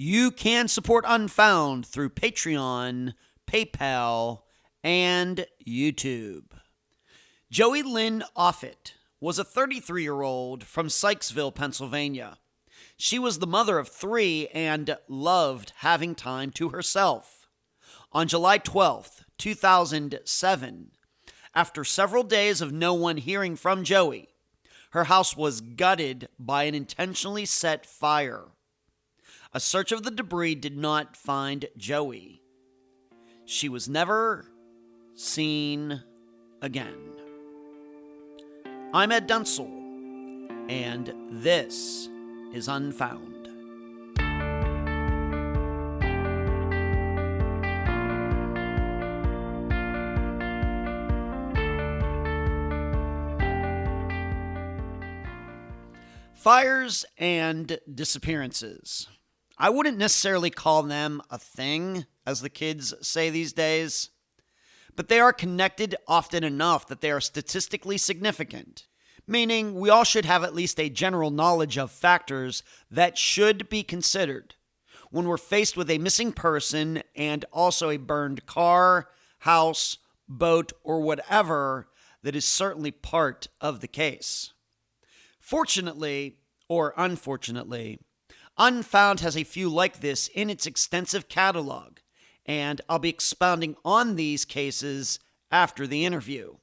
You can support Unfound through Patreon, PayPal, and YouTube. Joey Lynn Offutt was a 33-year-old from Sykesville, Pennsylvania. She was the mother of 3 and loved having time to herself. On July 12th, 2007, after several days of no one hearing from Joey, her house was gutted by an intentionally set fire. A search of the debris did not find Joey. She was never seen again. I'm Ed Dunsel, and this is Unfound. Fires and disappearances. I wouldn't necessarily call them a thing, as the kids say these days, but they are connected often enough that they are statistically significant, meaning we all should have at least a general knowledge of factors that should be considered when we're faced with a missing person and also a burned car, house, boat, or whatever that is certainly part of the case. Fortunately, or unfortunately, Unfound has a few like this in its extensive catalog, and I'll be expounding on these cases after the interview.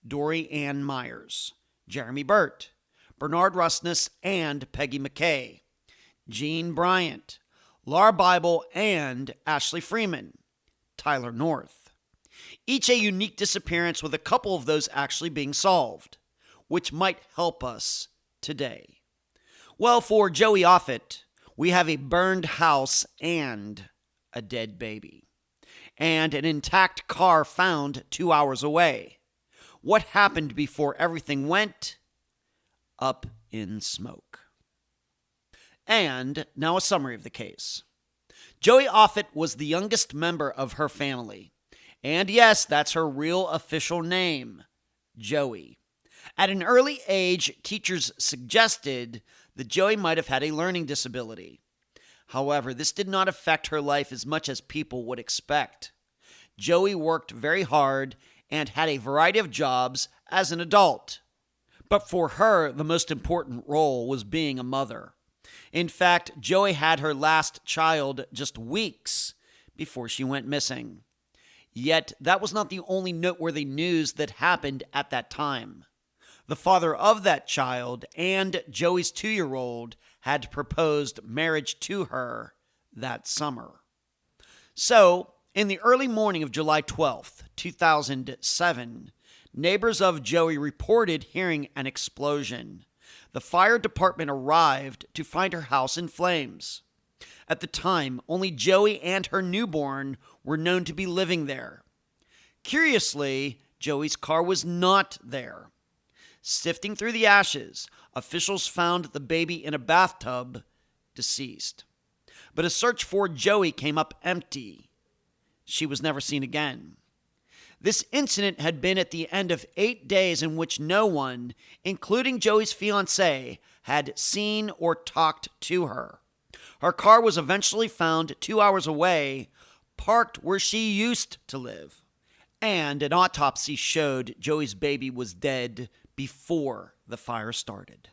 Dory Ann Myers, Jeremy Burt, Bernard Rusness and Peggy McKay, Jean Bryant, Laura Bible and Ashley Freeman, Tyler North. Each a unique disappearance with a couple of those actually being solved, which might help us today. Well, for Joey Offutt, we have a burned house and a dead baby, and an intact car found 2 hours away. What happened before everything went up in smoke? And now a summary of the case. Joey Offutt was the youngest member of her family, and yes, that's her real official name, Joey. At an early age, teachers suggested that Joey might have had a learning disability. However, this did not affect her life as much as people would expect. Joey worked very hard and had a variety of jobs as an adult. But for her, the most important role was being a mother. In fact, Joey had her last child just weeks before she went missing. Yet, that was not the only noteworthy news that happened at that time. The father of that child and Joey's 2-year-old had proposed marriage to her that summer. So, in the early morning of July 12th, 2007, neighbors of Joey reported hearing an explosion. The fire department arrived to find her house in flames. At the time, only Joey and her newborn were known to be living there. Curiously, Joey's car was not there. Sifting through the ashes, officials found the baby in a bathtub, deceased. But a search for Joey came up empty. She was never seen again. This incident had been at the end of 8 days in which no one, including Joey's fiancé, had seen or talked to her. Her car was eventually found 2 hours away, parked where she used to live. And an autopsy showed Joey's baby was dead before the fire started.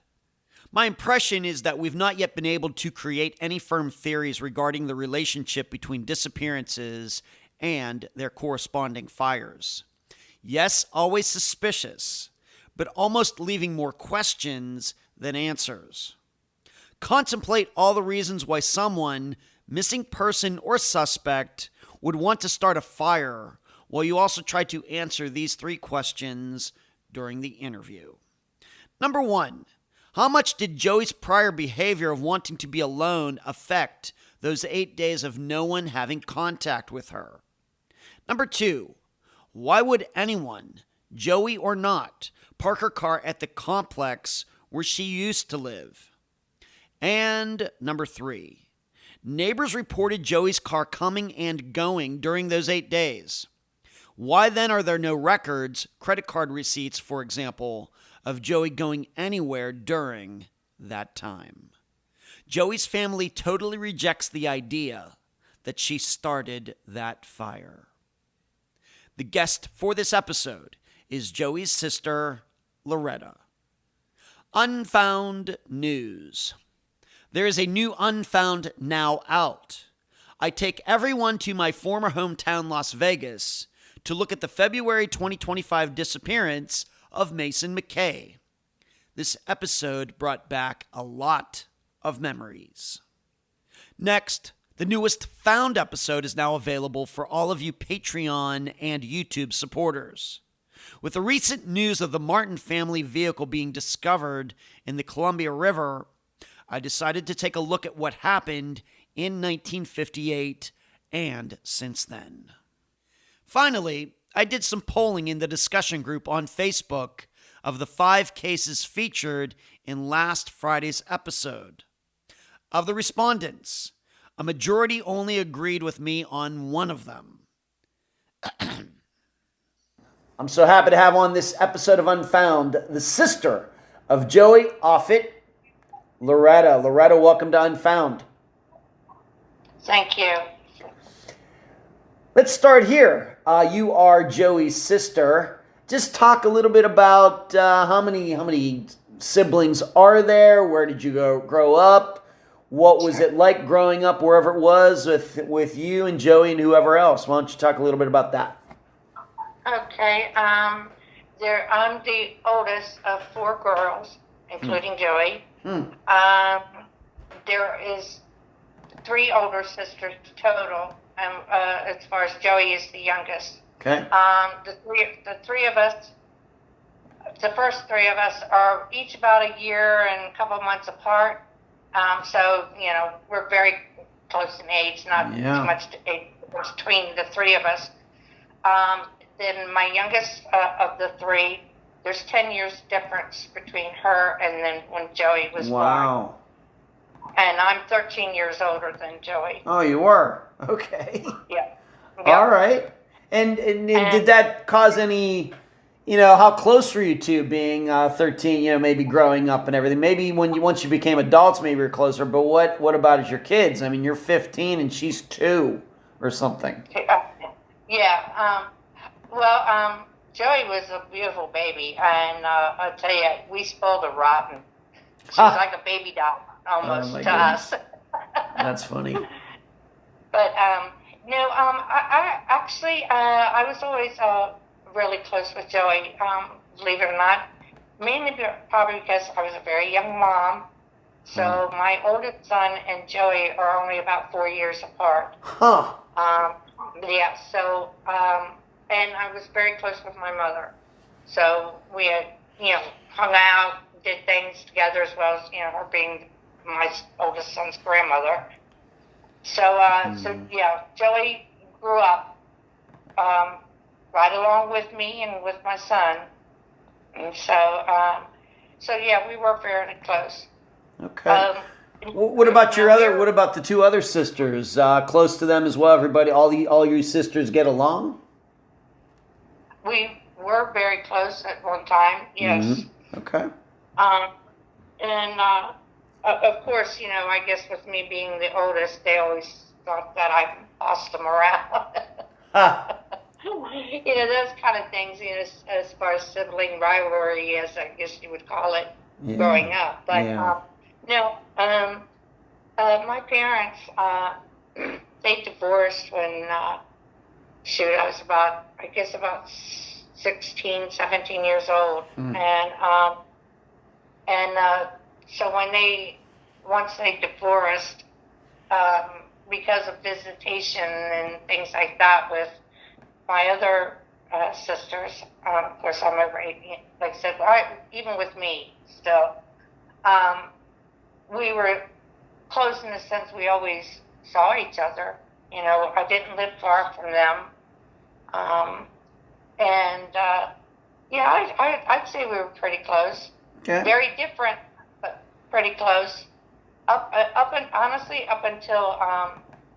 My impression is that we've not yet been able to create any firm theories regarding the relationship between disappearances and their corresponding fires. Yes, always suspicious, but almost leaving more questions than answers. Contemplate all the reasons why someone, missing person or suspect, would want to start a fire, while you also try to answer these 3 questions during the interview. Number 1, how much did Joey's prior behavior of wanting to be alone affect those 8 days of no one having contact with her? Number 2, why would anyone, Joey or not, park her car at the complex where she used to live? And number 3, neighbors reported Joey's car coming and going during those 8 days. Why then are there no records, credit card receipts, for example, of Joey going anywhere during that time? Joey's family totally rejects the idea that she started that fire. The guest for this episode is Joey's sister, Loretta. Unfound News. There is a new Unfound now out. I take everyone to my former hometown, Las Vegas, to look at the February 2025 disappearance of Mason McKay. This episode brought back a lot of memories. Next, the newest Found episode is now available for all of you Patreon and YouTube supporters. With the recent news of the Martin family vehicle being discovered in the Columbia River, I decided to take a look at what happened in 1958 and since then. Finally, I did some polling in the discussion group on Facebook of the 5 cases featured in last Friday's episode. Of the respondents, a majority only agreed with me on one of them. I'm so happy to have on this episode of Unfound the sister of Joey Offutt, Loretta. Loretta, welcome to Unfound. Thank you. Let's start here. You are Joey's sister. Just talk a little bit about how many siblings are there? Where did you grow up? What was it like growing up wherever it was with you and Joey and whoever else? Why don't you talk a little bit about that? Okay. I'm the oldest of 4 girls, including Joey. There is 3 older sisters total, as far as Joey is the youngest. Okay. The three of us, the first 3 of us are each about a year and a couple of months apart. So, we're very close in age, not too much age between the 3 of us. Then my youngest of the 3, there's 10 years difference between her and then when Joey was born. Wow. And I'm 13 years older than Joey. Oh, you were? Okay. Yeah. All right. And did that cause any, how close were you two being 13, maybe growing up and everything? Maybe once you became adults, maybe you're closer. But what about as your kids? I mean, you're 15 and she's 2 or something. Yeah. Joey was a beautiful baby. And I'll tell you, we spoiled her rotten. She was like a baby doll almost to us. That's funny. But, I was always really close with Joey, believe it or not. Mainly probably because I was a very young mom. So my oldest son and Joey are only about 4 years apart. Huh. And I was very close with my mother. So we had, hung out, did things together as well as, her being my oldest son's grandmother. So Joey grew up right along with me and with my son. And we were fairly close. Okay. What about what about the 2 other sisters? Close to them as well? Everybody, all your sisters get along? We were very close at one time, yes. Mm-hmm. Okay. Of course, I guess with me being the oldest, they always thought that I bossed them around. Those kind of things, as far as sibling rivalry, as I guess you would call it, growing up. But, my parents, they divorced when, I was about 16, 17 years old. So once they divorced, because of visitation and things like that with my other sisters, of course I'm over 18, like I said, even with me still, we were close in the sense we always saw each other. I didn't live far from them. I'd say we were pretty close. Okay. Very different, but pretty close. Up until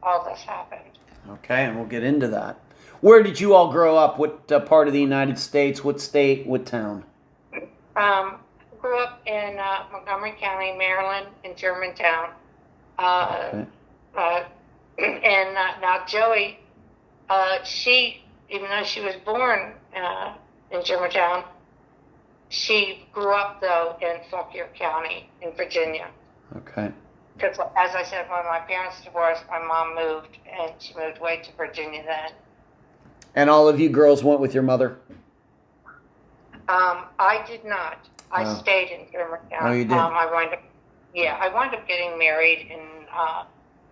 all this happened. Okay, and we'll get into that. Where did you all grow up? What part of the United States? What state? What town? Grew up in Montgomery County, Maryland, in Germantown. Okay. And now Joey, she, even though she was born in Germantown, she grew up, though, in Fauquier County in Virginia. Okay. Because, as I said, when my parents divorced, my mom moved, and she moved away to Virginia then. And all of you girls went with your mother? I did not. I stayed in Germantown. Oh, you did? I wound up getting married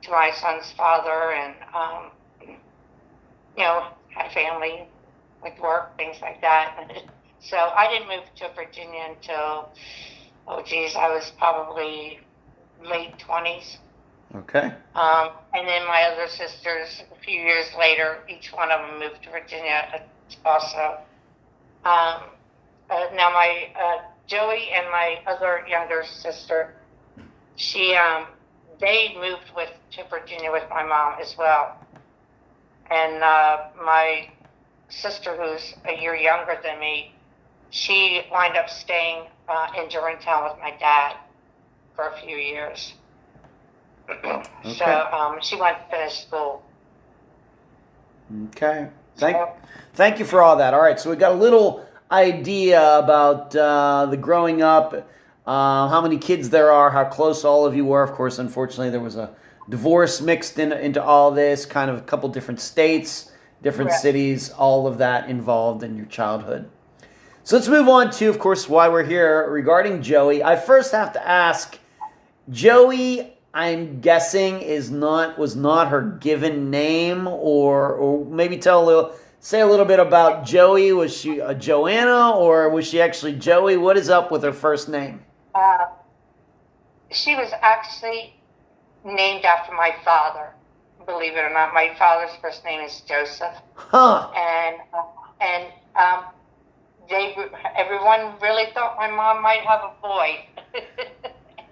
to my son's father, and had family with work, things like that. So I didn't move to Virginia until, I was probably late 20s. Okay. And then my other sisters, a few years later, each one of them moved to Virginia also. Now my Joey and my other younger sister, they moved to Virginia with my mom as well. And my sister, who's a year younger than me, she wound up staying in Germantown with my dad for a few years. Okay. So she went to finish school. Okay. Thank you for all that. All right, so we got a little idea about the growing up, how many kids there are, how close all of you were. Of course, unfortunately, there was a divorce mixed into all this, kind of a couple different states, different cities, all of that involved in your childhood. So let's move on to, of course, why we're here regarding Joey. I first have to ask, Joey, I'm guessing was not her given name, or maybe say a little bit about Joey. Was she a Joanna, or was she actually Joey? What is up with her first name? She was actually named after my father. Believe it or not, my father's first name is Joseph. Huh. And everyone really thought my mom might have a boy.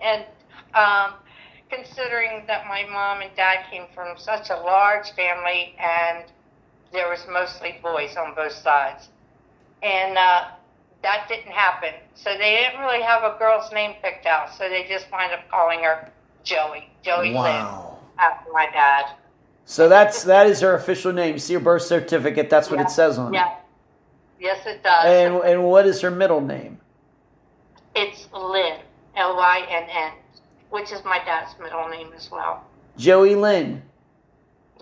And considering that my mom and dad came from such a large family, and there was mostly boys on both sides, and that didn't happen. So they didn't really have a girl's name picked out, so they just wound up calling her Joey Lynn, after my dad. So that is her official name. You see her birth certificate, that's what it says on it. Yeah. Yes, it does. And what is her middle name? It's Lynn, Lynn, which is my dad's middle name as well. Joey Lynn.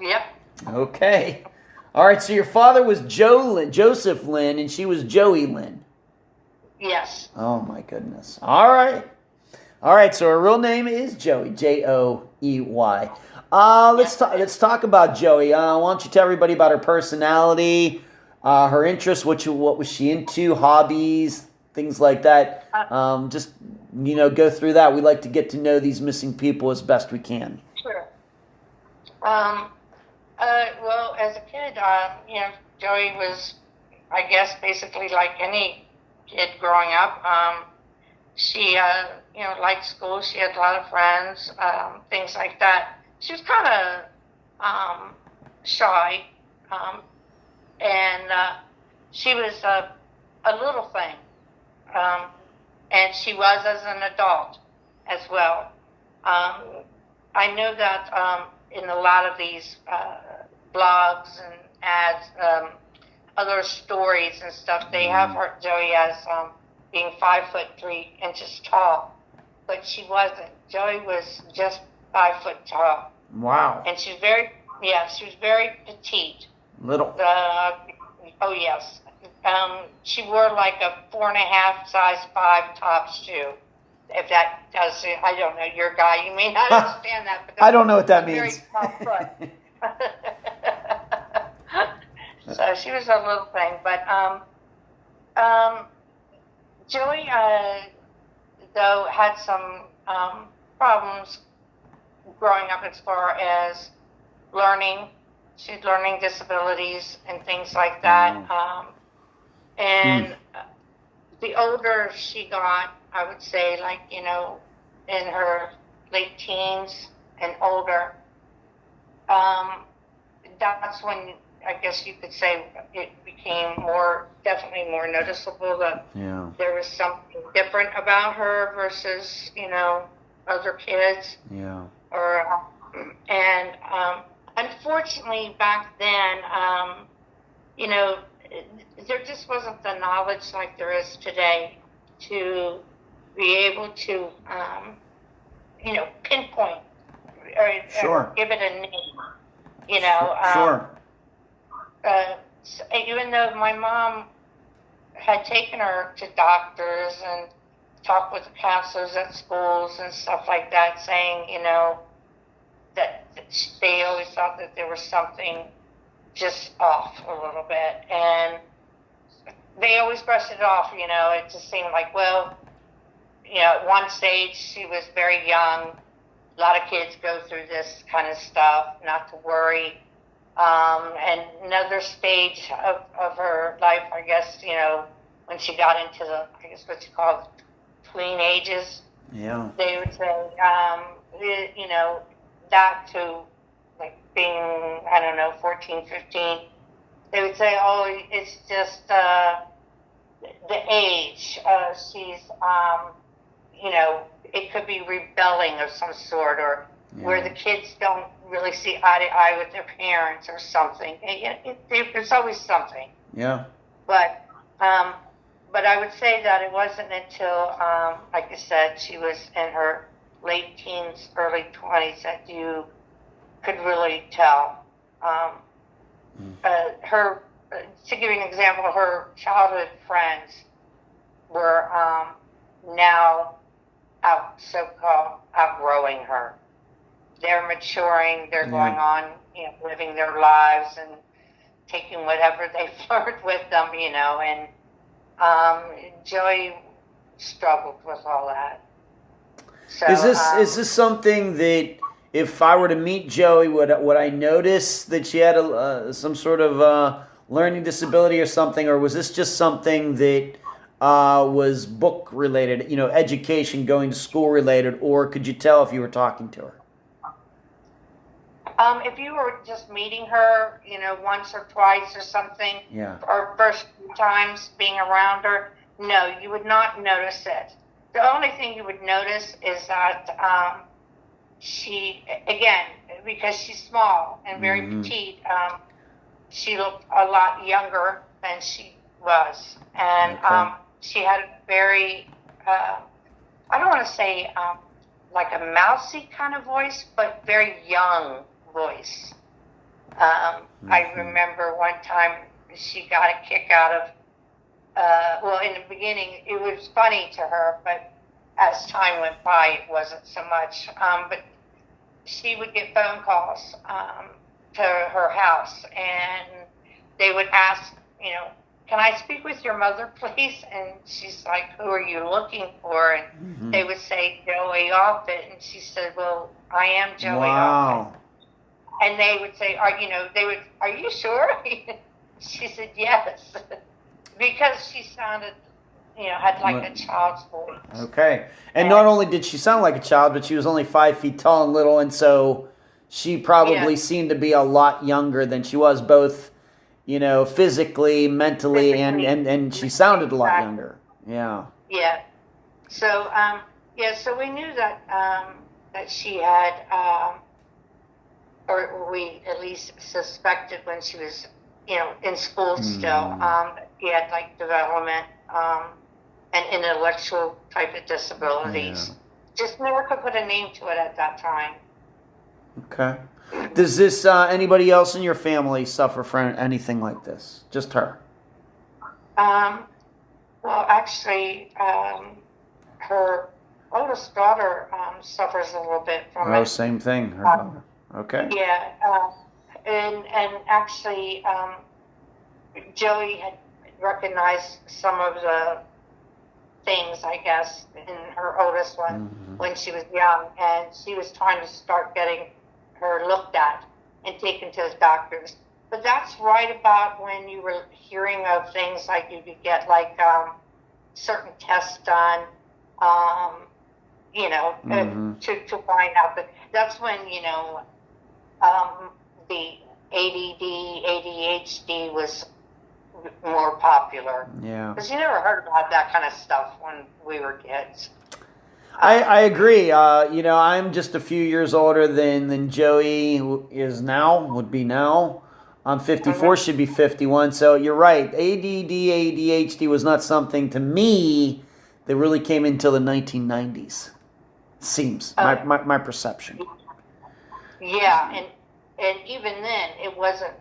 Yep. Okay. All right, so your father was Joseph Lynn, and she was Joey Lynn. Yes. Oh, my goodness. All right, so her real name is Joey, Joey. Let's talk about Joey. Why don't you tell everybody about her personality, her interests, what was she into, hobbies, things like that. Just go through that. We like to get to know these missing people as best we can. Sure. Well, as a kid, Joey was, I guess, basically like any kid growing up. She, liked school. She had a lot of friends, things like that. She was kind of shy, and she was a little thing, and she was as an adult as well. I know that in a lot of these blogs and ads, other stories and stuff, they have her Joey as being 5'3" tall, but she wasn't. Joey was just 5 foot tall. Wow. And she was very petite. Little. Oh yes. She wore like a 4.5 size 5 top shoe. If that does it, I don't know. You're a guy, you may not understand that. But I don't know what that means. Very small foot. So she was a little thing, but Joey, though, had some problems growing up as far as learning. She had learning disabilities and things like that. And the older she got, I would say, in her late teens and older, that's when I guess you could say it became definitely more noticeable that there was something different about her versus, other kids. Yeah. or and unfortunately back then, you know, there just wasn't the knowledge like there is today to be able to, you know, pinpoint or give it a name. You know, Sure. Even though my mom had taken her to doctors and talked with the counselors at schools and stuff like that, saying, you know, that they always thought that there was something just off a little bit, and they always brushed it off. You know, it just seemed like, well, you know, at one stage she was very young. A lot of kids go through this kind of stuff, not to worry. And another stage of her life, I guess, you know, when she got into the, I guess what you call tween ages. Yeah. They would say, you know, that to like being, I don't know, 14, 15. They would say, oh, it's just the age. She's, you know, it could be rebelling of some sort, or where the kids don't really see eye to eye with their parents or something. There's always something. Yeah. But I would say that it wasn't until, like I said, she was in her late teens, early 20s that you could really tell. Her, to give you an example, her childhood friends were now so-called outgrowing her. They're maturing. They're going on, you know, living their lives and taking whatever they've learned with them, you know. And Joey struggled with all that. So, is this something that if I were to meet Joey, would I notice that she had some sort of learning disability or something, or was this just something that was book related, you know, education, going to school related, or could you tell if you were talking to her? If you were just meeting her, you know, once or twice or something, or first few times being around her, no, you would not notice it. The only thing you would notice is that she, again, because she's small and very petite, she looked a lot younger than she was. And she had a very, I don't want to say like a mousy kind of voice, but very young voice. I remember one time she got a kick out of, well, in the beginning, it was funny to her, but as time went by, it wasn't so much. But she would get phone calls to her house, and they would ask, you know, can I speak with your mother, please? And she's like, who are you looking for? And they would say, Joey Offutt. And she said, well, I am Joey Offutt. And they would say, are you sure? She said, yes. Because she sounded, you know, had like a child's voice. Okay. And not only did she sound like a child, but she was only 5 feet tall and little, and so she probably seemed to be a lot younger than she was, both, you know, physically, mentally, and she sounded a lot younger. Yeah. Yeah. So, so we knew that that she had, or we at least suspected when she was, you know, in school still, she had like development and intellectual type of disabilities. Yeah. Just never could put a name to it at that time. Okay. Does this anybody else in your family suffer from anything like this? Just her? Well, actually, her oldest daughter suffers a little bit from it. Oh, same thing. Her daughter. Okay. Yeah, and actually, Joey had recognized some of the things, I guess, in her oldest one when she was young, and she was trying to start getting her looked at and taken to the doctors. But that's right about when you were hearing of things like you could get like certain tests done, you know, to find out that that's when, you know, the ADD, ADHD was more popular. Yeah. Because you never heard about that kind of stuff when we were kids. I agree. I'm just a few years older than Joey is now, would be now. I'm 54, should be 51. So you're right. ADD, ADHD was not something to me that really came until the 1990s. Seems my perception. Yeah, and even then, it wasn't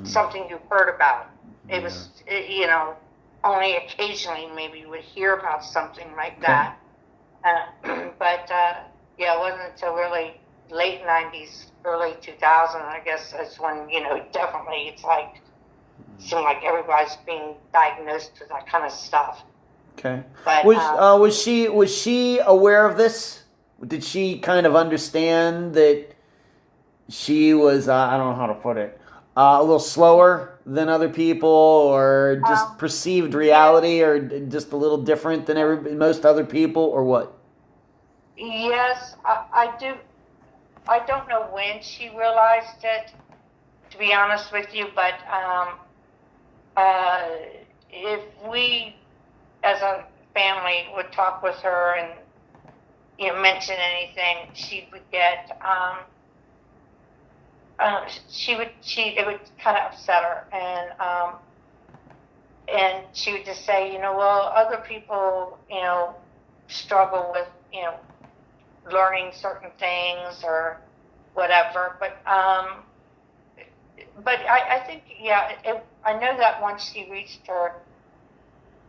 something you heard about. It was, only occasionally maybe you would hear about something like that. But it wasn't until really late 90s, early 2000, I guess, that's when, definitely it seemed like everybody's being diagnosed with that kind of stuff. Okay. But, was she aware of this? Did she kind of understand that she was, I don't know how to put it, a little slower than other people, or just perceived reality, or just a little different than most other people, or what? Yes, I do. I don't know when she realized it, to be honest with you, but if we, as a family, would talk with her and mention anything, she would get it would kind of upset her, and she would just say, well, other people, struggle with, learning certain things or whatever, but I think, I know that once she reached her,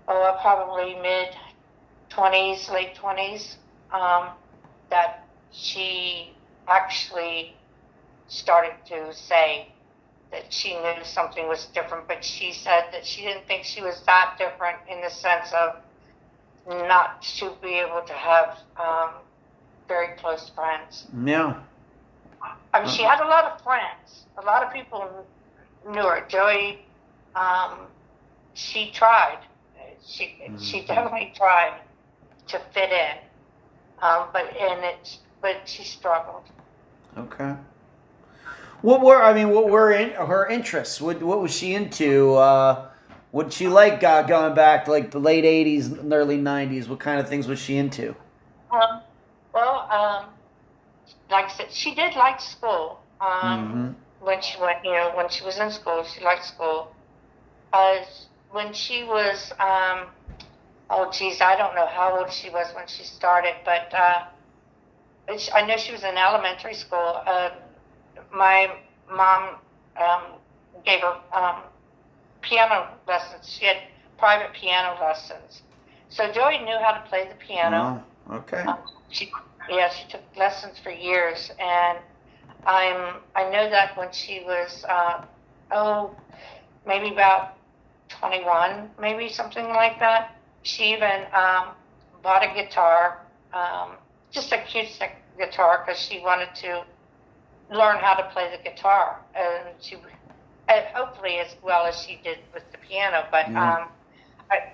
probably mid-20s, late 20s, that she actually started to say that she knew something was different, but she said that she didn't think she was that different in the sense of not to be able to have very close friends. Yeah. I mean, she had a lot of friends. A lot of people knew her. Joey, she tried. She definitely tried to fit in, but she struggled. Okay. What were her interests? What was she into? What did she like going back to like the late 80s and early 90s? What kind of things was she into? Like I said, she did like school. When she went, when she was in school, she liked school. When she was, I don't know how old she was when she started, but I know she was in elementary school. My mom gave her piano lessons. She had private piano lessons. So Joey knew how to play the piano. Oh, okay. She took lessons for years, and I know that when she was maybe about 21, maybe something like that, she even bought a guitar, just a acoustic guitar, because she wanted to learn how to play the guitar, and hopefully as well as she did with the piano, but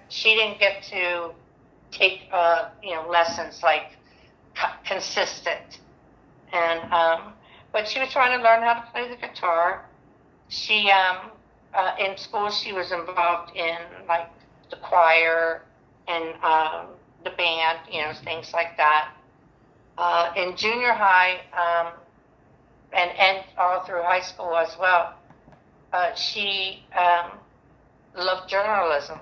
she didn't get to take lessons like consistent, and but she was trying to learn how to play the guitar. She in school she was involved in like the choir and the band, things like that. In junior high and all through high school as well, she loved journalism,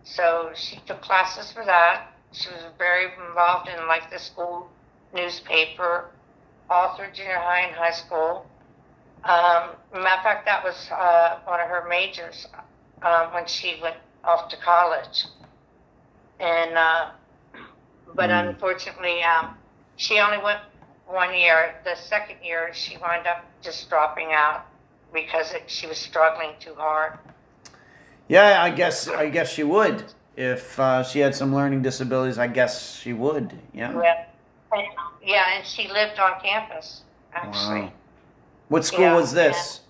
so she took classes for that. She was very involved in like the school newspaper all through junior high and high school. Matter of fact, that was one of her majors when she went off to college. And but unfortunately, she only went 1 year. The second year, she wound up just dropping out because she was struggling too hard. Yeah, I guess she would. If she had some learning disabilities, I guess she would. Yeah. And she lived on campus, actually. Wow. What school was this?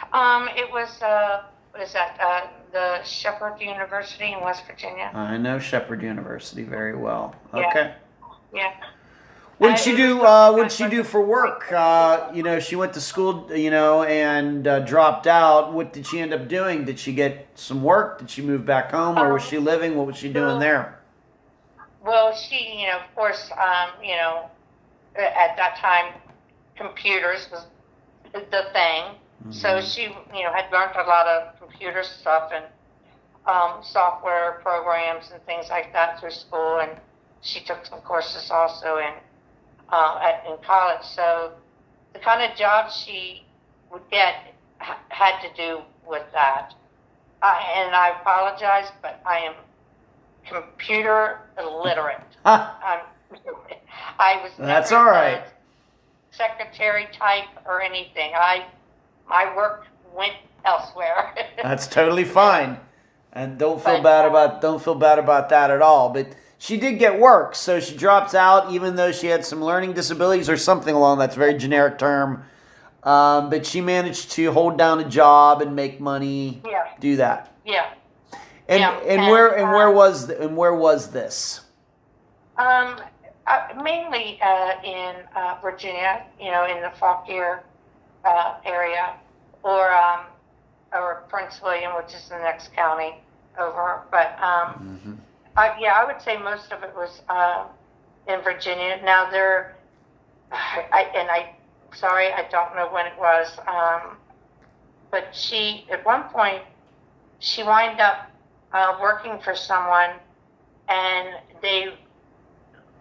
It was what is that? The Shepherd University in West Virginia. I know Shepherd University very well. Okay. Yeah. What did she do? What did she do for work? She went to school, and dropped out. What did she end up doing? Did she get some work? Did she move back home? Where was she living? What was she doing there? Well, she, of course, at that time, computers was the thing. Mm-hmm. So she, had learned a lot of computer stuff and software programs and things like that through school. And she took some courses also in college. So the kind of job she would get had to do with that. And I apologize, but I am computer illiterate. I was That's never all right. Secretary type or anything. My work went elsewhere. That's totally fine, and don't feel bad about that at all. But she did get work, so she drops out, even though she had some learning disabilities or something along that's a very generic term. But she managed to hold down a job and make money. Yeah. Do that. Yeah. And where was this? Mainly in Virginia, in the Fauquier area, or Prince William, which is the next county over. But I would say most of it was in Virginia. Now sorry, I don't know when it was, but at one point, she wound up working for someone, and they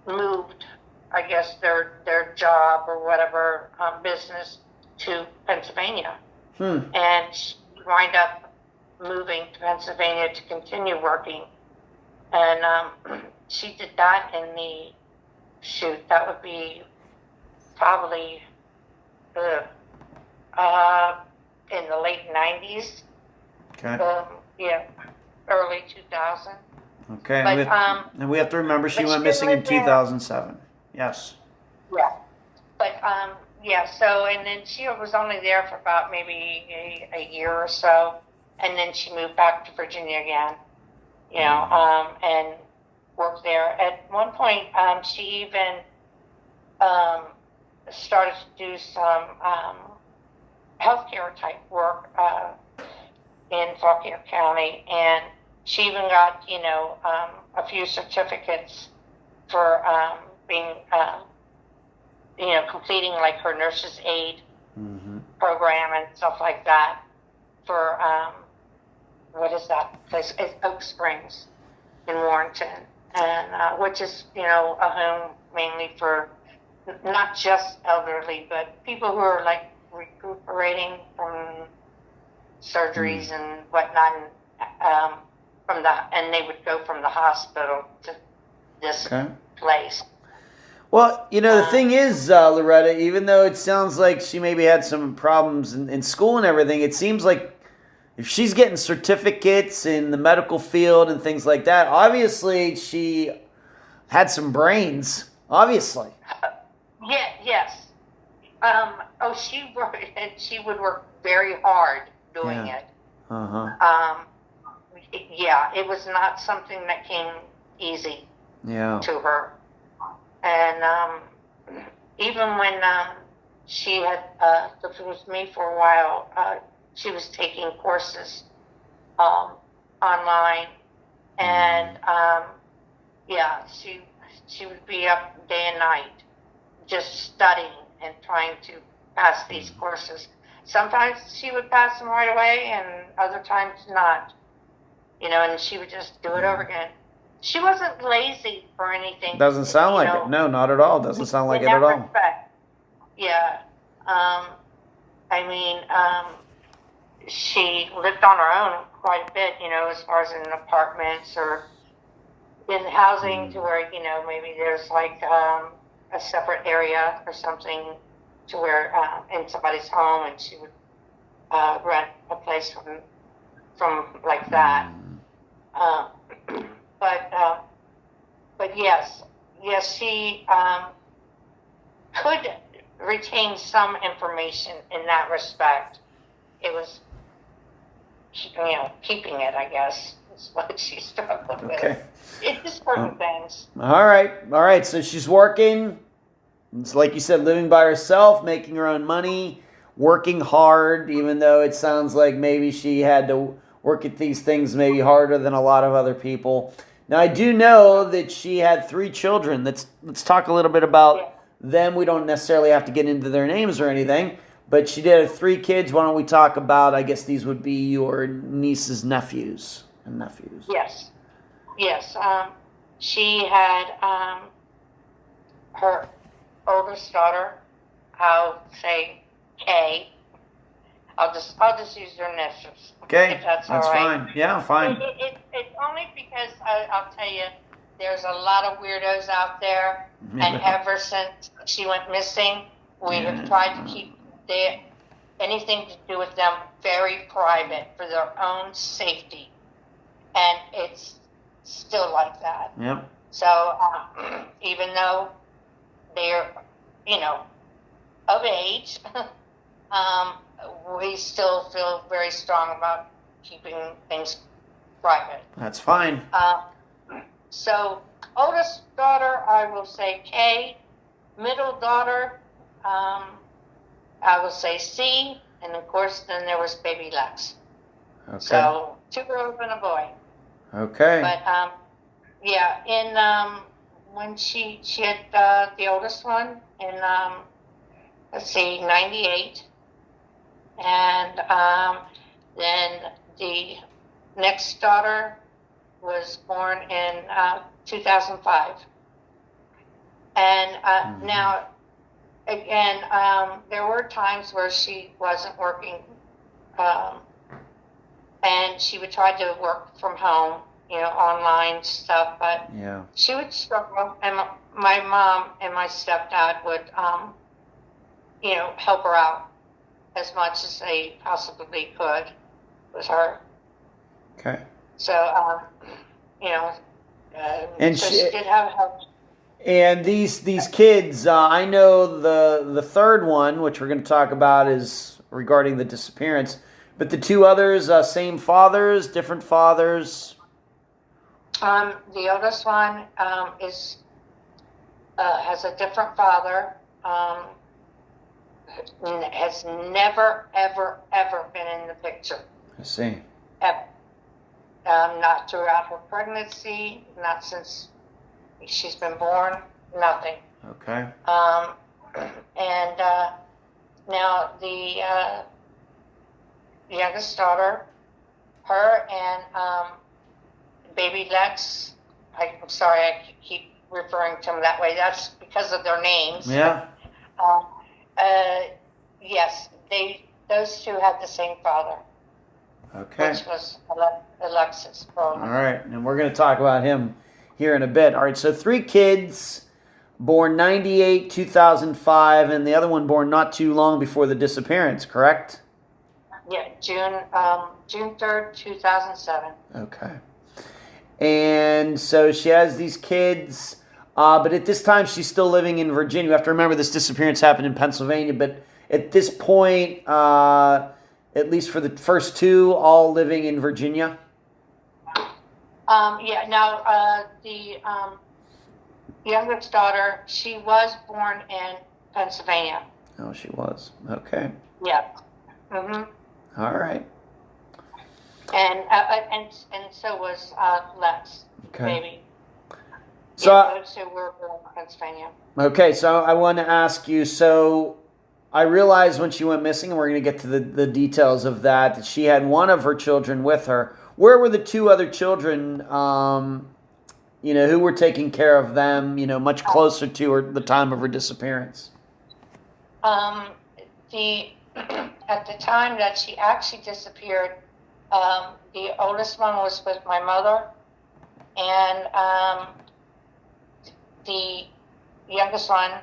moved, I guess, their job or whatever business to Pennsylvania. And she wound up moving to Pennsylvania to continue working. And she did that that would be probably in the late 90s. Okay. Early 2000. Okay. But, and we have to remember she went missing in 2007. Yes. Yeah. But, so, and then she was only there for about maybe a year or so, and then she moved back to Virginia again, and worked there. At one point, she even started to do some healthcare type work in Fauquier County, and she even got, a few certificates for being, completing like her nurse's aid program and stuff like that for, what is that place? It's Oak Springs in Warrenton, and which is, a home mainly for not just elderly, but people who are like recuperating from surgeries and whatnot, and they would go from the hospital to this place. Well, the thing is, Loretta, even though it sounds like she maybe had some problems in school and everything, it seems like if she's getting certificates in the medical field and things like that, obviously she had some brains, obviously. Yes. She worked, and she would work very hard doing it. It was not something that came easy to her. And even when she had lived with me for a while, she was taking courses online, and she would be up day and night just studying and trying to pass these courses. Sometimes she would pass them right away, and other times not. And she would just do it over again. She wasn't lazy or anything. Doesn't sound like it. No, not at all. Doesn't sound like it at all. Yeah. She lived on her own quite a bit, as far as in apartments or in housing to where, maybe there's like a separate area or something to where in somebody's home, and she would rent a place from like that. But yes, she could retain some information in that respect. It was, keeping it, I guess, is what she struggled with. It's just certain things. All right. So she's working. It's like you said, living by herself, making her own money, working hard, even though it sounds like maybe she had to work at these things maybe harder than a lot of other people. Now, I do know that she had 3 children. Let's talk a little bit about them. We don't necessarily have to get into their names or anything, but she did have 3 kids. Why don't we talk about, I guess these would be your niece's nephews and nephews. Yes. She had her oldest daughter, I'll say Kay. I'll just use their initials. Okay, if that's all right. Fine. Yeah, fine. It's only because I'll tell you, there's a lot of weirdos out there, and ever since she went missing, we have tried to keep anything to do with them very private for their own safety, and it's still like that. Yep. So even though they're, of age, we still feel very strong about keeping things private. That's fine. So, oldest daughter, I will say Kay. Middle daughter, I will say C. And of course, then there was baby Lex. Okay. So, 2 girls and a boy. Okay. But, when she had the oldest one in, 98. And then the next daughter was born in 2005. And now, again, there were times where she wasn't working, and she would try to work from home, online stuff, but she would struggle, and my mom and my stepdad would, help her out as much as they possibly could with her. Okay. So, and so she did have help. And these kids, I know the third one, which we're going to talk about, is regarding the disappearance. But the 2 others, same fathers, different fathers. The oldest one has a different father. Has never, ever, ever been in the picture. I see. Ever. Not throughout her pregnancy, not since she's been born, nothing. Okay. And now the youngest daughter, her and baby Lex, I'm sorry I keep referring to them that way, that's because of their names. Yeah. Yes, those 2 had the same father. Okay. Which was Alexis. All right, and we're going to talk about him here in a bit. All right, so 3 kids, born 98, 2005, and the other one born not too long before the disappearance, correct? Yeah, June 3rd, 2007. Okay. And so she has these kids, but at this time she's still living in Virginia. You have to remember this disappearance happened in Pennsylvania, but at this point, at least for the first 2, all living in Virginia? Now, the youngest daughter, she was born in Pennsylvania. Oh, she was. Okay. Yeah. Mm-hmm. All right. And so was Lex, baby. So those 2 were born in Pennsylvania. Okay, so I want to ask you, so I realized when she went missing, and we're going to get to the details of that she had one of her children with her. Where were the 2 other children, who were taking care of them, much closer to her, the time of her disappearance? At the time that she actually disappeared, the oldest one was with my mother, and the youngest one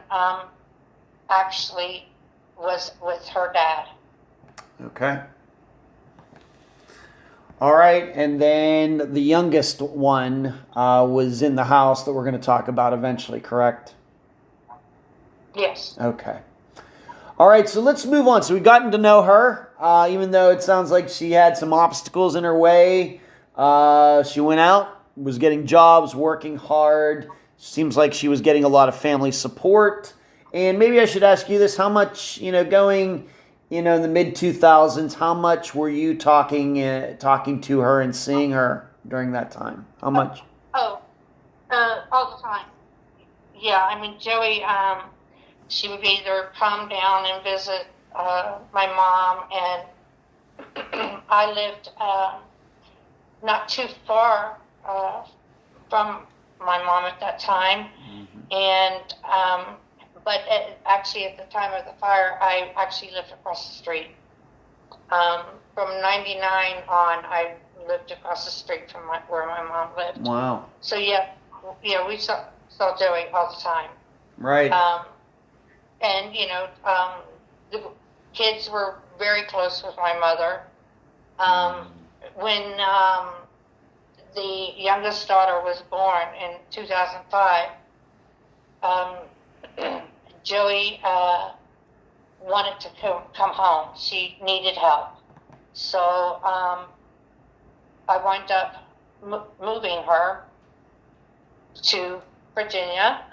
actually was with her dad. Okay. All right, and then the youngest one was in the house that we're going to talk about eventually, correct? Yes. Okay. All right, so let's move on. So we've gotten to know her, even though it sounds like she had some obstacles in her way. She went out, was getting jobs, working hard. Seems like she was getting a lot of family support. And maybe I should ask you this, how much, going, in the mid-2000s, how much were you talking to her and seeing her during that time? How much? Oh, All the time. Yeah, I mean, Joey, she would either come down and visit my mom, and I lived not too far from my mom at that time. And but actually, at the time of the fire, I actually lived across the street. From 99 on, I lived across the street from where my mom lived. Wow. So yeah, we saw Joey all the time. Right. And the kids were very close with my mother. When the youngest daughter was born in 2005, Joey wanted to come home. She needed help. So I wound up moving her to Virginia,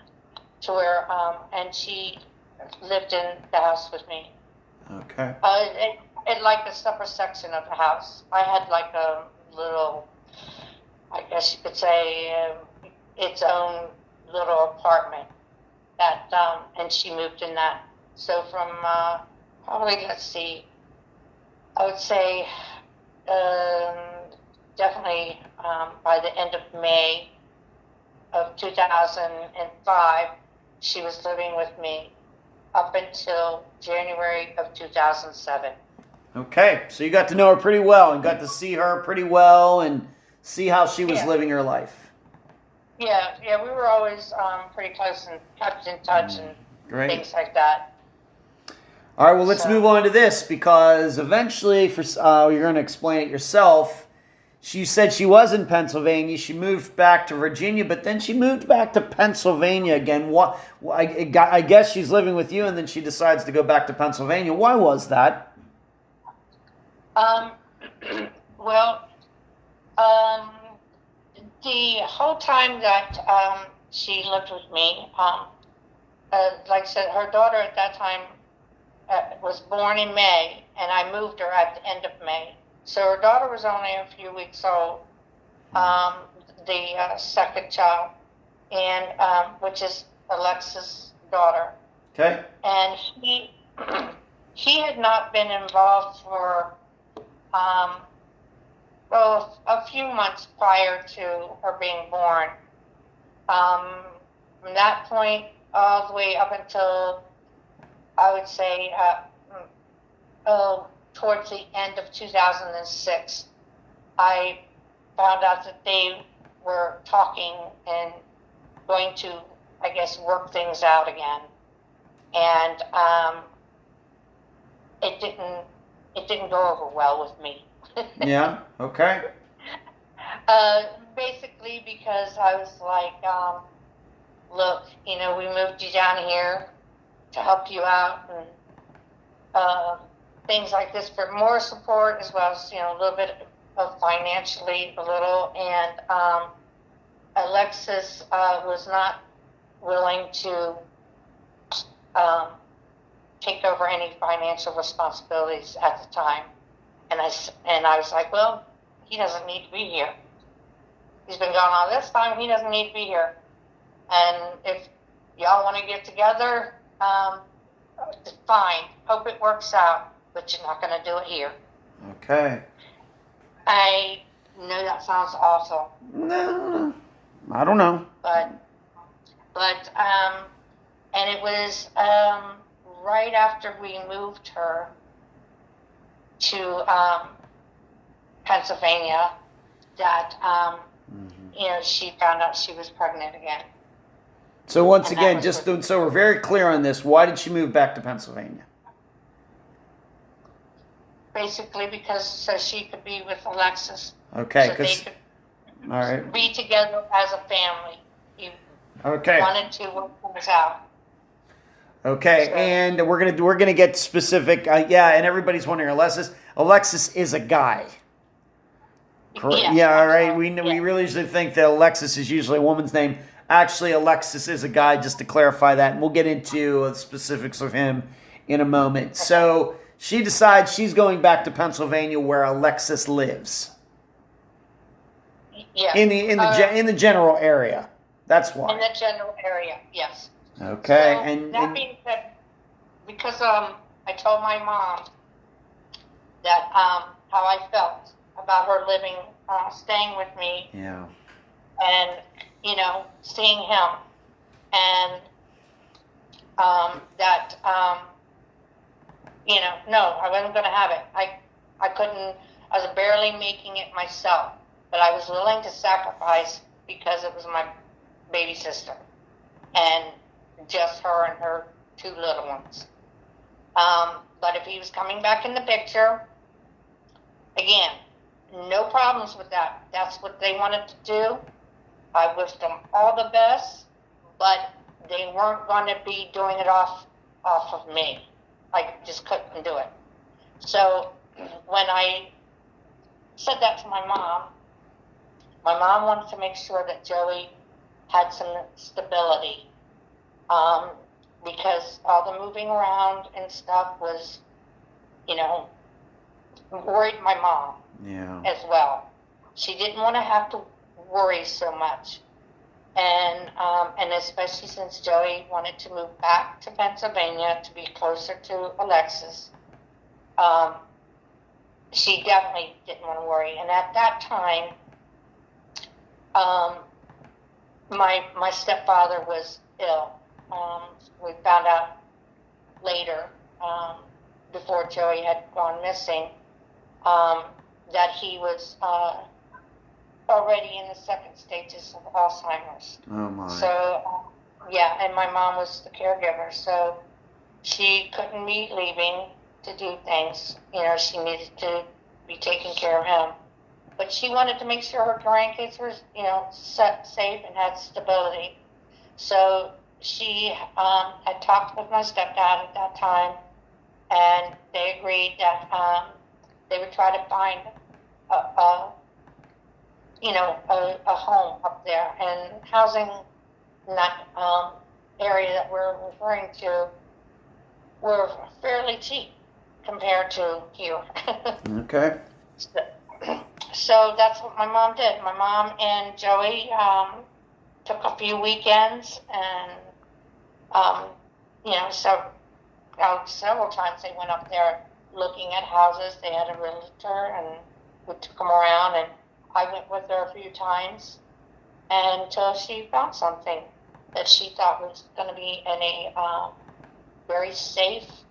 to where, and she lived in the house with me. Okay. It like a separate section of the house. I had like a little, I guess you could say, its own little apartment that, and she moved in that. So from probably, let's see, I would say definitely by the end of May of 2005, she was living with me up until January of 2007. Okay, so you got to know her pretty well and got to see her pretty well and see how she was living her life. Yeah, we were always pretty close and kept in touch and things like that. All right, well, let's move on to this because eventually, you're going to explain it yourself. She said she was in Pennsylvania. She moved back to Virginia, but then she moved back to Pennsylvania again. I guess she's living with you, and then she decides to go back to Pennsylvania. Why was that? Well, the whole time that she lived with me, like I said, her daughter at that time was born in May, and I moved her at the end of May. So her daughter was only a few weeks old, the second child, and which is Alexis' daughter. Okay. And he had not been involved for a few months prior to her being born. From that point all the way up until, I would say, towards the end of 2006, I found out that they were talking and going to, I guess, work things out again. And it didn't go over well with me. Yeah. Okay. Basically because I was like, look, we moved you down here to help you out and things like this for more support, as well as a little bit of financially, a little. And Alexis was not willing to take over any financial responsibilities at the time. And I was like, well, he doesn't need to be here. He's been gone all this time. He doesn't need to be here. And if y'all want to get together, fine. Hope it works out. But you're not going to do it here. Okay. I know that sounds awful. No, I don't know. But and it was right after we moved her to Pennsylvania that she found out she was pregnant again. So once again, so we're very clear on this, why did she move back to Pennsylvania? Basically because so she could be with Alexis. Okay, so they could all right, be together as a family. He okay. wanted to work things out. Okay, so, and we're gonna get specific. And everybody's wondering, Alexis is a guy. Yes, yeah, all right. We really usually think that Alexis is usually a woman's name. Actually, Alexis is a guy. Just to clarify that, and we'll get into the specifics of him in a moment. Okay. So she decides she's going back to Pennsylvania, where Alexis lives. Yeah. In the general area. That's why. In the general area, yes. Okay. So, and that being said, because I told my mom that how I felt about her living, staying with me, yeah. and seeing him, and that no, I wasn't going to have it. I couldn't. I was barely making it myself, but I was willing to sacrifice because it was my baby sister, and just her and her 2 little ones. But if he was coming back in the picture, again, no problems with that. That's what they wanted to do. I wished them all the best, but they weren't going to be doing it off of me. I just couldn't do it. So when I said that to my mom wanted to make sure that Joey had some stability, because all the moving around and stuff was, worried my mom as well. She didn't want to have to worry so much. And especially since Joey wanted to move back to Pennsylvania to be closer to Alexis, she definitely didn't want to worry. And at that time, my stepfather was ill. We found out later, before Joey had gone missing, that he was already in the 2nd stages of Alzheimer's. Oh my. So, and my mom was the caregiver, so she couldn't be leaving to do things. She needed to be taking care of him. But she wanted to make sure her grandkids were, safe and had stability. So she had talked with my stepdad at that time, and they agreed that they would try to find a home up there. And housing in that area that we're referring to were fairly cheap compared to here. Okay. So that's what my mom did. My mom and Joey took a few weekends, and several times they went up there looking at houses. They had a realtor, and we took them around, and I went with her a few times until she found something that she thought was going to be in a very safe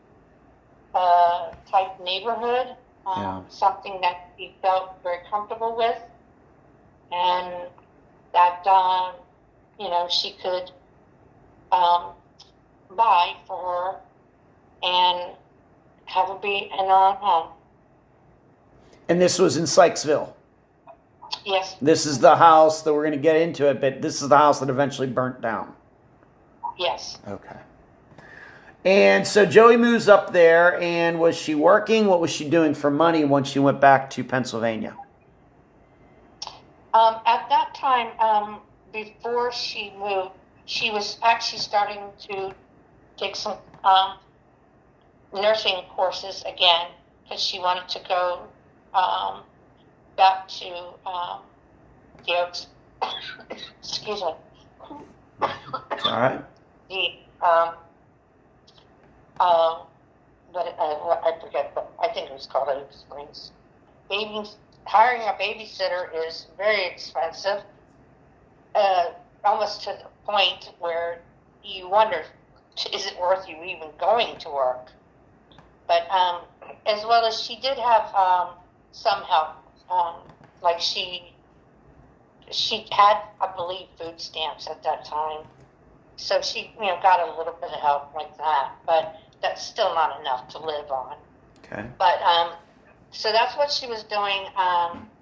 type neighborhood. Something that he felt very comfortable with, and that she could buy for her and have her be in her own home. And this was in Sykesville. Yes. This is the house that we're going to get into it, but this is the house that eventually burnt down. Yes. Okay. And so Joey moves up there, and was she working? What was she doing for money once she went back to Pennsylvania? At that time, before she moved, she was actually starting to take some nursing courses again, because she wanted to go back to the Oaks. Excuse me. All right. I forget, but I think it was called Oak Springs. Hiring a babysitter is very expensive, almost to the point where you wonder, is it worth you even going to work? But as well as she did have some help, like she had, I believe, food stamps at that time. So she, got a little bit of help like that, but that's still not enough to live on. Okay. But so that's what she was doing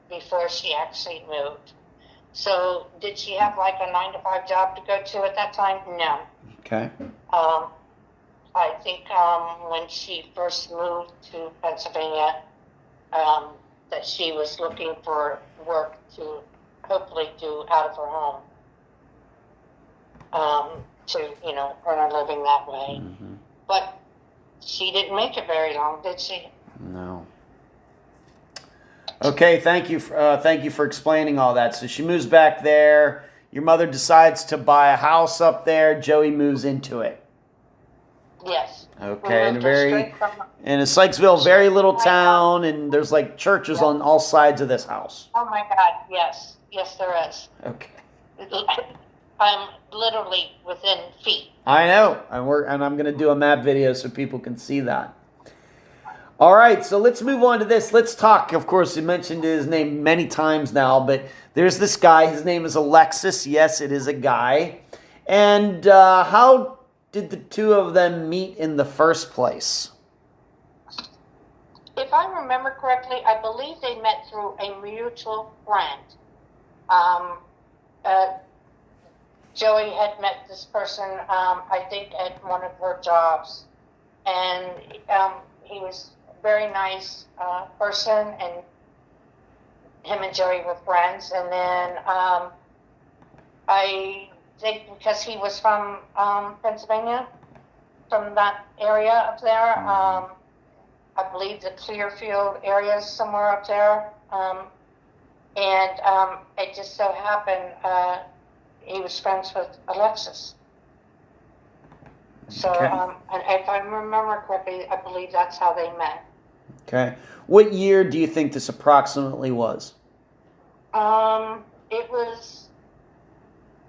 before she actually moved. So did she have like a 9-to-5 job to go to at that time? No. Okay. I think when she first moved to Pennsylvania, that she was looking for work to hopefully do out of her home. To, earn a living that way. Mm-hmm. But she didn't make it very long, did she? No. Okay, thank you for explaining all that. So she moves back there. Your mother decides to buy a house up there. Joey moves into it. Yes. Okay, in a Sykesville, very little town, and there's like churches on all sides of this house. Oh my God, yes. Yes, there is. Okay. I'm literally within feet. I know. And I'm going to do a map video so people can see that. All right, so let's move on to this. Let's talk. Of course, you mentioned his name many times now, but there's this guy. His name is Alexis. Yes, it is a guy. And how did the two of them meet in the first place? If I remember correctly, I believe they met through a mutual friend. Joey had met this person, I think, at one of her jobs. And he was a very nice person, and him and Joey were friends. And then I think because he was from Pennsylvania, from that area up there, I believe the Clearfield area is somewhere up there. And it just so happened he was friends with Alexis. So, Okay. And if I remember correctly, I believe that's how they met. Okay. What year do you think this approximately was? It was,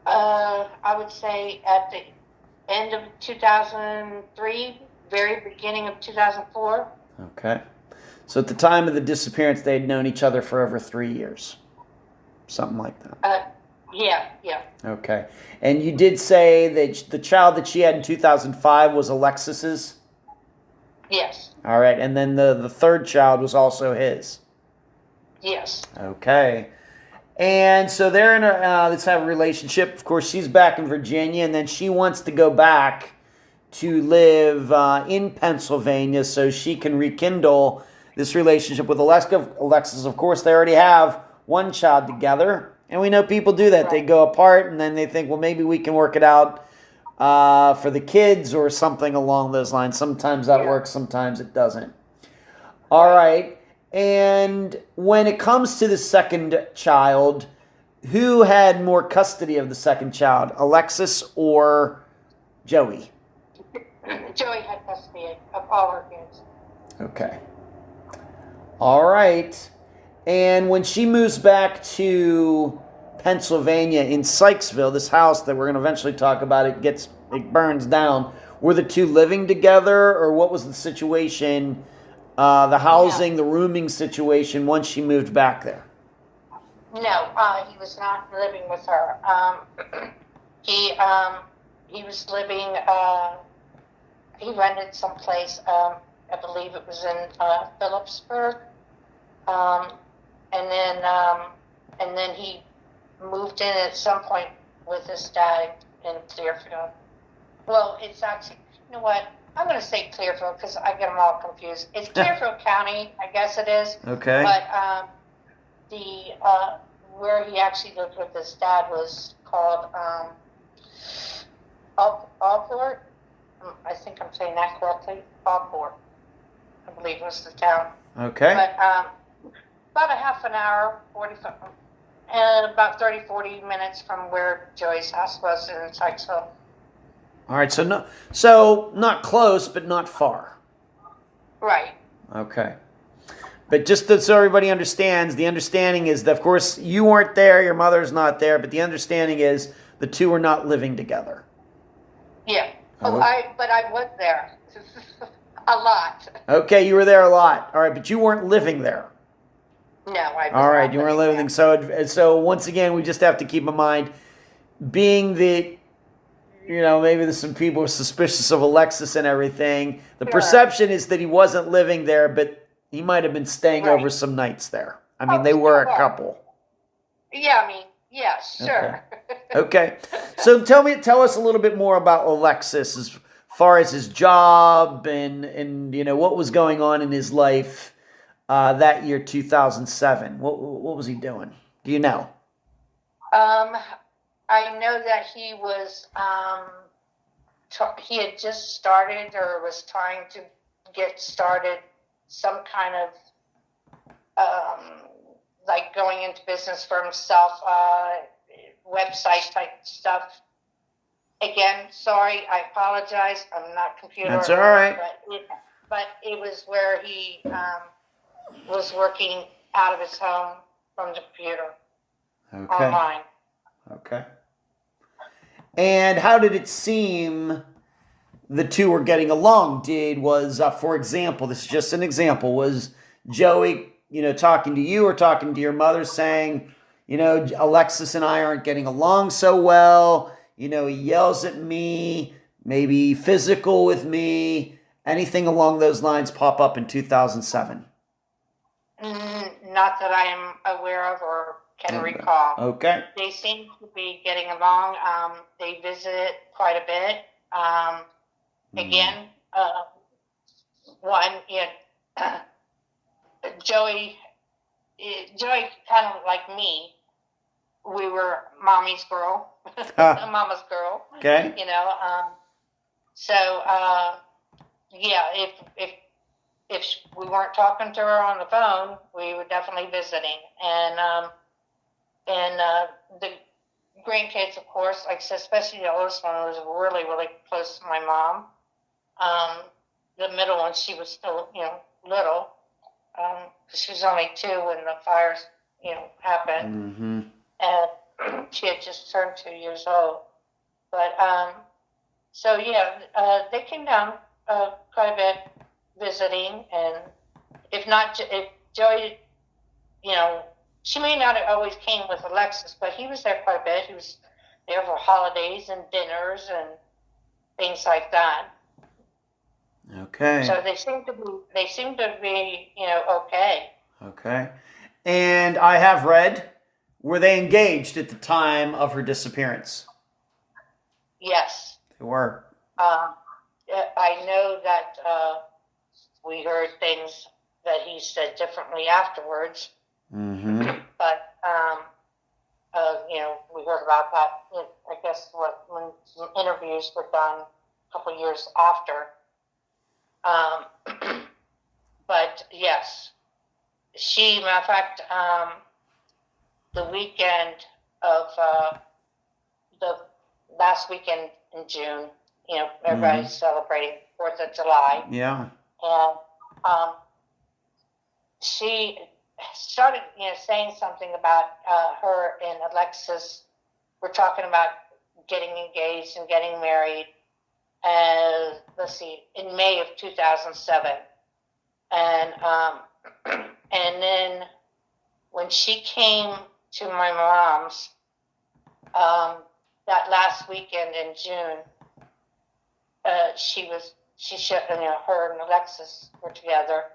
I would say, at the end of 2003, very beginning of 2004. Okay. So at the time of the disappearance, they had known each other for over 3 years. Something like that. Yeah. Okay. And you did say that the child that she had in 2005 was Alexis's? Yes. All right. And then the third child was also his? Yes. Okay. And so they're in let's have a relationship. Of course, she's back in Virginia, and then she wants to go back to live in Pennsylvania so she can rekindle this relationship with Alexis. Of course, they already have one child together. And we know people do that. Right. They go apart and then they think, well, maybe we can work it out for the kids or something along those lines. Sometimes that works, sometimes it doesn't. All right. And when it comes to the second child, who had more custody of the second child, Alexis or Joey? Joey had custody of all her kids. Okay. All right. And when she moves back to Pennsylvania in Sykesville, this house that we're going to eventually talk about, it burns down. Were the two living together, or what was the situation, the housing, the rooming situation once she moved back there? No, he was not living with her. He was living, he rented someplace, I believe it was in Phillipsburg. And then he moved in at some point with his dad in Clearfield. Well, it's actually, you know what? I'm going to say Clearfield because I get them all confused. It's Clearfield County, I guess it is. Okay. But where he actually lived with his dad was called Alport. I think I'm saying that correctly. Alport, I believe was the town. Okay. But about a half an hour, about 40 minutes from where Joey's house was in Sykesville. All right, so not close, but not far. Right. Okay. But just so everybody understands, the understanding is that, of course, you weren't there, your mother's not there, but the understanding is the two were not living together. Yeah. But I was there a lot. Okay, you were there a lot. All right, but you weren't living there. No, I was all right, you weren't living there. So once again, we just have to keep in mind, being that, maybe there's some people who are suspicious of Alexis and everything. The perception is that he wasn't living there, but he might have been staying over some nights there. I mean, they were a couple. Yeah, yeah, sure. Okay. So tell us a little bit more about Alexis as far as his job and what was going on in his life that year, 2007. What was he doing? Do you know? I know that he was, he had just started or was trying to get started some kind of, like going into business for himself. website type stuff. Again, sorry, I apologize. I'm not computer. That's all right. But it was where he was working out of his home from the computer online. Okay. And how did it seem the two were getting along? For example, this is just an example, was Joey, talking to you or talking to your mother saying, Alexis and I aren't getting along so well. He yells at me, maybe physical with me. Anything along those lines pop up in 2007? Not that I am aware of or can recall. Okay. They seem to be getting along. They visit quite a bit. Again, Joey kind of like me. We were mommy's girl, mama's girl. Okay. If we weren't talking to her on the phone, we were definitely visiting. And the grandkids, of course, like I said, especially the oldest one was really, really close to my mom. The middle one, she was still, little. She was only 2 when the fires, happened. Mm-hmm. And she had just turned 2 years old. But, they came down quite a bit visiting. And if Joey, she may not have always came with Alexis, but he was there quite a bit. He was there for holidays and dinners and things like that. Okay. So they seem to be, okay. Okay. And I have read, were they engaged at the time of her disappearance? Yes. They were. I know that we heard things that he said differently afterwards. Mm-hmm. But, we heard about that, I guess, when some interviews were done a couple years after. But yes, matter of fact, the weekend of the last weekend in June, everybody's celebrating 4th of July. Yeah. And she started, saying something about her and Alexis were talking about getting engaged and getting married. Let's see, in May of 2007. And then when she came to my mom's, that last weekend in June, her and Alexis were together,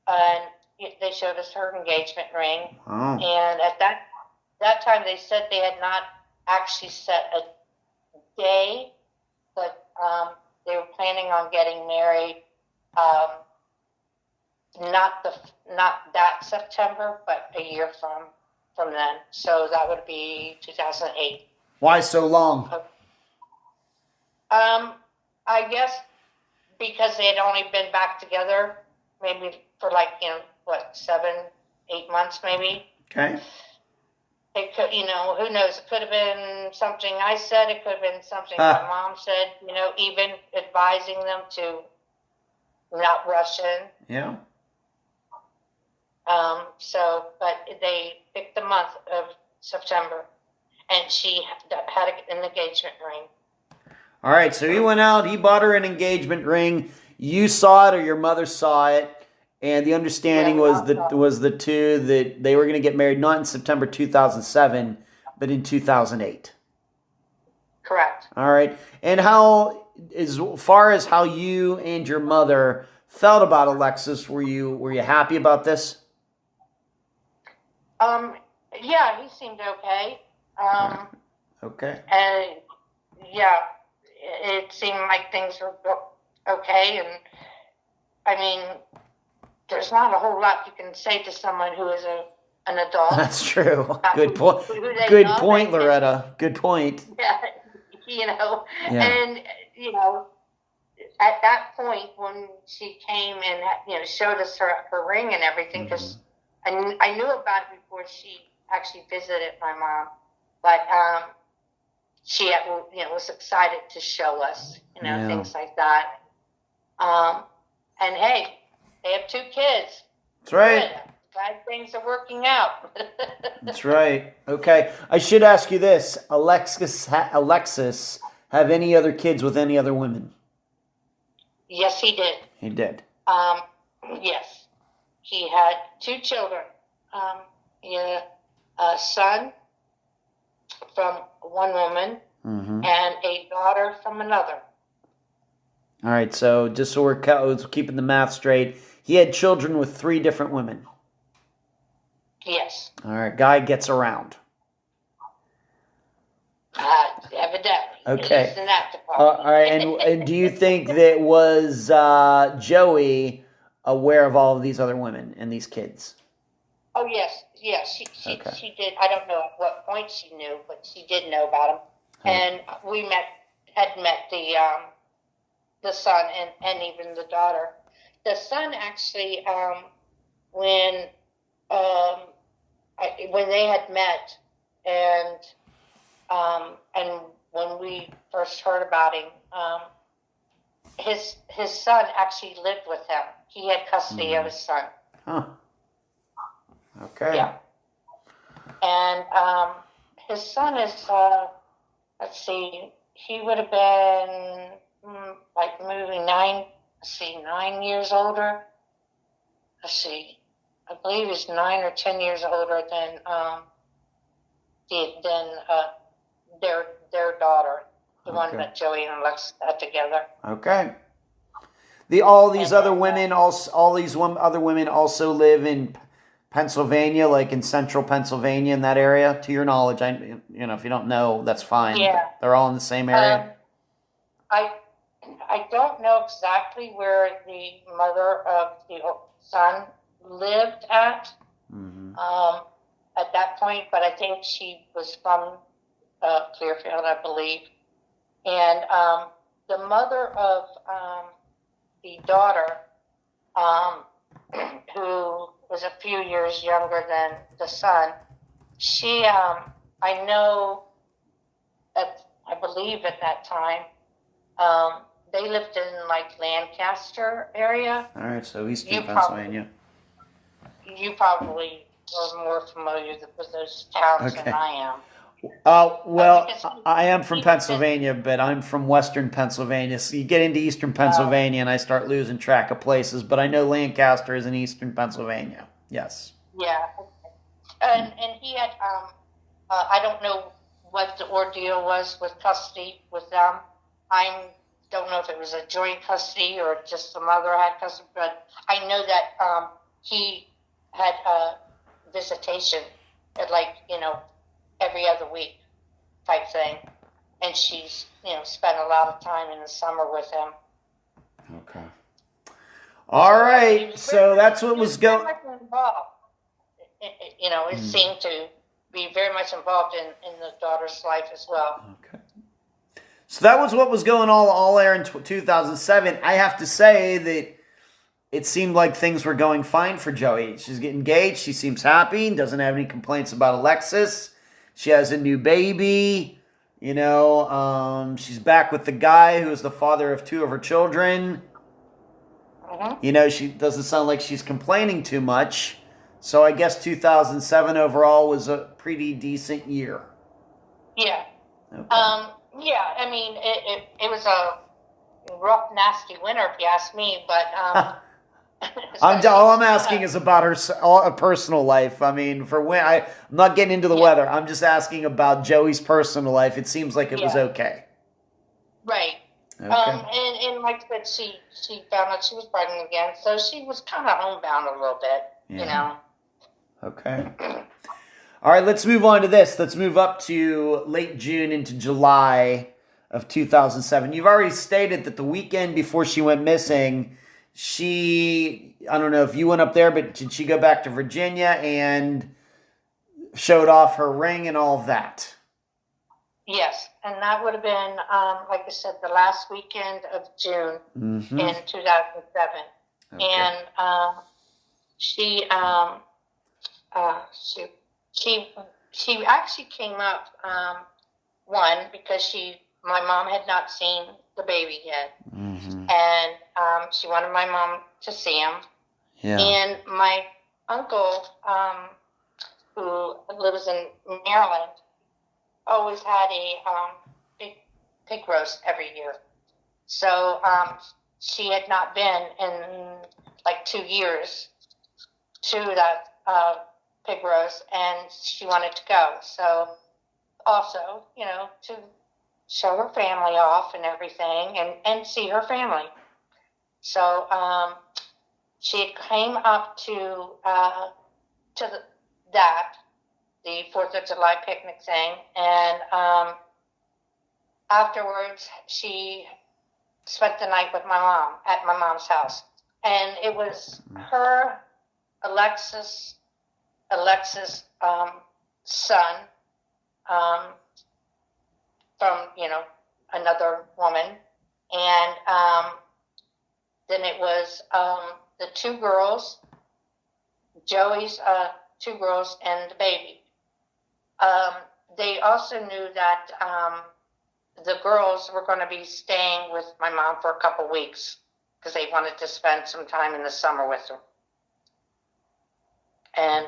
and they showed us her engagement ring. Oh. And at that time, they said they had not actually set a day, but they were planning on getting married, not that September, but a year from then. So that would be 2008. Why so long? I guess because they had only been back together maybe for 7-8 months maybe. Okay. It could, who knows? It could have been something I said. It could have been something my mom said. Even advising them to not rush in. Yeah. But they picked the month of September, and she had an engagement ring. All right. So he went out. He bought her an engagement ring. You saw it, or your mother saw it. And the understanding was the two that they were going to get married not in September 2007, but in 2008. Correct. All right. And as far as how you and your mother felt about Alexis, were you happy about this? Yeah, he seemed okay. Okay. And yeah, it seemed like things were okay. And I mean, there's not a whole lot you can say to someone who is an adult. That's true. Good point. Good point, Loretta. Good point. Yeah, Yeah. And at that point when she came and showed us her ring and everything, because I knew about it before she actually visited my mom, but she, was excited to show us, things like that. And hey, they have 2 kids. That's right. Good. Glad things are working out. That's right. Okay. I should ask you this. Alexis have any other kids with any other women? Yes, he did. He did. Yes. He had 2 children. He had a son from one woman and a daughter from another. All right. So just so we're keeping the math straight, he had children with 3 different women. Yes. All right. Guy gets around. Evidently. Okay. At least in that department. All right. And do you think that was Joey aware of all of these other women and these kids? Oh, yes. Yes. Okay. She did. I don't know at what point she knew, but she did know about him. And we had met the son and even the daughter. The son actually, when they had met and when we first heard about him, his son actually lived with him. He had custody of his son. Huh. Okay. Yeah. And his son is, let's see, he would have been maybe 9 years older. Let's see, I believe he's 9 or 10 years older than their daughter, the one that Joey and Lex had together. Okay. All these other women also live in Pennsylvania, like in central Pennsylvania, in that area. To your knowledge, if you don't know, that's fine. Yeah. They're all in the same area. I don't know exactly where the mother of the son lived at that point, but I think she was from Clearfield, I believe. And the mother of the daughter, who was a few years younger than the son, she, I know, I believe at that time, they lived in Lancaster area. All right, so Eastern Pennsylvania. You probably are more familiar with those towns than I am. Well, I am from Pennsylvania, but I'm from Western Pennsylvania. So you get into Eastern Pennsylvania, and I start losing track of places. But I know Lancaster is in Eastern Pennsylvania. Yes. Yeah, and he had I don't know what the ordeal was with custody with them. I don't know if it was a joint custody or just the mother had custody, but I know that he had visitation at every other week type thing, and she's spent a lot of time in the summer with him. Okay. All right. So that's what was going. It seemed to be very much involved in the daughter's life as well. Okay. So that was what was going all there in 2007. I have to say that it seemed like things were going fine for Joey. She's getting engaged. She seems happy. Doesn't have any complaints about Alexis. She has a new baby. She's back with the guy who is the father of 2 of her children. She doesn't sound like she's complaining too much. So I guess 2007 overall was a pretty decent year. Yeah. Okay. Yeah, I mean, it was a rough, nasty winter, if you ask me, but... all I'm asking is about her personal life. I mean, I'm not getting into the weather. I'm just asking about Joey's personal life. It seems like it was okay. Right. Okay. And like I said, she found out she was pregnant again, so she was kind of homebound a little bit, Okay. All right, let's move on to this. Let's move up to late June into July of 2007. You've already stated that the weekend before she went missing, I don't know if you went up there, but did she go back to Virginia and showed off her ring and all of that? Yes, and that would have been, like I said, the last weekend of June in 2007. Okay. And she she actually came up, one, because my mom had not seen the baby yet. Mm-hmm. And she wanted my mom to see him. Yeah. And my uncle, who lives in Maryland, always had a big pig roast every year. So she had not been in like 2 years to that pig roast, and she wanted to go. So also, to show her family off and everything, and see her family. So she came up to the 4th of July picnic thing, and afterwards she spent the night with my mom at my mom's house. And it was her, Alexis' son, from, another woman. And then it was the 2 girls, Joey's 2 girls, and the baby. They also knew that the girls were going to be staying with my mom for a couple weeks because they wanted to spend some time in the summer with her. And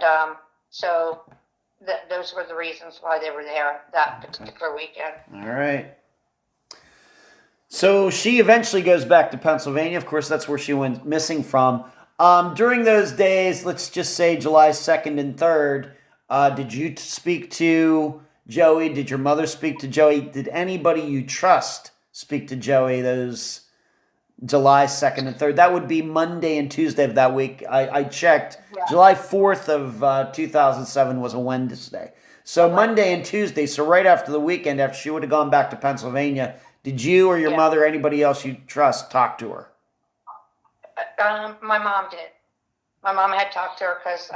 so those were the reasons why they were there that particular weekend. All right. So she eventually goes back to Pennsylvania. Of course, that's where she went missing from. During those days, let's just say July 2nd and 3rd, did you speak to Joey? Did your mother speak to Joey? Did anybody you trust speak to Joey those July 2nd and 3rd? That would be Monday and Tuesday of that week. I checked. Yeah. July 4th of 2007 was a Wednesday. So Monday and Tuesday, so right after the weekend, after she would have gone back to Pennsylvania, did you or your mother or anybody else you trust talk to her? My mom did. My mom had talked to her because,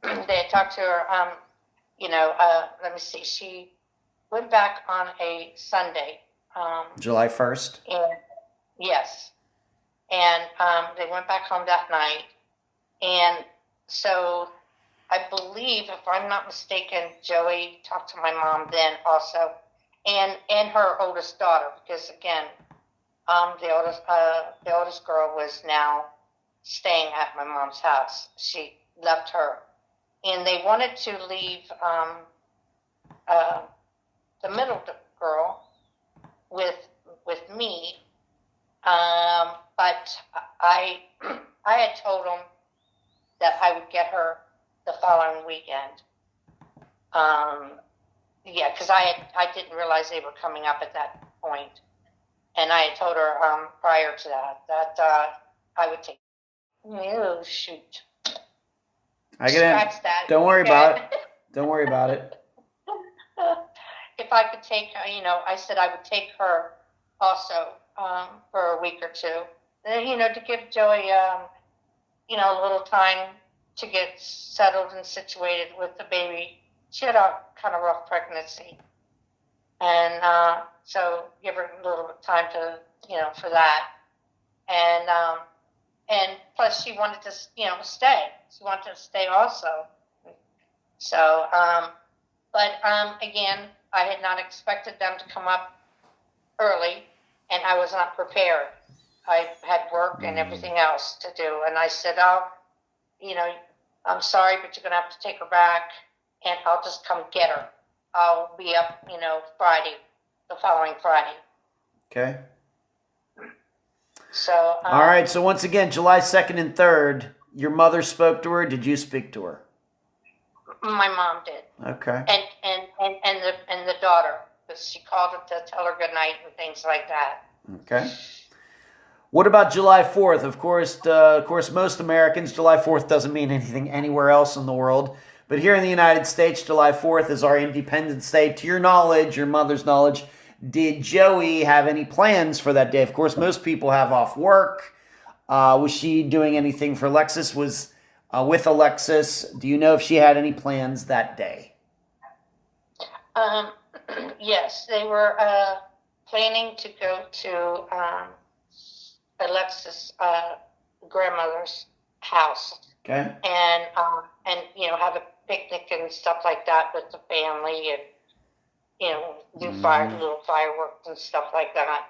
they had talked to her, let me see, she went back on a Sunday. July 1st? Yes. And they went back home that night. And so I believe, if I'm not mistaken, Joey talked to my mom then also, and her oldest daughter, because again, the oldest girl was now staying at my mom's house. She left her, and they wanted to leave the middle girl with me, but I had told them that I would get her the following weekend. Because I didn't realize they were coming up at that point. And I had told her prior to that I would take. Oh, shoot. Scratch that. Don't worry about it. Don't worry about it. If I could take, I said I would take her also for a week or two. To give Joey, a little time to get settled and situated with the baby. She had a kind of rough pregnancy. And so give her a little time to, for that. And plus she wanted to, stay. She wanted to stay also. So, but again, I had not expected them to come up early, and I was not prepared. I had work and everything else to do. And I said, I'm sorry, but you're going to have to take her back, and I'll just come get her. I'll be up, Friday, the following Friday. Okay. So. All right. So once again, July 2nd and 3rd, your mother spoke to her. Did you speak to her? My mom did. Okay. And the daughter, because she called her to tell her good night and things like that. Okay. What about July 4th? Of course, most Americans, July 4th doesn't mean anything anywhere else in the world. But here in the United States, July 4th is our Independence Day. To your knowledge, your mother's knowledge, did Joey have any plans for that day? Of course, most people have off work. Was she doing anything for Alexis? Was with Alexis? Do you know if she had any plans that day? Yes, they were planning to go to Alexis' grandmother's house. Okay. And have a picnic and stuff like that with the family, and do little fireworks and stuff like that.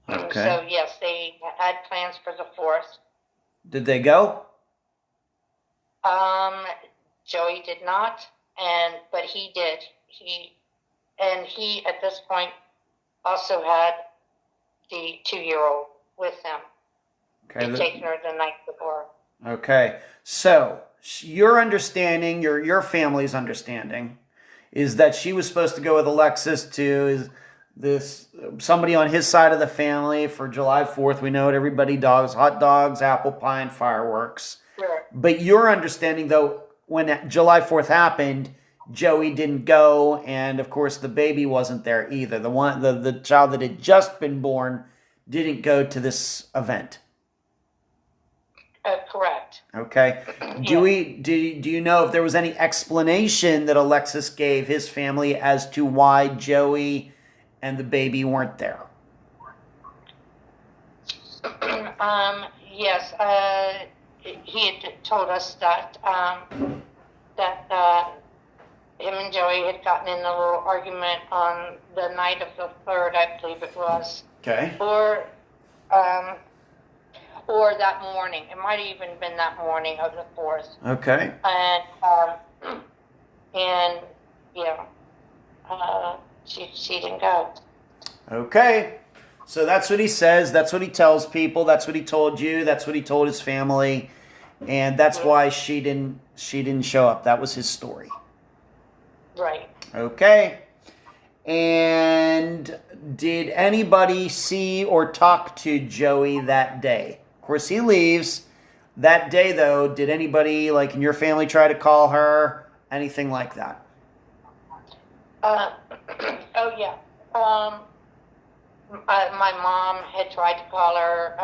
Okay. So yes, they had plans for the 4th. Did they go? Joey did not, but he did. He at this point also had the 2-year-old with him. Okay. He'd taken her the night before. Okay. So your understanding, your family's understanding, is that she was supposed to go with Alexis to somebody on his side of the family for July 4th. We know it. Everybody dogs, hot dogs, apple pie, and fireworks. Sure. But your understanding, though, when July 4th happened, Joey didn't go, and of course the baby wasn't there either. The child that had just been born didn't go to this event. Correct. Okay. Do you know if there was any explanation that Alexis gave his family as to why Joey and the baby weren't there? Yes. He had told us that him and Joey had gotten in a little argument on the night of the 3rd, I believe it was. Okay. Or that morning. It might have even been that morning of the 4th. Okay. She didn't go. Okay. So that's what he says. That's what he tells people. That's what he told you. That's what he told his family. And that's why she didn't show up. That was his story. Right. Okay. And did anybody see or talk to Joey that day? Of course, he leaves. That day, though, did anybody, like in your family, try to call her? Anything like that? Oh, yeah. My mom had tried to call her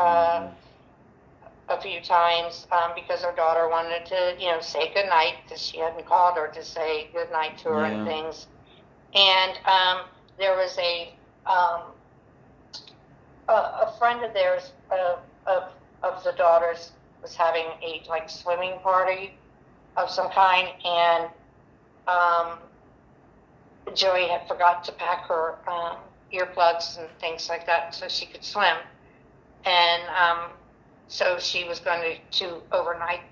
a few times because her daughter wanted to, say goodnight because she hadn't called her to say goodnight to her and things. And there was a friend of theirs, of the daughter's, was having a swimming party of some kind, and Joey had forgot to pack her earplugs and things like that so she could swim, and so she was going to overnight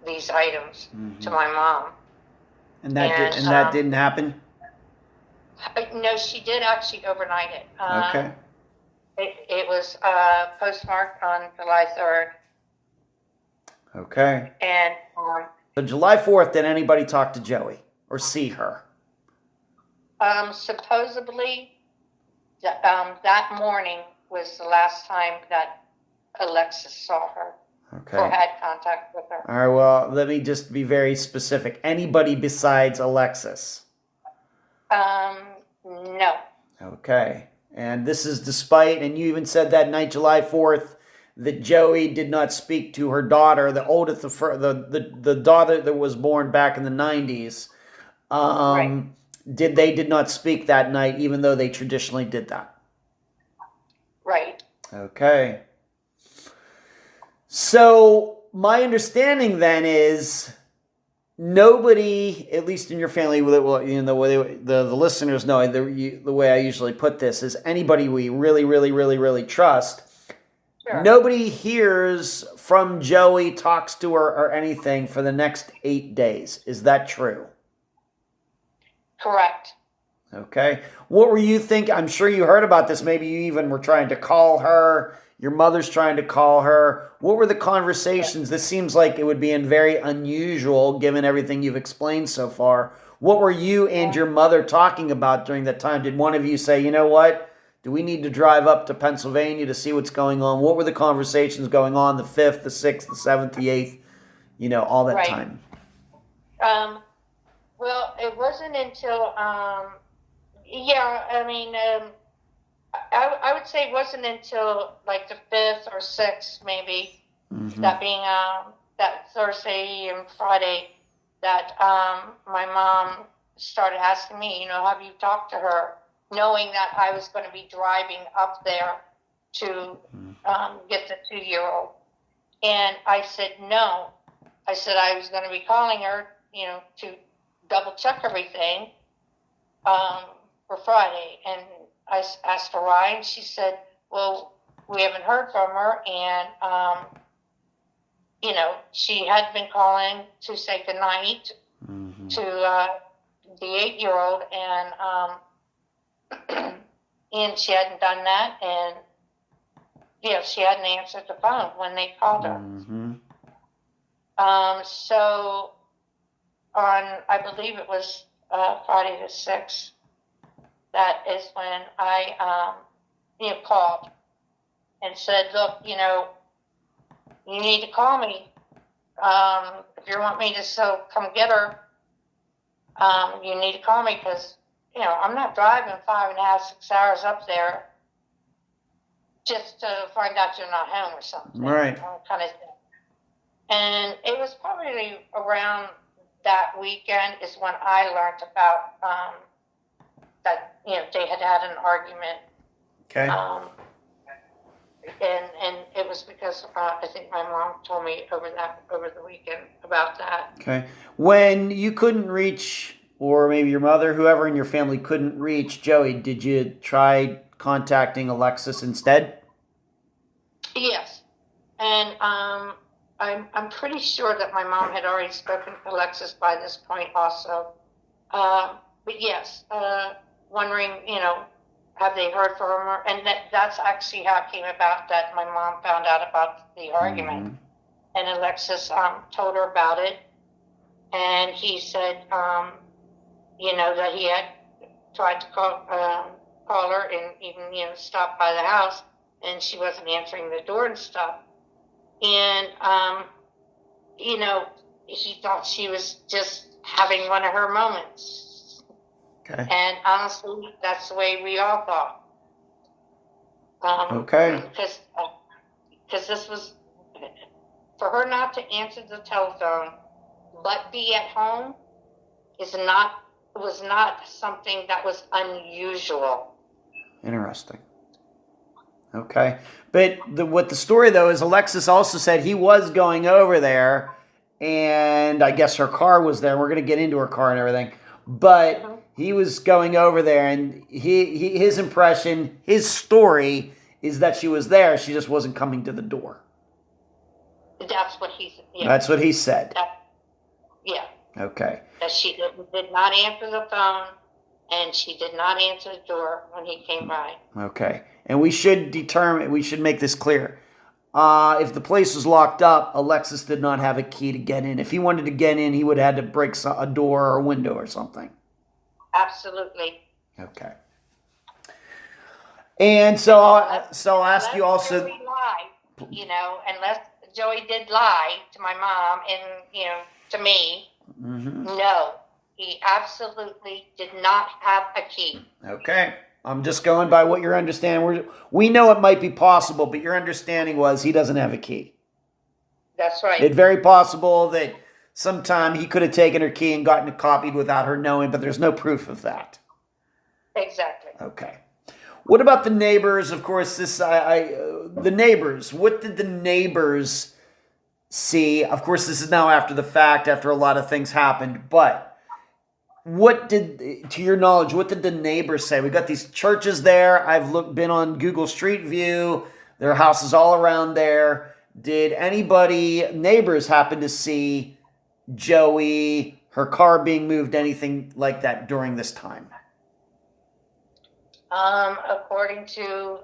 these items to my mom. And that didn't happen? No, she did actually overnight it. Okay. It was postmarked on July 3rd. Okay. And so July 4th, did anybody talk to Joey or see her? Supposedly, that morning was the last time that Alexis saw her. Okay. Or had contact with her. All right, well, let me just be very specific. Anybody besides Alexis? No. Okay. And this is despite, and you even said that night, July 4th, that Joey did not speak to her daughter, the oldest, the daughter that was born back in the 90s. Right. Did not speak that night, even though they traditionally did that? Right. Okay. So my understanding then is nobody, at least in your family, the listeners know the way I usually put this is anybody we really, really, really, really trust. Sure. Nobody hears from Joey, talks to her, or anything for the next 8 days. Is that true? Correct. Okay. What were you thinking? I'm sure you heard about this. Maybe you even were trying to call her. Your mother's trying to call her. What were the conversations? This seems like it would be very unusual given everything you've explained so far. What were you and your mother talking about during that time? Did one of you say, you know what? Do we need to drive up to Pennsylvania to see what's going on? What were the conversations going on the 5th, the 6th, the 7th, the 8th, all that time? Well, it wasn't until, I would say it wasn't until like the 5th or 6th, maybe, that being that Thursday and Friday, that my mom started asking me, have you talked to her, knowing that I was going to be driving up there to get the 2-year-old. And I said no. I said I was going to be calling her, to double check everything for Friday. And I asked her why, and she said, well, we haven't heard from her, and, she had been calling to say goodnight to the 8-year-old, and she hadn't done that, and, she hadn't answered the phone when they called her. So on, I believe it was Friday the 6th, that is when I, called and said, look, you need to call me. If you want me to come get her, you need to call me because, I'm not driving 5.5, 6 hours up there just to find out you're not home or something. Right. Kind of thing. And it was probably around that weekend is when I learned about that, they had an argument. Okay. And it was because I think my mom told me over the weekend about that. Okay. When you couldn't reach, or maybe your mother, whoever in your family couldn't reach Joey, did you try contacting Alexis instead? Yes. And I'm pretty sure that my mom had already spoken to Alexis by this point also. But yes, wondering, have they heard from her? And that's actually how it came about that my mom found out about the argument. And Alexis told her about it. And he said, that he had tried to call her and even, stop by the house. And she wasn't answering the door and stuff. And, he thought she was just having one of her moments. Okay. And honestly, that's the way we all thought. Okay. Because this was, for her not to answer the telephone, but be at home, was not something that was unusual. Interesting. Okay. But what the story, though, is Alexis also said he was going over there, and I guess her car was there. We're going to get into her car and everything. But he was going over there, and his impression, his story, is that she was there. She just wasn't coming to the door. That's what he said. Yeah. That's what he said. Yeah. Okay. That she did not answer the phone, and she did not answer the door when he came by. Okay. And we should make this clear. If the place was locked up, Alexis did not have a key to get in. If he wanted to get in, he would have had to break a door or a window or something. Absolutely. Okay. And so I'll ask you also. Joey lied, unless Joey did lie to my mom and, to me. No, he absolutely did not have a key. Okay. I'm just going by what you're understanding. We know it might be possible, but your understanding was he doesn't have a key. That's right. It's very possible that sometime he could have taken her key and gotten it copied without her knowing, but there's no proof of that. Exactly. Okay. What about the neighbors? Of course, the neighbors. What did the neighbors see? Of course, this is now after the fact, after a lot of things happened, but to your knowledge, what did the neighbors say? We got these churches there. I've been on Google Street View. There are houses all around there. Did neighbors happen to see Joey, her car being moved, anything like that during this time? According to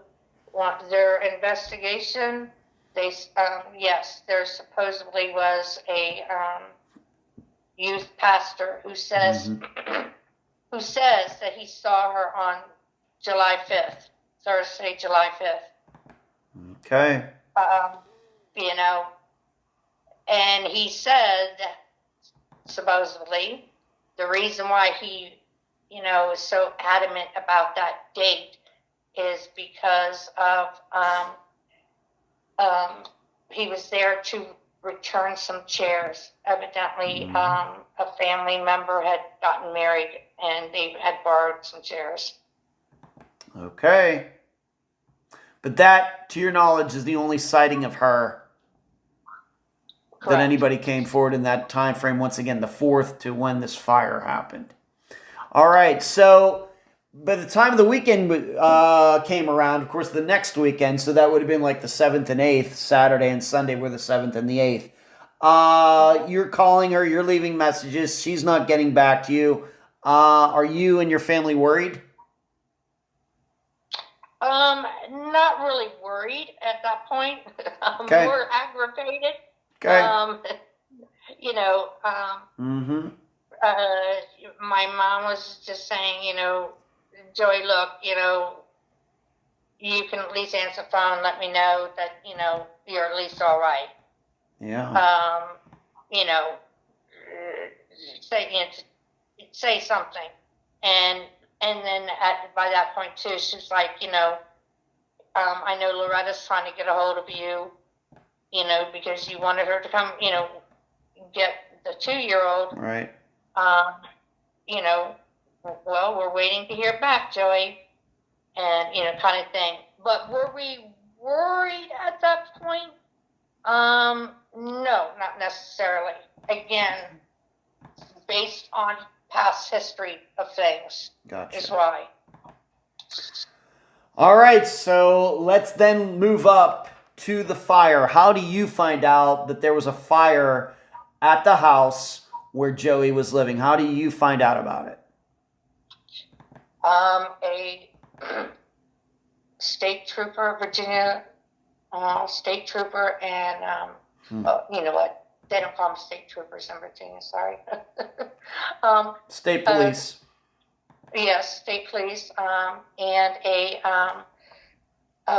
their investigation, yes, there supposedly was a youth pastor who says that he saw her on July 5th, Thursday, July 5th. Okay. And he said, supposedly, the reason why he, is so adamant about that date is because of, he was there to return some chairs. Evidently, a family member had gotten married and they had borrowed some chairs. Okay. But that, to your knowledge, is the only sighting of her. that anybody came forward in that time frame. Once again, the 4th to when this fire happened. All right, so by the time the weekend came around, of course, the next weekend, so that would have been like the 7th and 8th, Saturday and Sunday were the 7th and the 8th. You're calling her, you're leaving messages, she's not getting back to you. Are you and your family worried? Not really worried at that point. I'm Okay. more aggravated. Okay. My mom was just saying, Joey, look, you can at least answer the phone and let me know that, you're at least all right. Yeah. Say something. And then by that point, too, she's like, I know Loretta's trying to get a hold of you, because you wanted her to come, get the 2-year-old. Right. Well, we're waiting to hear back, Joey, and, kind of thing. But were we worried at that point? No, not necessarily. Again, based on past history of things. Gotcha. Is why. All right, so let's then move up to the fire. How do you find out that there was a fire at the house where Joey was living? How do you find out about it? A state trooper, Virginia state trooper, and you know what? They don't call them state troopers in Virginia. Sorry. State police. Yes, state police, and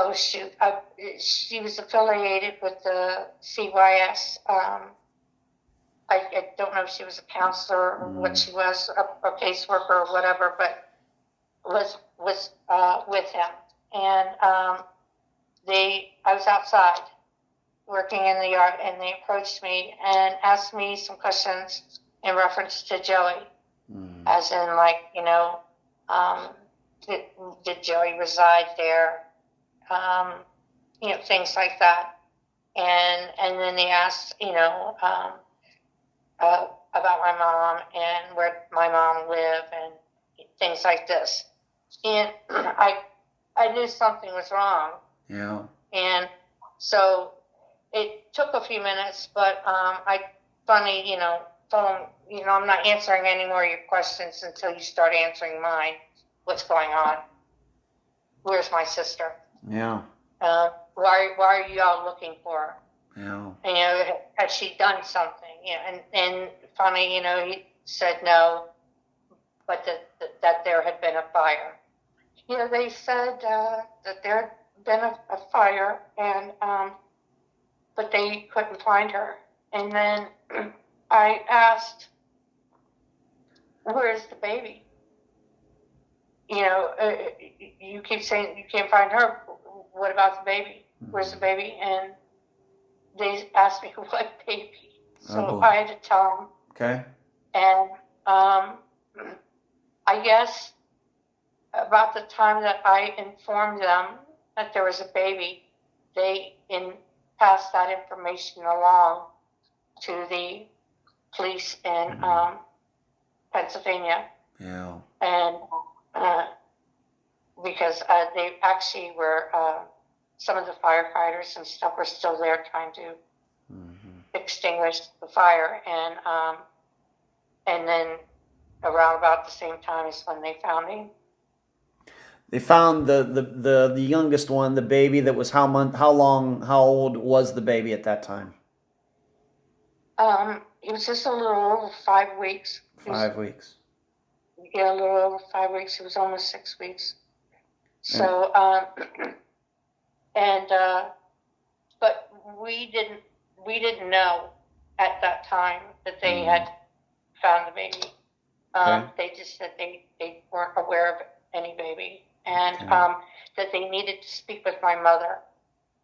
she was affiliated with the CYS. I don't know if she was a counselor or what she was, a caseworker or whatever, but was with him. And I was outside working in the yard, and they approached me and asked me some questions in reference to Joey, as in, like, did Joey reside there? Things like that. And then they asked, about my mom and where my mom lived and things like this. And I knew something was wrong. Yeah. And so it took a few minutes, but I finally, told him, I'm not answering any more of your questions until you start answering mine. What's going on? Where's my sister? Yeah. Why are you all looking for her? Yeah. Has she done something? And finally, he said no, but that there had been a fire. They said that there had been a fire, and but they couldn't find her. And then I asked, "Where's the baby?" You keep saying you can't find her. What about the baby? Where's the baby? And they asked me, what baby? So I had to tell them. Okay. And I guess about the time that I informed them that there was a baby, they passed that information along to the police in Pennsylvania. Yeah. And because they actually were, some of the firefighters and stuff were still there trying to extinguish the fire, and then around about the same time is when they found me. They found the youngest one, the baby that was how old was the baby at that time? It was just a little over 5 weeks. 5 weeks. Yeah, a little over 5 weeks. It was almost 6 weeks. So, but we didn't know at that time that they had found the baby. They just said they weren't aware of any baby, and that they needed to speak with my mother,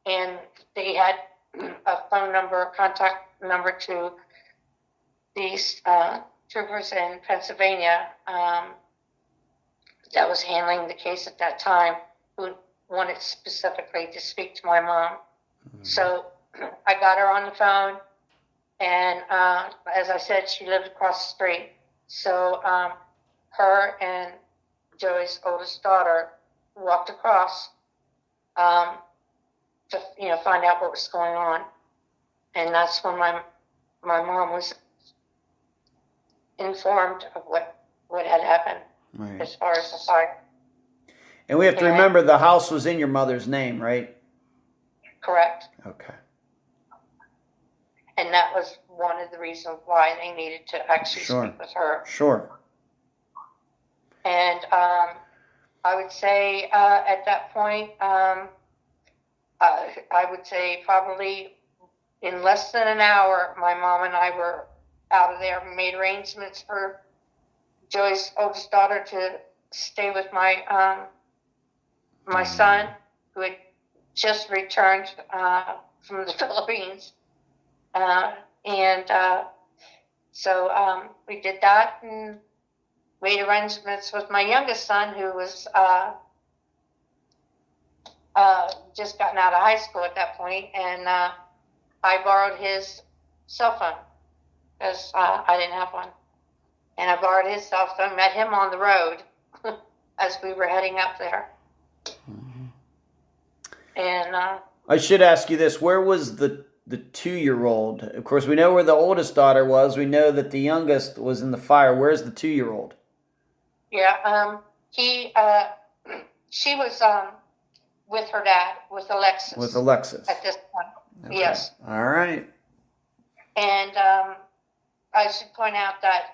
and they had a phone number, a contact number to these troopers in Pennsylvania that was handling the case at that time, who wanted specifically to speak to my mom. So I got her on the phone, And as I said, she lived across the street. So her and Joey's oldest daughter walked across to find out what was going on. And that's when my mom was informed of what had happened as far as the fire. And we have to remember the house was in your mother's name, right? Correct. Okay. And that was one of the reasons why they needed to actually speak with her. Sure. And I would say at that point, I would say probably in less than an hour, my mom and I were out of there. We made arrangements for Joey's oldest daughter to stay with my my son, who had just returned from the Philippines. So we did that and made arrangements with my youngest son, who was just gotten out of high school at that point, and I borrowed his cell phone because I didn't have one. And I borrowed his cell phone, met him on the road as we were heading up there. And I should ask you this: where was the 2-year-old? Of course, we know where the oldest daughter was. We know that the youngest was in the fire. Where's the 2-year-old? Yeah, she was with her dad, with Alexis. With Alexis. At this point, Okay. Yes. All right. And I should point out that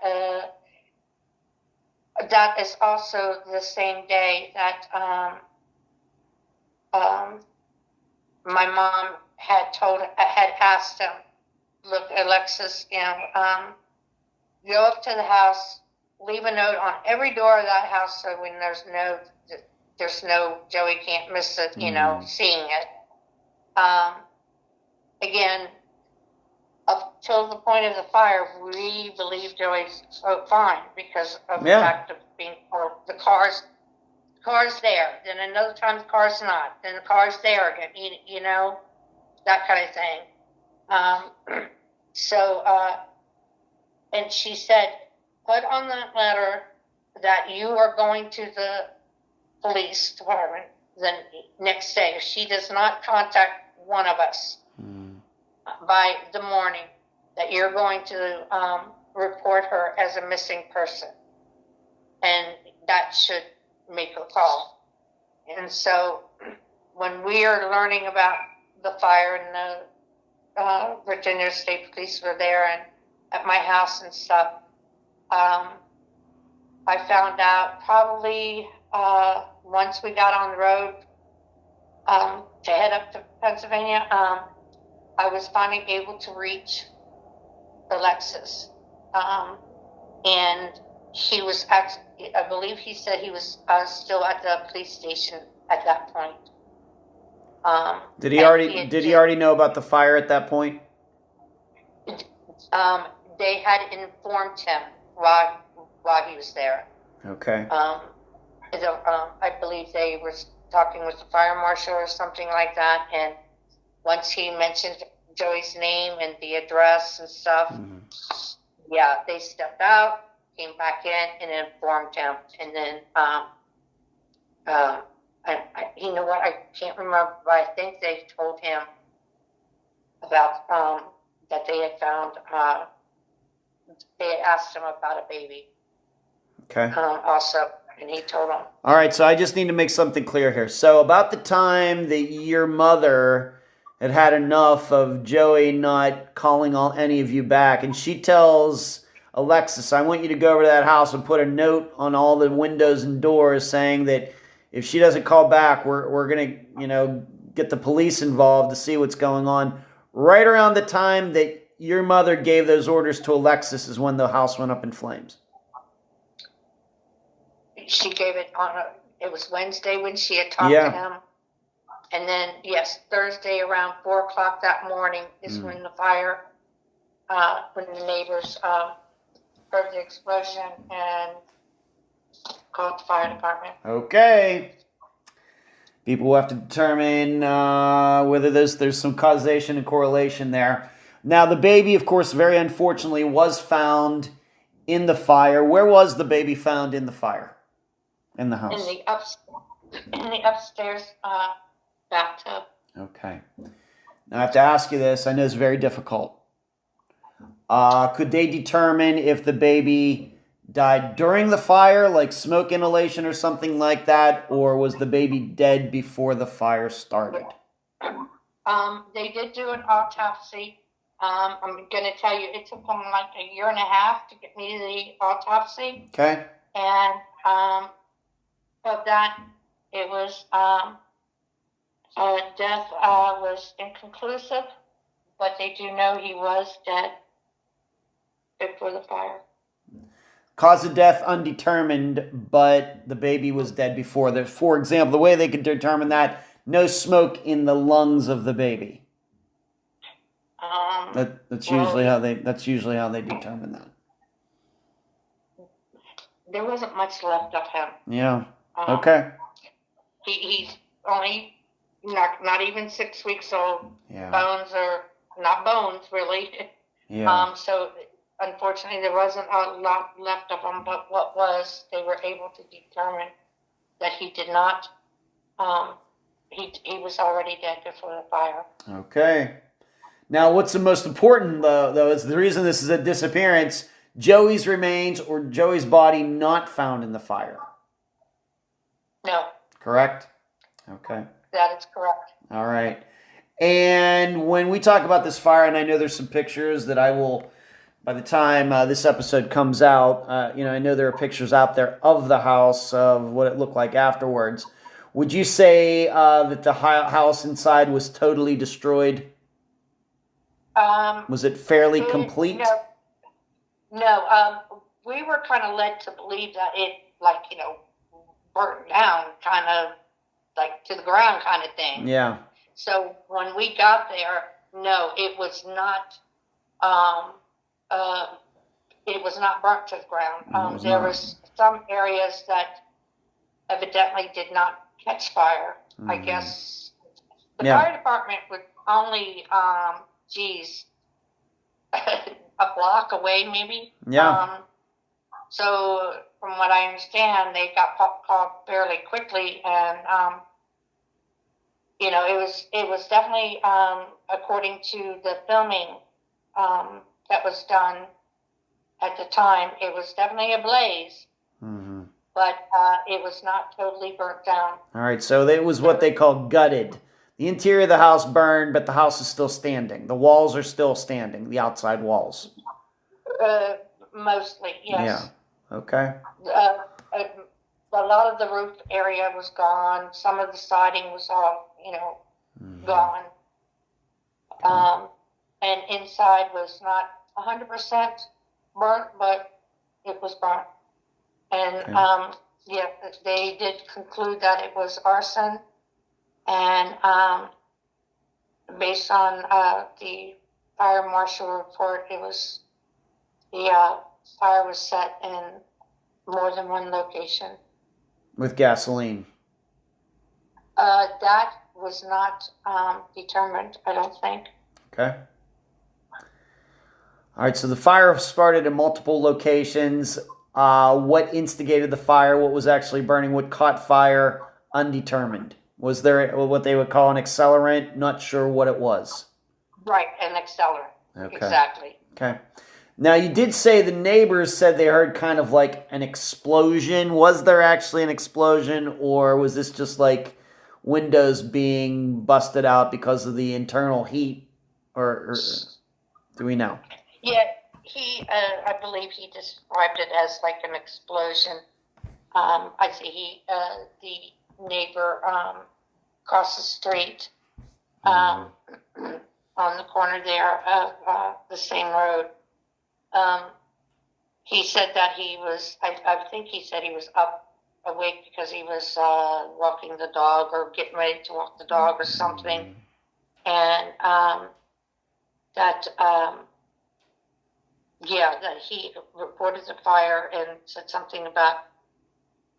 that is also the same day that my mom had asked him, look, Alexis, go up to the house, leave a note on every door of that house so when there's no Joey can't miss it, seeing it. Again, up till the point of the fire, we believe Joey's fine because of the fact of being the car's there. Then another time the car's not. Then the car's there again. That kind of thing. And she said, put on that letter that you are going to the police department the next day. If she does not contact one of us by the morning, that you're going to report her as a missing person. And that should make a call. And so when we are learning about the fire and the Virginia State Police were there and at my house and stuff, I found out probably once we got on the road to head up to Pennsylvania, I was finally able to reach Alexis. And he was actually, I believe he said he was still at the police station at that point. Did he already know about the fire at that point? They had informed him while he was there. Okay. I believe they were talking with the fire marshal or something like that, and once he mentioned Joey's name and the address and stuff, they stepped out, came back in, and informed him. And then, you know what? I can't remember, but I think they told him about that they had found. They had asked him about a baby. Okay. Also, and he told them. All right, so I just need to make something clear here. So about the time that your mother had enough of Joey not calling any of you back, and she tells Alexis, I want you to go over to that house and put a note on all the windows and doors saying that if she doesn't call back, we're going to, get the police involved to see what's going on. Right around the time that your mother gave those orders to Alexis is when the house went up in flames. She gave it it was Wednesday when she had talked to him. And then, Thursday around 4 o'clock that morning is when the fire, when the neighbors heard the explosion and called the fire department. Okay. People will have to determine whether there's some causation and correlation there. Now, the baby, of course, very unfortunately, was found in the fire. Where was the baby found in the fire? In the house? In the upstairs bathtub. Okay. Now, I have to ask you this. I know it's very difficult. Could they determine if the baby died during the fire, like smoke inhalation or something like that, or was the baby dead before the fire started? They did do an autopsy. I'm going to tell you, it took them like a year and a half to get me to the autopsy. Okay. And of that, it was death was inconclusive, but they do know he was dead before the fire. Cause of death undetermined, but the baby was dead before. For example, the way they could determine that, no smoke in the lungs of the baby. That's usually how they determine that. There wasn't much left of him. Yeah. Okay. He's only not even 6 weeks old. Yeah. Bones are not bones, really. Yeah. So unfortunately, there wasn't a lot left of him. But what was, they were able to determine that he did not. He was already dead before the fire. Okay. Now, what's the most important, though, is the reason this is a disappearance, Joey's remains or Joey's body not found in the fire. No. Correct? Okay. That is correct. All right. And when we talk about this fire, and I know there's some pictures that I will, by the time this episode comes out, I know there are pictures out there of the house, of what it looked like afterwards. Would you say that the house inside was totally destroyed? Was it fairly complete? No. We were kind of led to believe that it, burnt down, kind of like to the ground kind of thing. Yeah. So when we got there, no, it was not. It was not burnt to the ground. There was some areas that evidently did not catch fire. Mm-hmm. I guess the fire department would only, a block away maybe. Yeah. So from what I understand, they got called fairly quickly, and it was definitely according to the filming that was done at the time, it was definitely a blaze. Mm-hmm. But it was not totally burnt down. All right, so it was what they call gutted. The interior of the house burned, but the house is still standing. The walls are still standing, the outside walls. Mostly, yes. Yeah, okay. A lot of the roof area was gone. Some of the siding was all, mm-hmm. gone. And inside was not 100% burnt, but it was burnt. And, they did conclude that it was arson. And based on the fire marshal report, it was the fire was set in more than one location. With gasoline? That was not determined, I don't think. Okay. All right, so the fire started in multiple locations. What instigated the fire? What was actually burning? What caught fire? Undetermined. Was there what they would call an accelerant? Not sure what it was. Right, an accelerant. Okay. Exactly. Okay. Now, you did say the neighbors said they heard kind of like an explosion. Was there actually an explosion, or was this just like windows being busted out because of the internal heat? Or do we know? Yeah, I believe he described it as like an explosion. I see the neighbor across the street on the corner there of the same road. He said that he was, I think he said he was awake because he was walking the dog or getting ready to walk the dog or something. And that he reported the fire and said something about,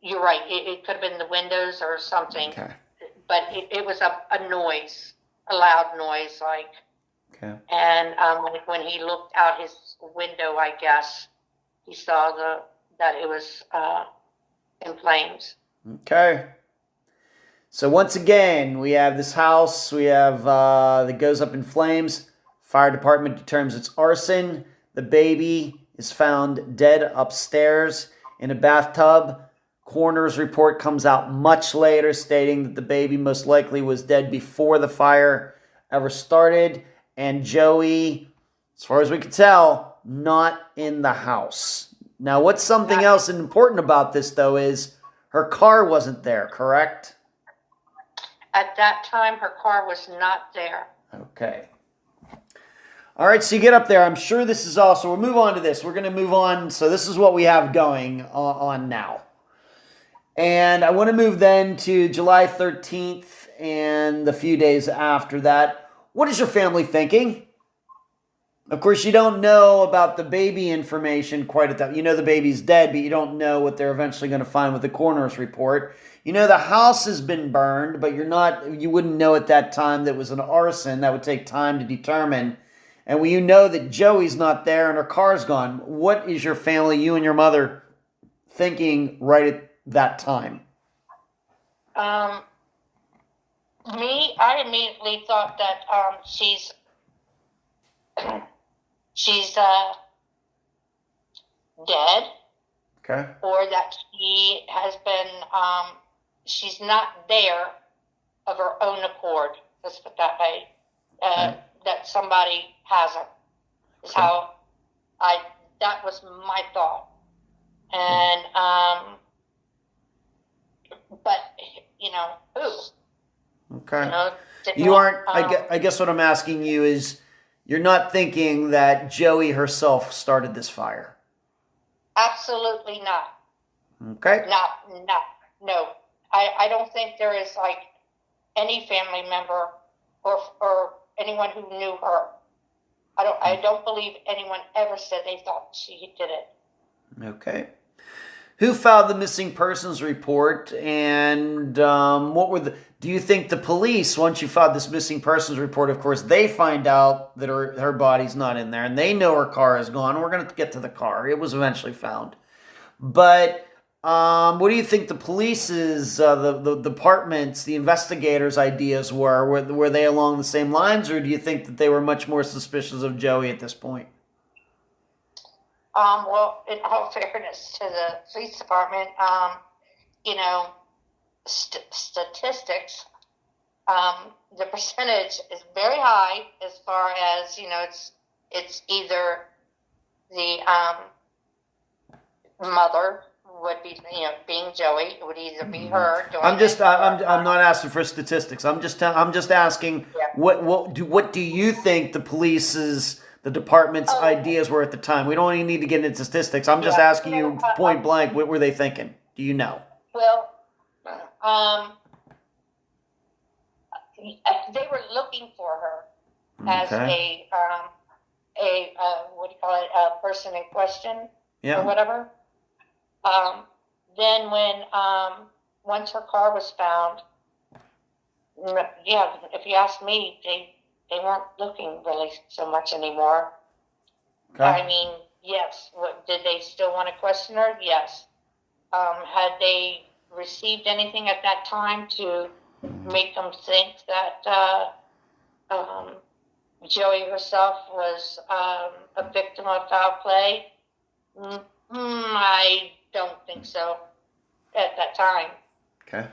you're right, it could have been the windows or something. Okay. But it was a noise, a loud noise, like Okay. And when he looked out his window, I guess he saw that it was in flames. Okay. So once again, we have this house. We have that goes up in flames. Fire department determines it's arson. The baby is found dead upstairs in a bathtub. Coroner's report comes out much later, stating that the baby most likely was dead before the fire ever started. And Joey, as far as we could tell, not in the house. Now, what's something else important about this, though, is her car wasn't there, correct? At that time, her car was not there. Okay. All right, so you get up there. I'm sure this is all. So we'll move on to this. We're going to move on. So this is what we have going on now. And I want to move then to July 13th and the few days after that. What is your family thinking? Of course, you don't know about the baby information quite at that. You know the baby's dead, but you don't know what they're eventually going to find with the coroner's report. You know the house has been burned, but you wouldn't know at that time that it was an arson. That would take time to determine. And when you know that Joey's not there and her car's gone, what is your family, you and your mother, thinking right at that time? I immediately thought that she's dead. Okay. Or that she has been, she's not there of her own accord. Let's put that way. Okay. That somebody has her. Is Okay. how that was my thought. And, but, who? Okay. You aren't, I guess what I'm asking you is, you're not thinking that Joey herself started this fire? Absolutely not. Okay. No. I don't think there is like any family member or anyone who knew her. I don't believe anyone ever said they thought she did it. Okay. Who filed the missing persons report, and do you think the police, once you filed this missing persons report, of course, they find out that her body's not in there, and they know her car is gone. We're going to get to the car. It was eventually found. But what do you think the police's, the department's, the investigators' ideas were? Were they along the same lines, or do you think that they were much more suspicious of Joey at this point? Well, in all fairness to the police department, statistics, the percentage is very high as far as, it's either the mother would be, being Joey, it would either be her doing I'm not asking for statistics. I'm just asking, yeah. What do you think the department's ideas were at the time? We don't even need to get into statistics. I'm just asking you point blank, what were they thinking? Do you know? Well, they were looking for her as a what do you call it, a person in question, or whatever. Then when once her car was found, if you ask me, they weren't looking really so much anymore. Okay. I mean, yes. Did they still want to question her? Yes. Had they received anything at that time to make them think that Joey herself was a victim of foul play? I don't think so at that time. Okay.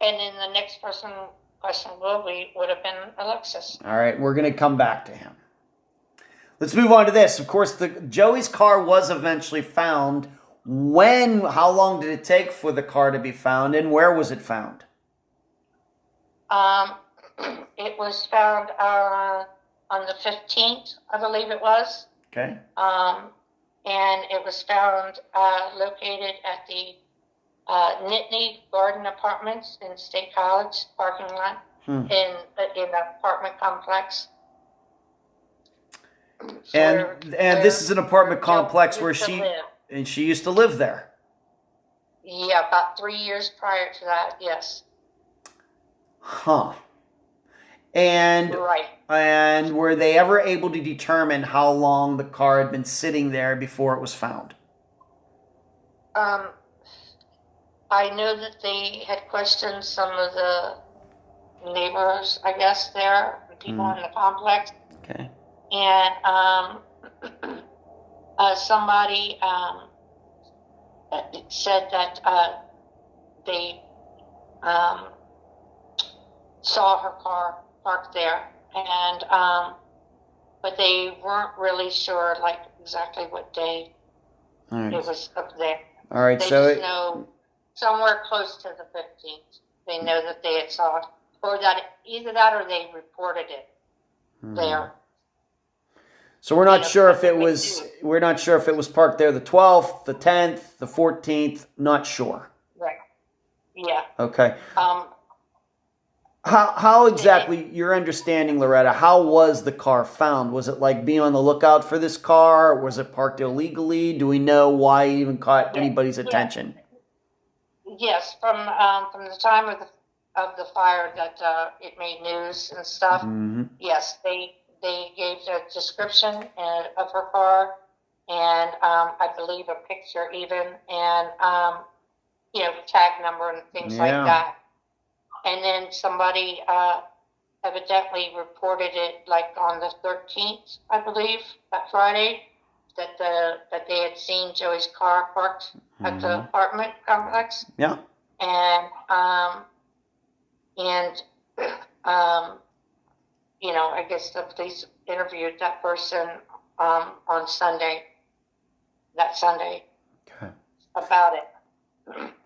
And then the next person questionable would have been Alexis. All right, we're going to come back to him. Let's move on to this. Of course, Joey's car was eventually found. How long did it take for the car to be found, and where was it found? It was found on the 15th, I believe it was. Okay. And it was found located at the Nittany Garden Apartments in State College parking lot in an apartment complex. And this is an apartment complex where she used to live there. Yeah, about 3 years prior to that, yes. Huh. And Right. and were they ever able to determine how long the car had been sitting there before it was found? I know that they had questioned some of the neighbors, I guess, there, the people in the complex. Okay. And somebody said that they saw her car parked there, and but they weren't really sure, like, exactly what day it was up there. All right, They so just know somewhere close to the 15th. They know that they had saw it, or that either that or they reported it there. So we're not sure if it was. We're not sure if it was parked there the 12th, the 10th, the 14th. Not sure. Right. Yeah. Okay. How exactly, your understanding, Loretta, how was the car found? Was it like be on the lookout for this car? Was it parked illegally? Do we know why it even caught anybody's attention? Yes, from the time of the fire that it made news and stuff. Yes, they gave a description of her car, and I believe a picture even, and tag number and things like that. And then somebody evidently reported it like on the 13th, I believe, that Friday, that they had seen Joey's car parked at the apartment complex. Yeah. And I guess the police interviewed that person on Sunday, that Sunday, about it.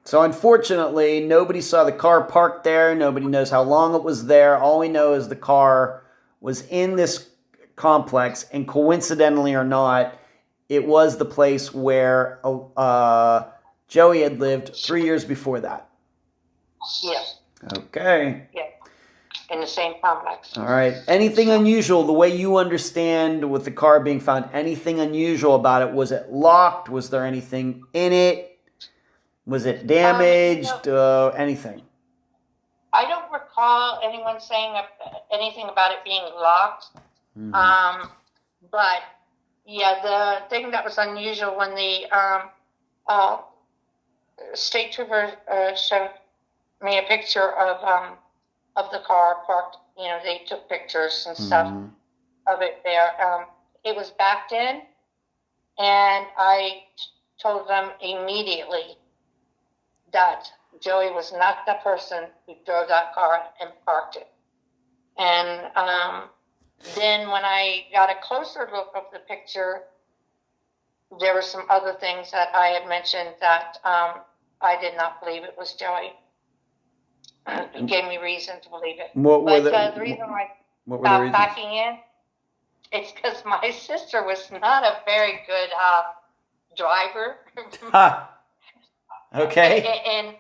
So unfortunately, nobody saw the car parked there. Nobody knows how long it was there. All we know is the car was in this complex, and coincidentally or not, it was the place where Joey had lived 3 years before that. Yes. Okay. Yeah. In the same complex. All right. Anything unusual, the way you understand with the car being found, anything unusual about it? Was it locked? Was there anything in it? Was it damaged? Anything? I don't recall anyone saying anything about it being locked. But yeah, the thing that was unusual when the state trooper showed me a picture of the car parked. They took pictures and stuff of it there. It was backed in, and I told them immediately that Joey was not the person who drove that car and parked it. And then when I got a closer look of the picture, there were some other things that I had mentioned that I did not believe it was Joey. It gave me reason to believe it. The reason why I stopped backing in, it's because my sister was not a very good driver. Okay. And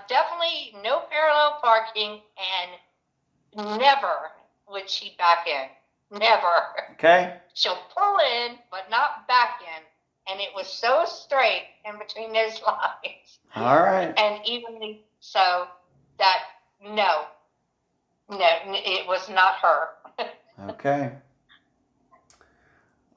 definitely no parallel parking, and never would she back in. Never. Okay. She'll pull in, but not back in. And it was so straight in between those lines. All right. And evenly so that, no, it was not her. Okay.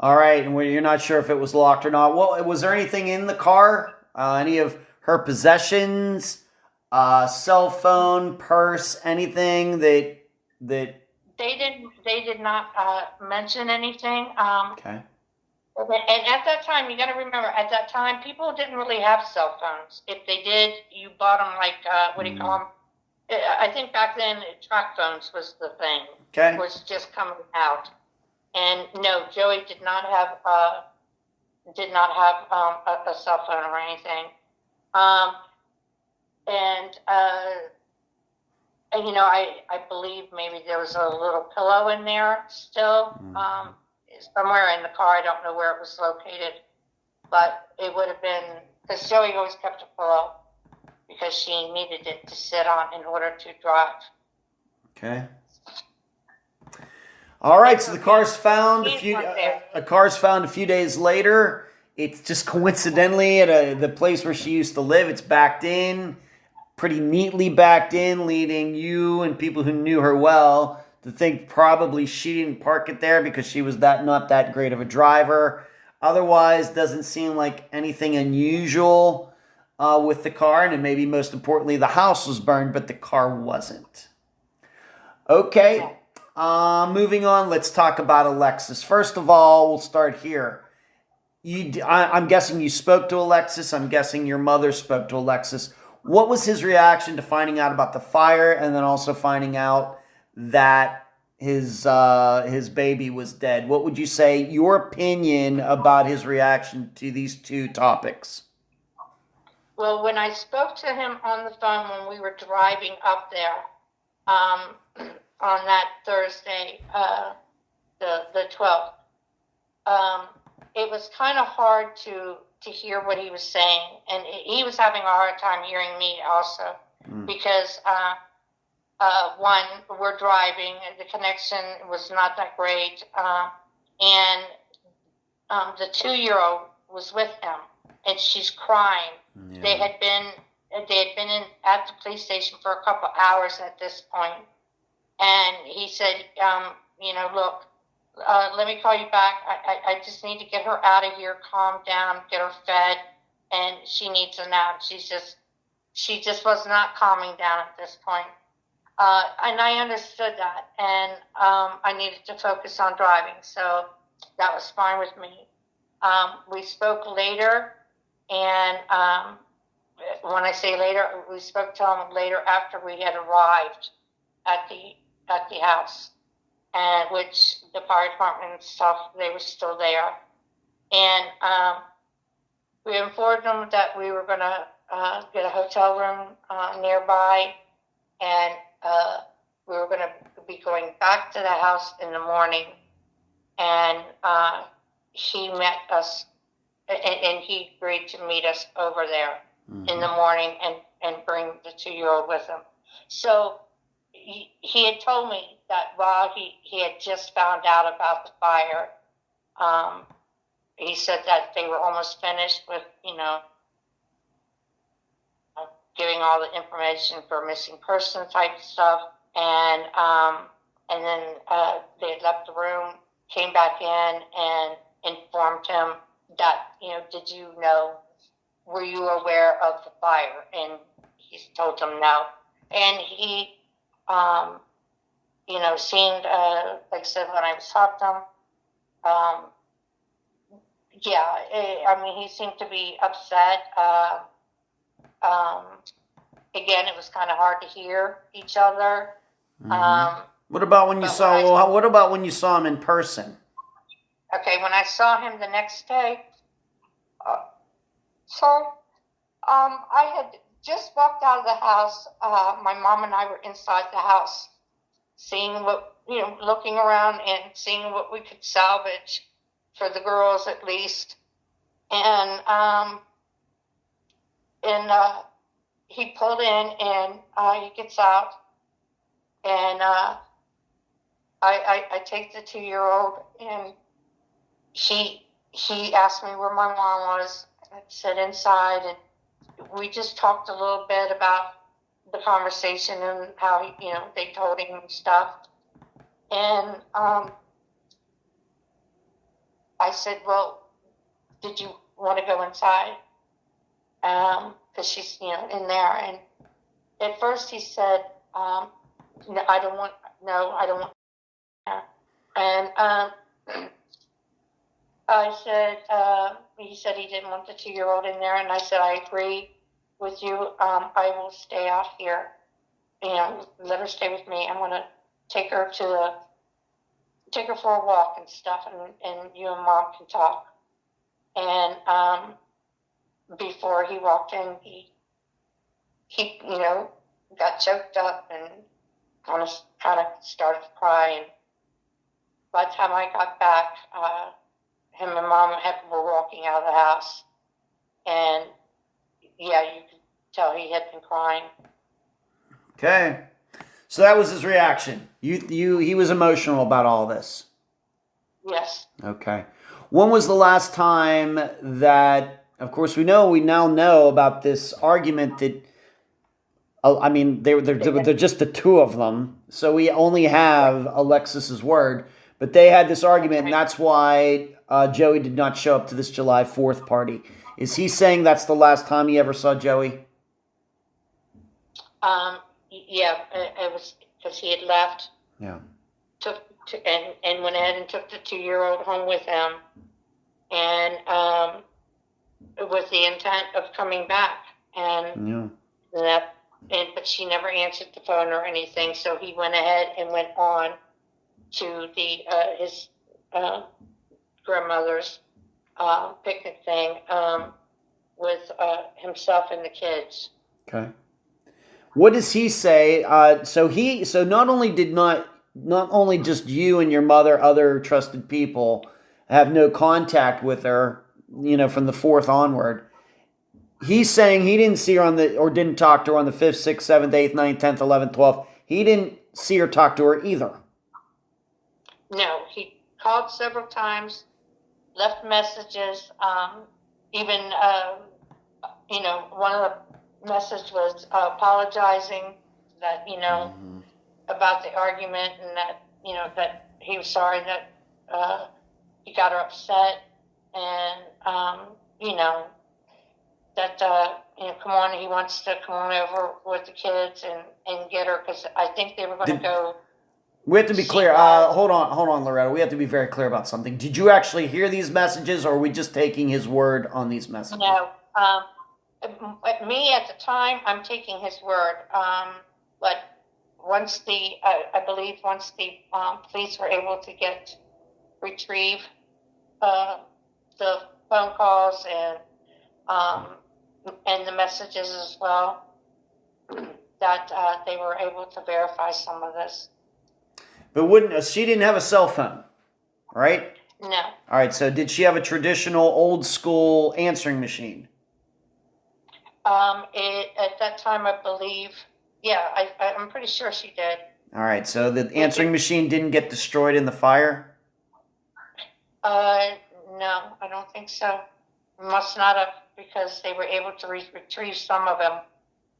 All right. And you're not sure if it was locked or not. Well, was there anything in the car? Any of her possessions, cell phone, purse, anything that They did not mention anything. Okay. And at that time, you got to remember, at that time, people didn't really have cell phones. If they did, you bought them like, what do you call them? I think back then, track phones was the thing. Okay. Was just coming out. And no, Joey did not have a cell phone or anything. I believe maybe there was a little pillow in there still, somewhere in the car. I don't know where it was located, but it would have been, because Joey always kept a pillow because she needed it to sit on in order to drive. Okay. All right, so the car's found a few days later. It's just coincidentally at the place where she used to live. It's backed in, pretty neatly backed in, leading you and people who knew her well to think probably she didn't park it there because she was not that great of a driver. Otherwise, doesn't seem like anything unusual with the car, and maybe most importantly, the house was burned, but the car wasn't. Okay, moving on, let's talk about Alexis. First of all, we'll start here. I'm guessing you spoke to Alexis. I'm guessing your mother spoke to Alexis. What was his reaction to finding out about the fire and then also finding out that his baby was dead? What would you say your opinion about his reaction to these two topics? Well, when I spoke to him on the phone when we were driving up there on that Thursday, the 12th, it was kind of hard to hear what he was saying, and he was having a hard time hearing me also because one, we're driving and the connection was not that great, and the 2-year-old was with him, and she's crying. Yeah. They had been at the police station for a couple hours at this point, and he said, look, let me call you back. I just need to get her out of here, calm down, get her fed, and she needs a nap. She just was not calming down at this point. And I understood that, and I needed to focus on driving, so that was fine with me. We spoke later, and when I say later, we spoke to him later after we had arrived at the house, and which the fire department and stuff, they were still there. And we informed them that we were going to get a hotel room nearby, and we were going to be going back to the house in the morning. And he met us, and he agreed to meet us over there in the morning and bring the 2-year-old with him. So he had told me that while he had just found out about the fire, he said that they were almost finished with, giving all the information for missing person type stuff. And then they had left the room, came back in and informed him that, did you know, were you aware of the fire? And he told them no. And he, seemed, like I said, when I was talking to him, he seemed to be upset. Again, it was kind of hard to hear each other. What about when you saw? What about when you saw him in person? Okay, when I saw him the next day, I had just walked out of the house. My mom and I were inside the house, seeing looking around and seeing what we could salvage for the girls at least. And he pulled in and he gets out, and I take the 2-year-old, and he asked me where my mom was. I said inside, and we just talked a little bit about the conversation and how they told him stuff. And I said, well, did you want to go inside? Because she's in there. And at first he said, no, I don't want. And I said, he said he didn't want the 2-year-old in there, and I said, I agree with you. I will stay out here. Let her stay with me. I'm going to take her for a walk and stuff, and you and Mom can talk. And before he walked in, he got choked up and kind of started to cry. And by the time I got back, him and Mom were walking out of the house, and you could tell he had been crying. Okay, so that was his reaction. He was emotional about all this. Yes. Okay. When was the last time that? Of course, we now know about this argument that I mean, they're just the two of them, so we only have Alexis's word. But they had this argument, and that's why Joey did not show up to this July 4th party. Is he saying that's the last time he ever saw Joey? Yeah, it was because he had left. Yeah. And went ahead and took the 2-year-old home with him, and it was the intent of coming back, and but she never answered the phone or anything, so he went ahead and went on to his grandmother's picnic thing with himself and the kids. Okay. What does he say? So not only just you and your mother, other trusted people have no contact with her, from the 4th onward. He's saying he didn't see her or didn't talk to her on the 5th, 6th, 7th, 8th, 9th, 10th, 11th, 12th. He didn't see or talk to her either. No, he called several times, left messages, even, one of the messages was apologizing that, about the argument, and that, that he was sorry that he got her upset, and, that, come on, he wants to come on over with the kids and get her, because I think they were going to go. We have to be clear. Hold on, Loretta. We have to be very clear about something. Did you actually hear these messages, or are we just taking his word on these messages? No. Me at the time, I'm taking his word. But once I believe once the police were able to retrieve the phone calls and the messages as well, that they were able to verify some of this. But she didn't have a cell phone, right? No. All right, so did she have a traditional old school answering machine? At that time, I believe, yeah, I'm pretty sure she did. All right, so the answering machine didn't get destroyed in the fire? No, I don't think so. Must not have, because they were able to retrieve some of them,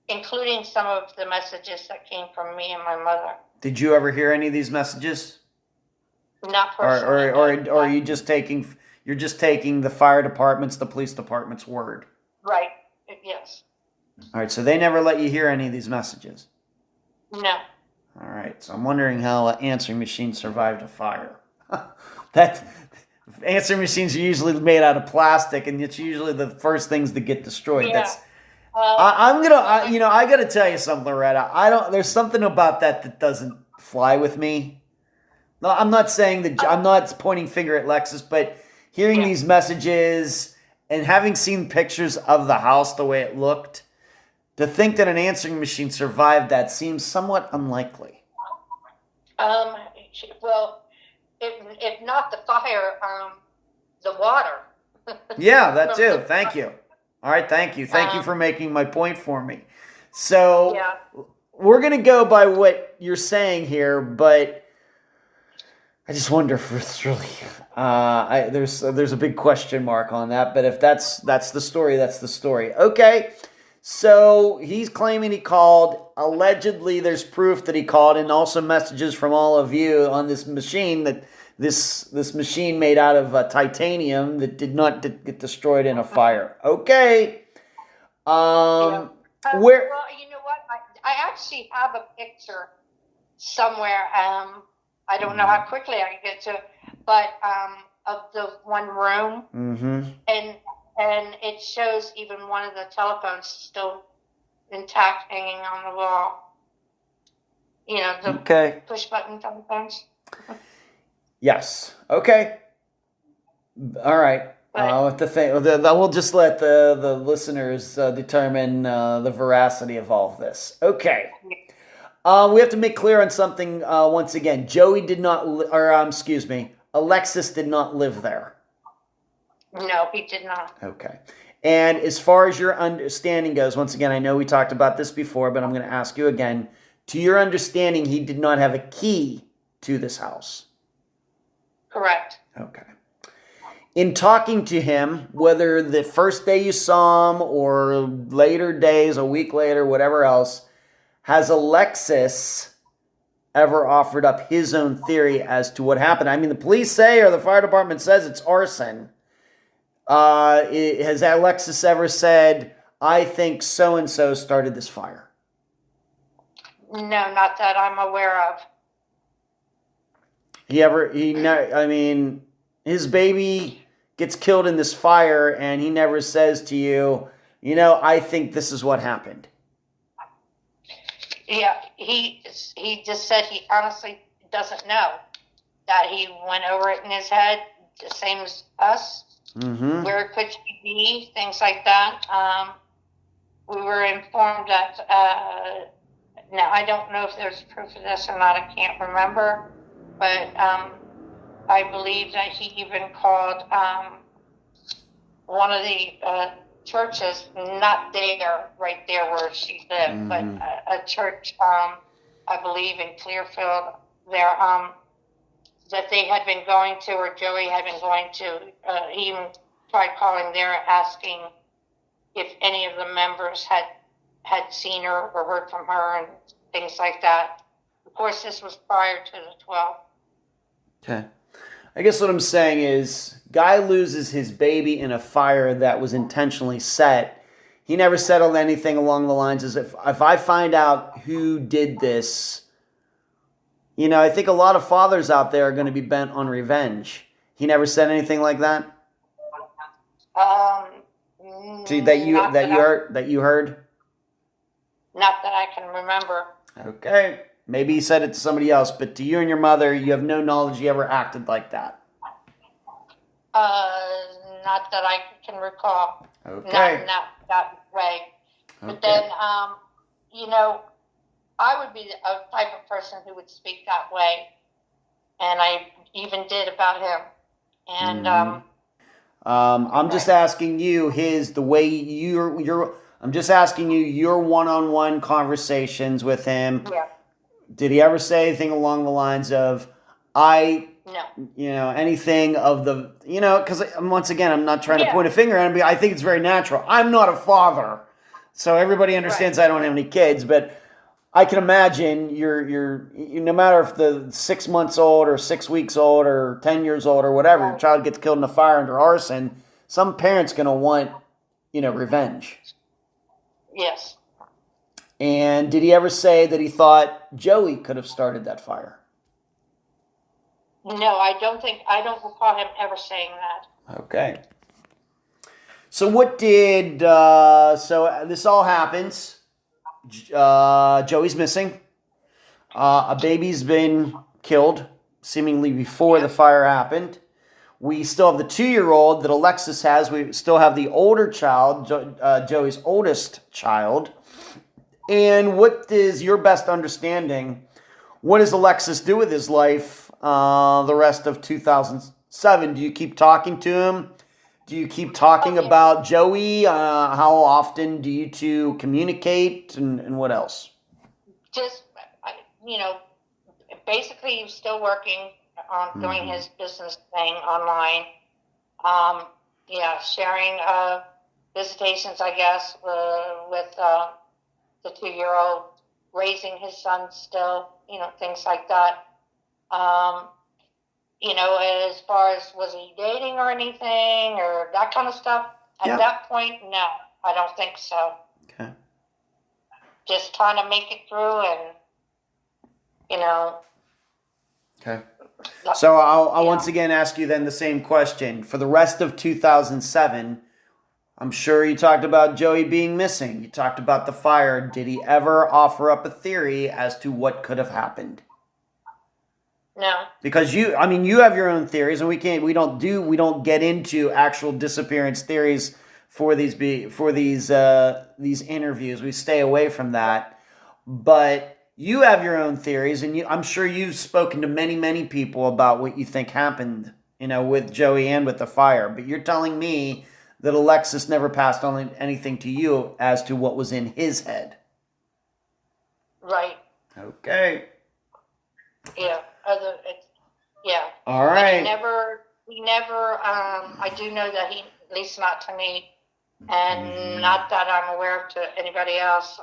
including some of the messages that came from me and my mother. Did you ever hear any of these messages? Not personally. Or are you just taking the fire department's, the police department's word? Right. Yes. All right, so they never let you hear any of these messages? No. All right, so I'm wondering how an answering machine survived a fire. Answering machines are usually made out of plastic, and it's usually the first things that get destroyed. Yeah. I gotta tell you something, Loretta. There's something about that doesn't fly with me. No, I'm not saying that. I'm not pointing finger at Lexus, but hearing these messages and having seen pictures of the house the way it looked, to think that an answering machine survived that seems somewhat unlikely. Well, if not the fire, the water. Yeah, that too. Thank you. All right, thank you. Thank you for making my point for me. So we're going to go by what you're saying here, but I just wonder if it's really there's a big question mark on that. But if that's the story, that's the story. Okay, so he's claiming he called. Allegedly, there's proof that he called, and also messages from all of you on this machine that this machine made out of titanium that did not get destroyed in a fire. Okay. Well, you know what? I actually have a picture somewhere. I don't know how quickly I can get to it, but of the one room, and it shows even one of the telephones still intact, hanging on the wall. The push button telephones. Yes. Okay. All right. We'll just let the listeners determine the veracity of all of this. Okay. We have to make clear on something once again. Joey did not, Alexis did not live there. No, he did not. Okay. And as far as your understanding goes, once again, I know we talked about this before, but I'm going to ask you again. To your understanding, he did not have a key to this house. Correct. Okay. In talking to him, whether the first day you saw him or later days, a week later, whatever else, Has Alexis ever offered up his own theory as to what happened? I mean, the police say, or the fire department says, it's arson. Has Alexis ever said, I think so-and-so started this fire? No, not that I'm aware of. His baby gets killed in this fire, and he never says to you, I think this is what happened. Yeah, he just said he honestly doesn't know. That he went over it in his head, the same as us. Mm-hmm. Where could she be? Things like that. We were informed that, now I don't know if there's proof of this or not, I can't remember, but I believe that he even called one of the churches, not there, right there where she lived, but a church, I believe in Clearfield, there, that they had been going to, or Joey had been going to. He even tried calling there, asking if any of the members had seen her or heard from her and things like that. Of course, this was prior to the 12th. Okay. I guess what I'm saying is, guy loses his baby in a fire that was intentionally set. He never settled anything along the lines as if I find out who did this, I think a lot of fathers out there are going to be bent on revenge. He never said anything like that? That you heard? Not that I can remember. Okay. Maybe he said it to somebody else, but to you and your mother, you have no knowledge he ever acted like that. Not that I can recall. Okay. Not that way. Okay. But then, I would be a type of person who would speak that way, and I even did about him. And I'm just asking you I'm just asking you your one-on-one conversations with him. Yeah. Did he ever say anything along the lines of, no, anything of the, because once again, I'm not trying to point a finger at him, but I think it's very natural. I'm not a father, so everybody understands I don't have any kids, but I can imagine you're no matter if the 6 months old or 6 weeks old or 10 years old or whatever, your child gets killed in a fire under arson, some parent's going to want, revenge. Yes. And did he ever say that he thought Joey could have started that fire? No, I don't recall him ever saying that. Okay. So what did, so this all happens. Joey's missing. A baby's been killed, seemingly before the fire happened. We still have the 2-year-old that Alexis has. We still have the older child, Joey's oldest child. And what is your best understanding? What does Alexis do with his life the rest of 2007? Do you keep talking to him? Do you keep talking about Joey? How often do you two communicate, and what else? Just, basically he's still working on doing his business thing online. Sharing visitations, I guess, with the 2-year-old, raising his son still, things like that. As far as was he dating or anything or that kind of stuff, at that point, no, I don't think so. Okay. Just trying to make it through and, Okay. So I'll once again ask you then the same question. For the rest of 2007, I'm sure you talked about Joey being missing. You talked about the fire. Did he ever offer up a theory as to what could have happened? No. Because you have your own theories, and we don't get into actual disappearance theories for these interviews. We stay away from that. But you have your own theories, and I'm sure you've spoken to many, many people about what you think happened, with Joey and with the fire. But you're telling me that Alexis never passed on anything to you as to what was in his head. Right. Okay. Yeah. All right. He never, I do know that he, at least not to me, and not that I'm aware of to anybody else,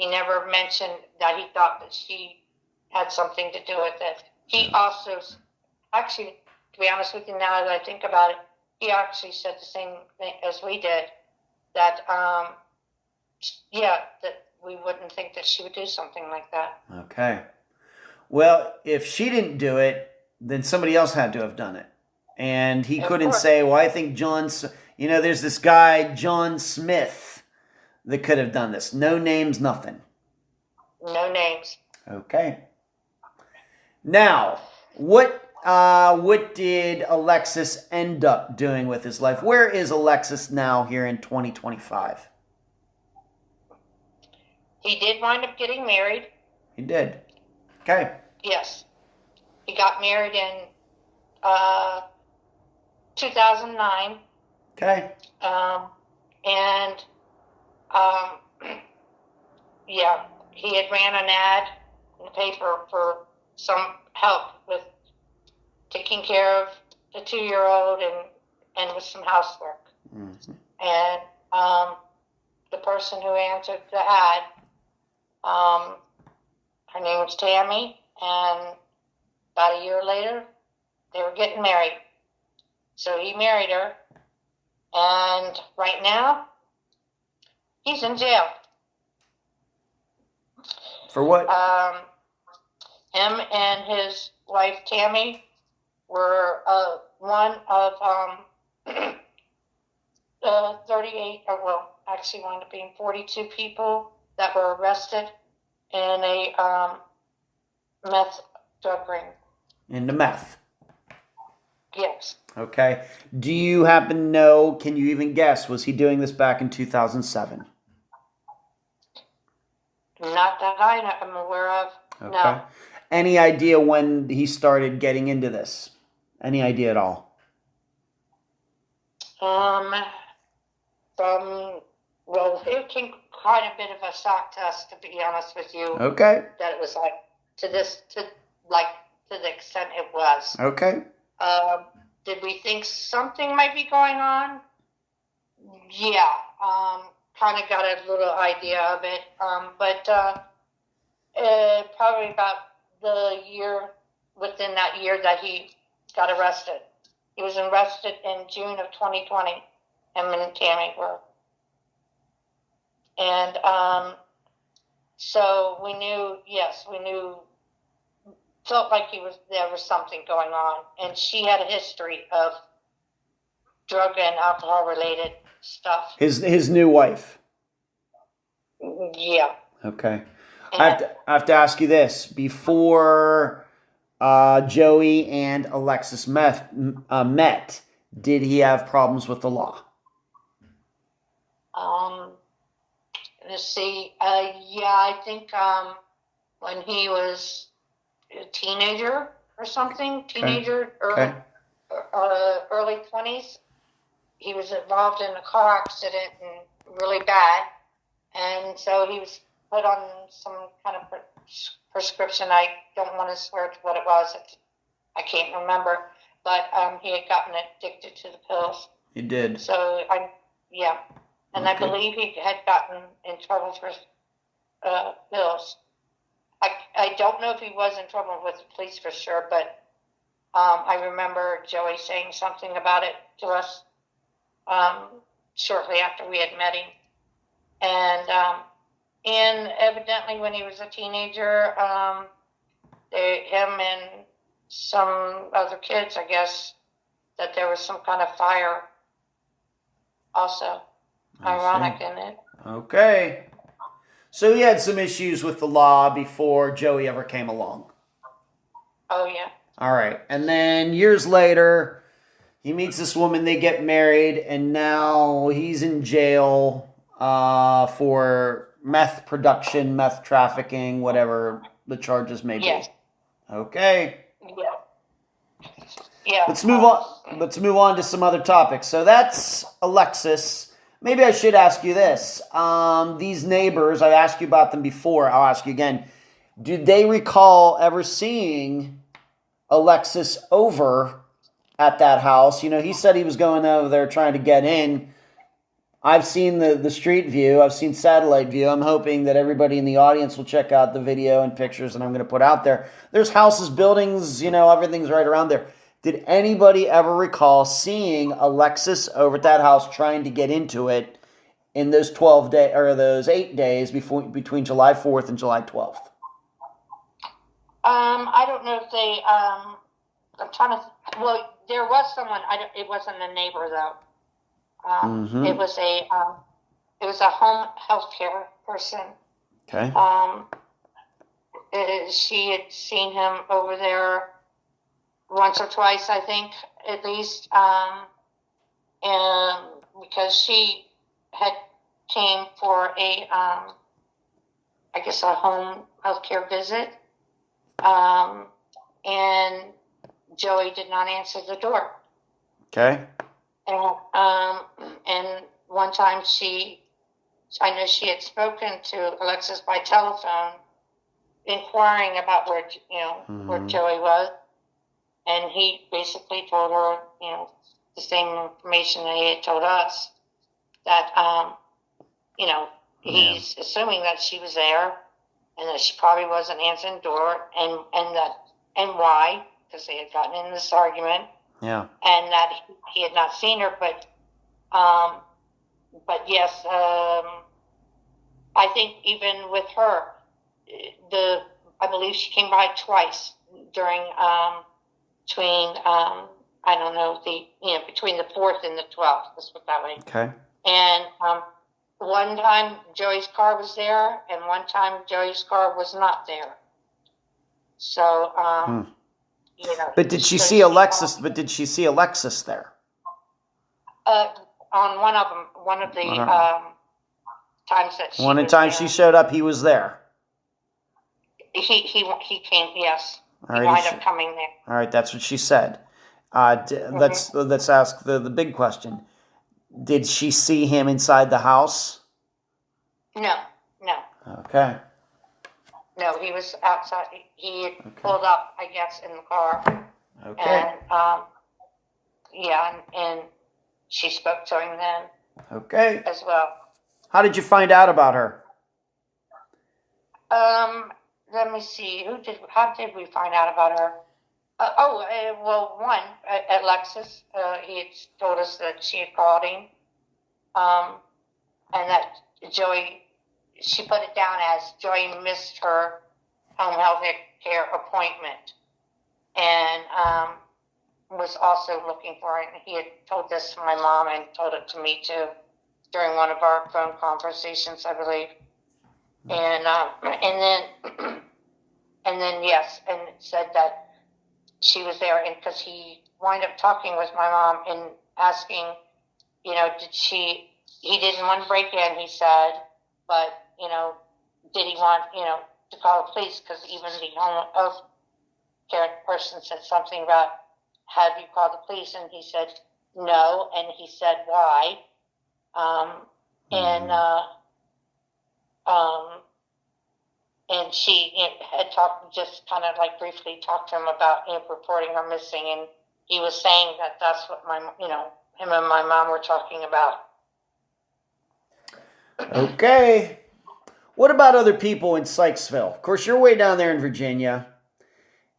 He never mentioned that he thought that she had something to do with it. He also, actually, to be honest with you, now that I think about it, he actually said the same thing as we did, that, that we wouldn't think that she would do something like that. Okay. Well, if she didn't do it, then somebody else had to have done it. And he couldn't say, well, I think there's this guy, John Smith, that could have done this. No names, nothing. No names. Okay. Now, what did Alexis end up doing with his life? Where is Alexis now here in 2025? He did wind up getting married. He did. Okay. Yes. He got married in 2009. Okay. He had ran an ad in the paper for some help with taking care of the 2-year-old and with some housework. Mm-hmm. And the person who answered the ad, her name was Tammy, and about a year later, they were getting married. So he married her, and right now, he's in jail. For what? Him and his wife, Tammy, were one of 38, actually wound up being 42 people that were arrested in a meth drug ring. Into meth. Yes. Okay. Do you happen to know, can you even guess, was he doing this back in 2007? Not that I am aware of. Okay. No. Any idea when he started getting into this? Any idea at all? It came quite a bit of a shock to us, to be honest with you. Okay. That it was to the extent it was. Okay. Did we think something might be going on? Yeah. Kind of got a little idea of it. But probably about within that year that he got arrested. He was arrested in June of 2020. Him and Tammy were. And so we knew, felt like there was something going on. And she had a history of drug and alcohol related stuff. His new wife. Yeah. Okay. I have to ask you this. Before Joey and Alexis met, did he have problems with the law? Let's see. I think when he was a teenager or something, early 20s, he was involved in a car accident and really bad. And so he was put on some kind of prescription. I don't want to swear to what it was. I can't remember. But he had gotten addicted to the pills. He did. So, And okay. I believe he had gotten in trouble for pills. I don't know if he was in trouble with the police for sure, but I remember Joey saying something about it to us shortly after we had met him. And evidently when he was a teenager, him and some other kids, I guess, that there was some kind of fire also. Ironic, isn't it? Okay. So he had some issues with the law before Joey ever came along. Oh, yeah. All right. And then years later, he meets this woman, they get married, and now he's in jail for meth production, meth trafficking, whatever the charges may be. Yes. Okay. Yeah. Yeah. Let's move on. Let's move on to some other topics. So that's Alexis. Maybe I should ask you this. These neighbors, I asked you about them before. I'll ask you again. Did they recall ever seeing Alexis over at that house? You know, he said he was going over there trying to get in. I've seen the street view. I've seen satellite view. I'm hoping that everybody in the audience will check out the video and pictures that I'm going to put out there. There's houses, buildings, everything's right around there. Did anybody ever recall seeing Alexis over at that house trying to get into it in those 8 days between July 4th and July 12th? I don't know if they. I'm trying to. Well, there was someone. It wasn't a neighbor though. It was a home health care person. Okay. She had seen him over there once or twice, I think, at least. And because she had came for I guess a home health care visit. And Joey did not answer the door. Okay. And one time I know she had spoken to Alexis by telephone, inquiring about where Joey was, and he basically told her, the same information that he had told us, that, he's assuming that she was there, and that she probably wasn't answering the door, and why, because they had gotten in this argument. Yeah. And that he had not seen her, but yes, I think even with her, I believe she came by twice during between I don't know between the 4th and the 12th. Let's put it that way. Okay. And one time Joey's car was there, and one time Joey's car was not there. So. But did she see Alexis? But did she see Alexis there? On one of the times that she. One of the times she showed up, he was there. He came. Yes, all right, he wound up coming there. All right, that's what she said. Let's ask the big question. Did she see him inside the house? No. Okay. No, he was outside. He had pulled up, I guess, in the car. Okay. And and she spoke to him then. Okay. As well. How did you find out about her? Let me see. How did we find out about her? Alexis. He had told us that she had called him. And that Joey. She put it down as Joey missed her home health care appointment, and was also looking for it. And he had told this to my mom and told it to me too during one of our phone conversations, I believe. And then yes, and it said that she was there, and because he wound up talking with my mom and asking, did she? He didn't want to break in, he said, but. Did he want, to call the police? Because even the home health care person said something about, have you called the police? And he said, no. And he said, why? And she had just kind of like briefly talked to him about, reporting her missing. And he was saying that that's what him and my mom were talking about. Okay. What about other people in Sykesville? Of course, you're way down there in Virginia.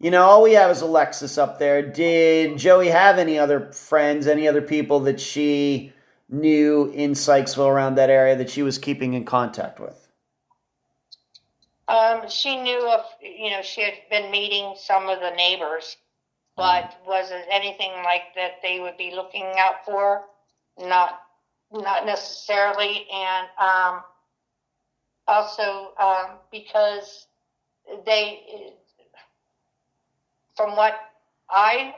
All we have is Alexis up there. Did Joey have any other friends, any other people that she knew in Sykesville around that area that she was keeping in contact with? She knew of, she had been meeting some of the neighbors, but was it anything like that they would be looking out for? Not necessarily. And, also, because from what I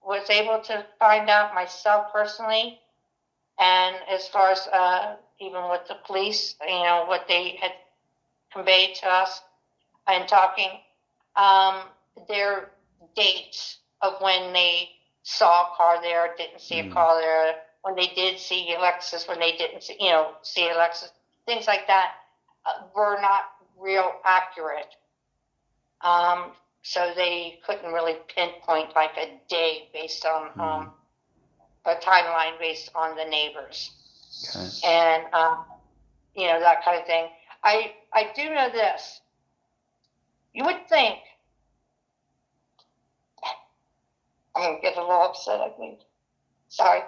was able to find out myself personally, and as far as even with the police, what they had conveyed to us and talking, their dates of when they saw a car there, didn't see a car there, when they did see Alexis, when they didn't see Alexis, things like that. Were not real accurate. So they couldn't really pinpoint like a day based on a timeline based on the neighbors. Okay. And, that kind of thing. I do know this. You would think, I'm going to get a little upset, I think. Sorry.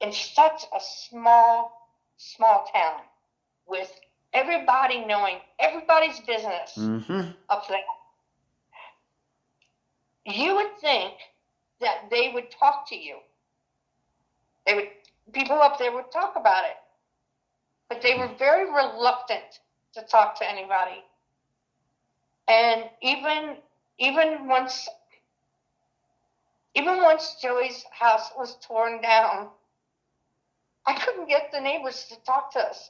In such a small town with everybody knowing everybody's business up there, you would think that they would talk to you. People up there would talk about it. But they were very reluctant to talk to anybody. And even once Joey's house was torn down, I couldn't get the neighbors to talk to us.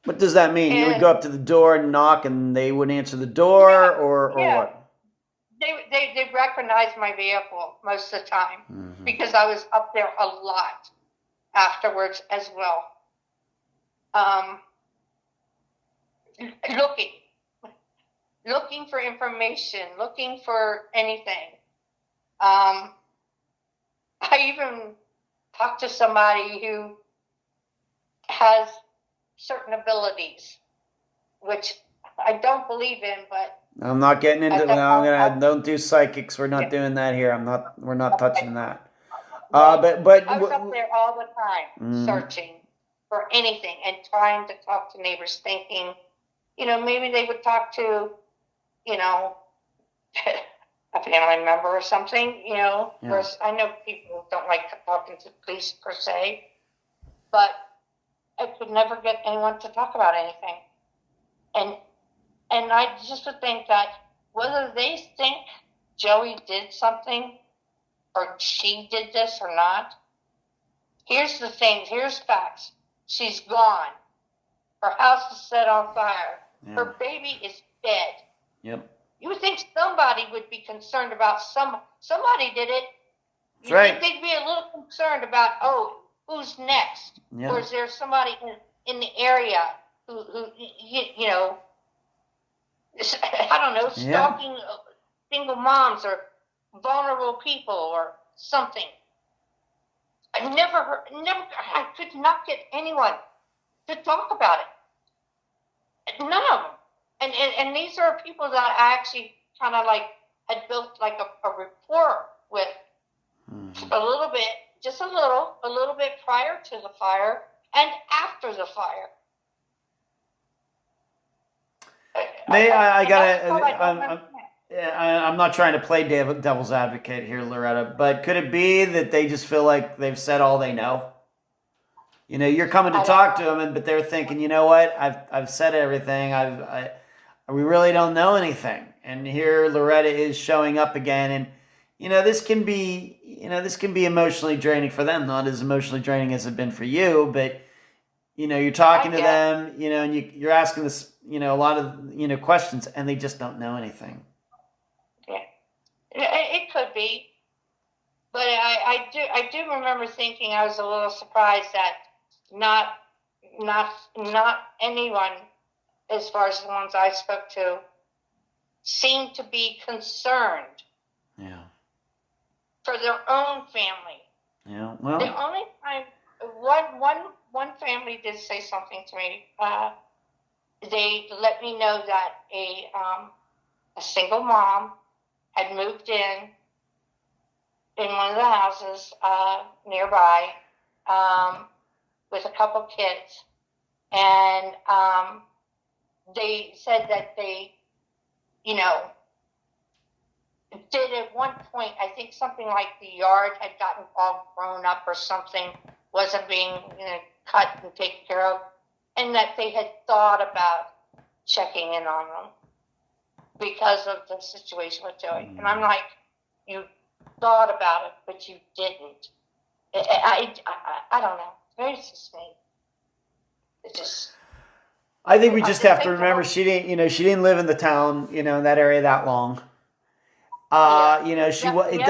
What does that mean? You would go up to the door and knock, and they wouldn't answer the door, or what? They recognized my vehicle most of the time because I was up there a lot afterwards as well. Looking for information, looking for anything. I even talked to somebody who has certain abilities, which I don't believe in, but I'm not getting into. Don't do psychics. We're not doing that here. We're not touching that. But I was up there all the time searching for anything and trying to talk to neighbors, thinking, maybe they would talk to, a family member or something, Whereas I know people don't like talking to police per se, but I could never get anyone to talk about anything. And I just would think that whether they think Joey did something or she did this or not, here's the thing, here's facts. She's gone. Her house is set on fire. Yeah. Her baby is dead. Yep. You would think somebody would be concerned about somebody did it. That's right. Think they'd be a little concerned about, who's next? Yeah. Or is there somebody in the area who I don't know, stalking single moms or vulnerable people or something. I could not get anyone to talk about it. None of them. And these are people that I actually kind of had built a rapport with a little bit, just a little bit prior to the fire and after the fire. I'm not trying to play devil's advocate here, Loretta, but could it be that they just feel like they've said all they know? You're coming to talk to them, but they're thinking, you know what? I've said everything. We really don't know anything. And here Loretta is showing up again, and this can be emotionally draining for them. Not as emotionally draining as it's been for you, but you're talking to them, and you're asking this, a lot of questions, and they just don't know anything. Yeah, it could be, but I do remember thinking I was a little surprised that not anyone, as far as the ones I spoke to, seemed to be concerned. Yeah. For their own family. Yeah. Well. The only time one family did say something to me. They let me know that a single mom had moved in one of the houses nearby with a couple kids, and they said that they, did at one point, I think something like the yard had gotten all grown up or something, wasn't being cut and taken care of, and that they had thought about checking in on them because of the situation with Joey. And I'm like, you thought about it, but you didn't. I don't know. Very sustained. It just... I think we just have to remember she didn't live in the town, in that area that long. It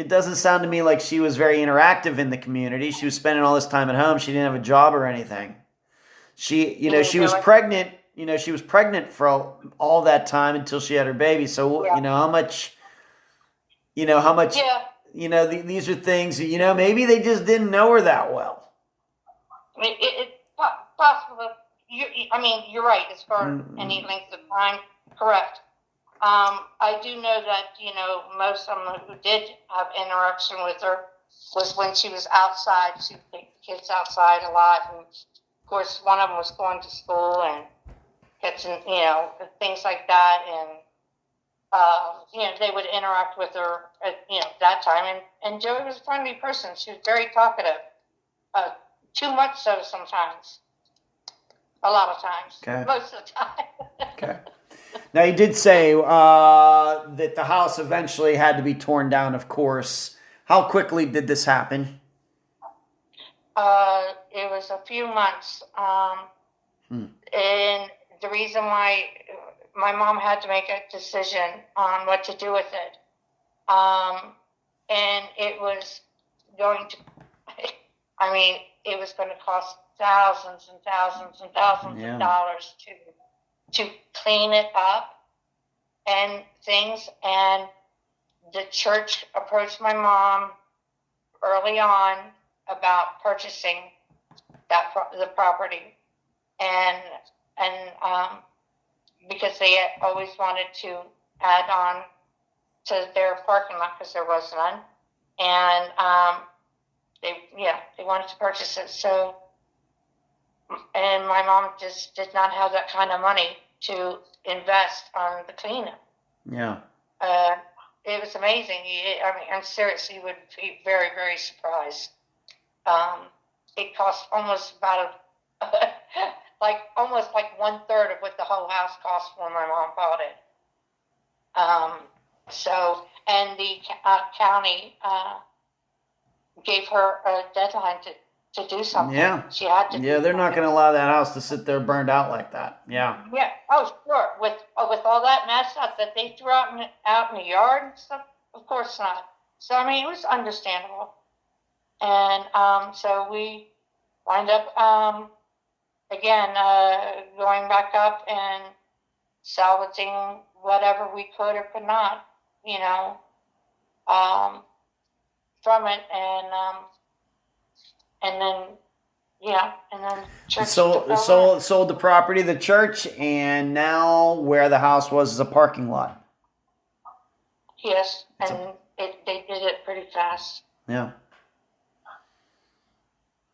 doesn't sound to me like she was very interactive in the community. She was spending all this time at home. She didn't have a job or anything. She was pregnant. She was pregnant for all that time until she had her baby. So how much these are things that, maybe they just didn't know her that well. It's possible. You're right as far as any length of time. Correct. I do know that, most of them who did have interaction with her was when she was outside. She would take the kids outside a lot. And, of course, one of them was going to school and catching, things like that. And, they would interact with her at, that time. And Joey was a friendly person. She was very talkative. Too much so sometimes. A lot of times. Okay. Most of the time. Okay. Now, you did say that the house eventually had to be torn down, of course. How quickly did this happen? It was a few months. And the reason why my mom had to make a decision on what to do with it. And it was going to, it was going to cost thousands and thousands and thousands of dollars to clean it up and things. And the church approached my mom early on about purchasing the property, and because they had always wanted to add on to their parking lot because there was none, and they wanted to purchase it. So, and my mom just did not have that kind of money to invest on the cleanup. Yeah. It was amazing. I'm serious. You would be very, very surprised. It cost almost about almost 1/3 of what the whole house cost when my mom bought it. And the county gave her a deadline to do something. Yeah. She had to. Yeah, they're not going to allow that house to sit there burned out like that. Yeah. Yeah. Oh, sure. With all that mess up that they threw out in the yard and stuff, of course not. So it was understandable. And so we wind up again going back up and salvaging whatever we could or could not, from it, and then church sold the property to the church, and now where the house was is a parking lot. Yes, and they did it pretty fast. Yeah.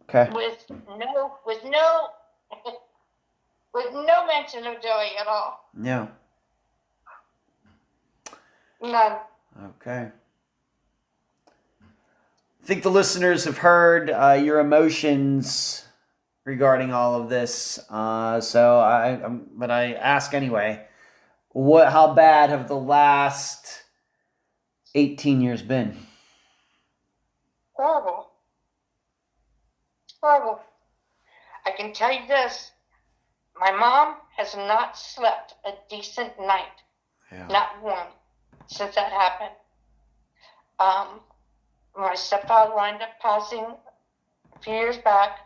Okay. With no mention of Joey at all. Yeah. None. Okay. I think the listeners have heard your emotions regarding all of this. But I ask anyway, how bad have the last 18 years been? Horrible. Horrible. I can tell you this. My mom has not slept a decent night. Yeah. Not one since that happened. My stepfather wound up passing a few years back.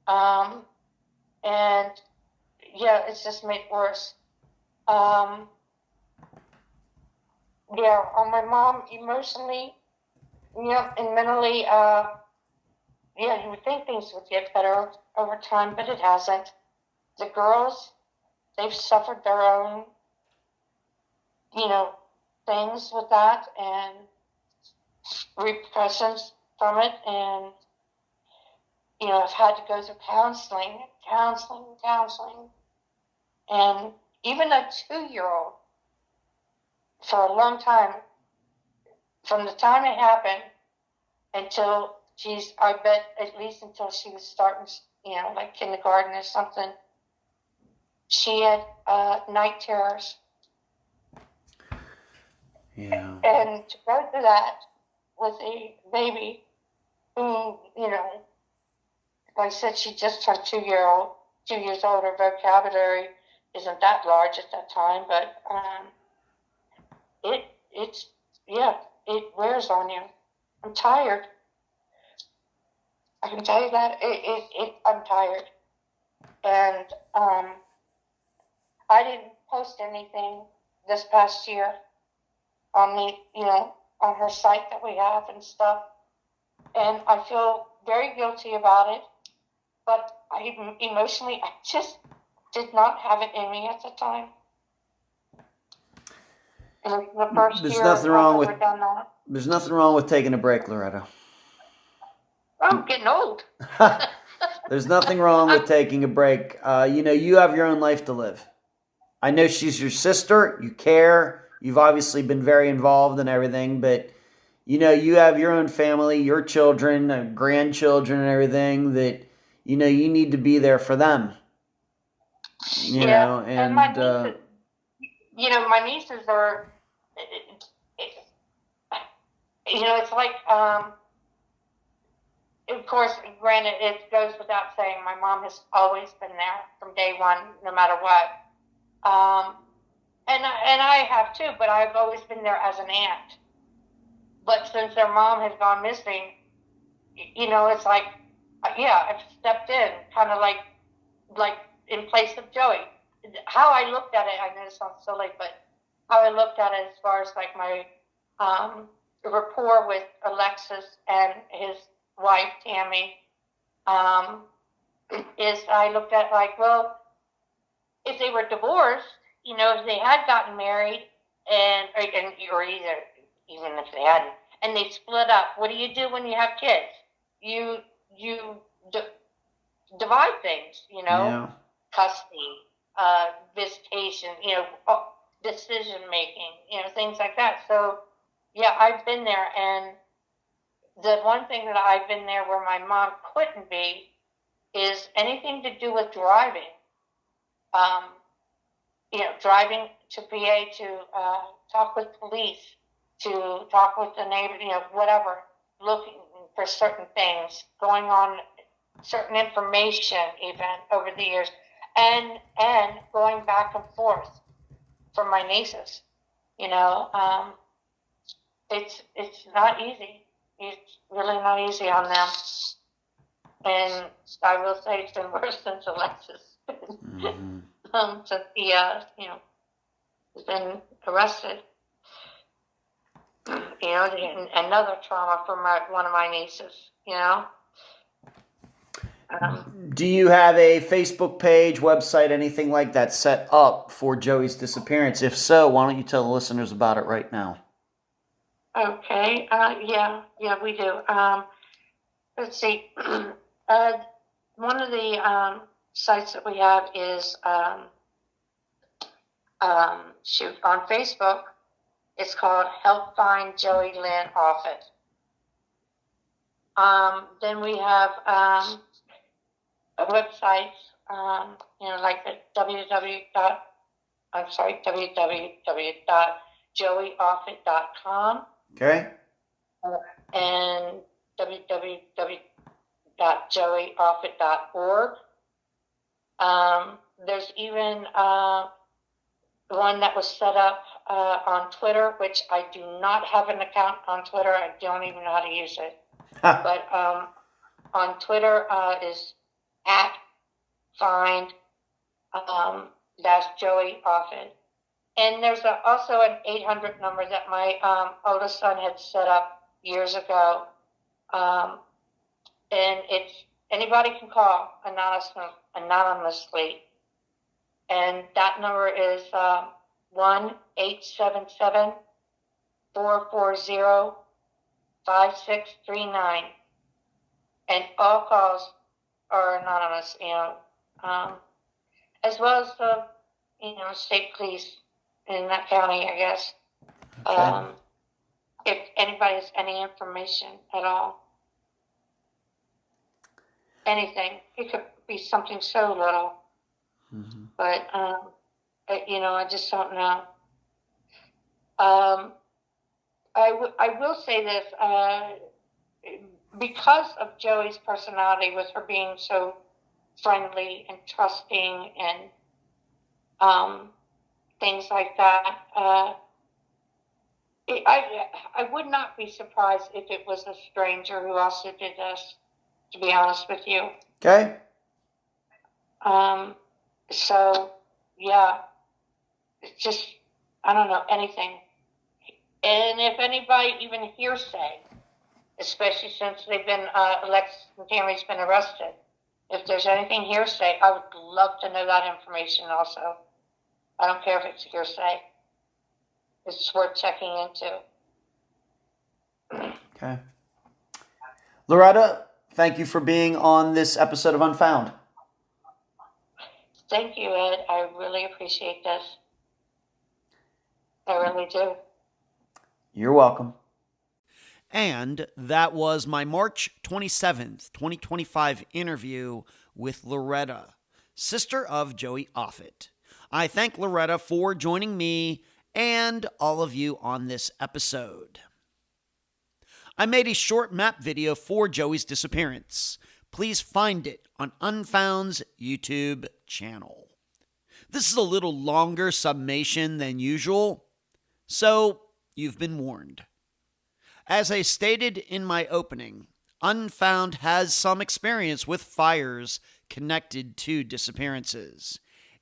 And it's just made it worse. On my mom emotionally, and mentally, you would think things would get better over time, but it hasn't. The girls, they've suffered their own, things with that and repercussions from it. And, I've had to go through counseling. And even a 2-year-old, for a long time, from the time it happened until I bet at least until she was starting, like kindergarten or something, she had night terrors. Yeah. And to go through that with a baby who, like I said, she just turned 2 years old. Her vocabulary isn't that large at that time, but it wears on you. I'm tired. I can tell you that I'm tired, and I didn't post anything this past year on on her site that we have and stuff. And I feel very guilty about it, but emotionally, I just did not have it in me at the time. And the first There's year nothing I've wrong ever with done that. There's nothing wrong with taking a break, Loretta. I'm getting old. There's nothing wrong with taking a break. You have your own life to live. I know she's your sister. You care. You've obviously been very involved in everything, but you have your own family, your children, grandchildren, and everything that you need to be there for them. And my nieces, my nieces are, it's like, of course, granted, it goes without saying, my mom has always been there from day one, no matter what. And I have too, but I've always been there as an aunt. But since their mom has gone missing, it's like, I've stepped in, kind of like in place of Joey. How I looked at it, I know it sounds silly, but how I looked at it as far as like my rapport with Alexis and his wife, Tammy, is I looked at like, well, if they were divorced, if they had gotten married or either, even if they hadn't, and they split up, what do you do when you have kids? You divide things, Yeah. custody, visitation, decision making, things like that. So, yeah, I've been there, and the one thing that I've been there where my mom couldn't be is anything to do with driving. Driving to PA to talk with police, to talk with the neighbor, whatever, looking for certain things, going on certain information even over the years, and going back and forth from my nieces. It's not easy. It's really not easy on them. And I will say it's been worse since Alexis. Mm-hmm. Since he, has been arrested. Another trauma for one of my nieces, Do you have a Facebook page, website, anything like that set up for Joey's disappearance? If so, why don't you tell the listeners about it right now? Okay. Yeah, we do. Let's see. One of the sites that we have is on Facebook. It's called Help Find Joey Lynn Offutt. Then we have websites, like the www.joeyoffutt.com. Okay. And www.joeyoffutt.org. There's even one that was set up on Twitter, which I do not have an account on Twitter. I don't even know how to use it. But on Twitter is at find Joey Offutt. And there's also an 800 number that my oldest son had set up years ago. And it's anybody can call anonymously. And that number is 1-877-440-5639. And all calls are anonymous, as well as the, state police in that county, I guess. Okay. If anybody has any information at all. Anything. It could be something so little. Mm-hmm. But, I just don't know. I will say this, because of Joey's personality, with her being so friendly and trusting and things like that, I would not be surprised if it was a stranger who also did this, to be honest with you. Okay. So, yeah, it's just, I don't know, anything. And if anybody even hearsay, especially since they've been, Tammy's been arrested, if there's anything hearsay, I would love to know that information also. I don't care if it's hearsay. It's worth checking into. Okay. Loretta, thank you for being on this episode of Unfound. Thank you, Ed. I really appreciate this. I really do. You're welcome. And that was my March 27th, 2025 interview with Loretta, sister of Joey Offutt. I thank Loretta for joining me and all of you on this episode. I made a short map video for Joey's disappearance. Please find it on Unfound's YouTube channel. This is a little longer summation than usual, so you've been warned. As I stated in my opening, Unfound has some experience with fires connected to disappearances,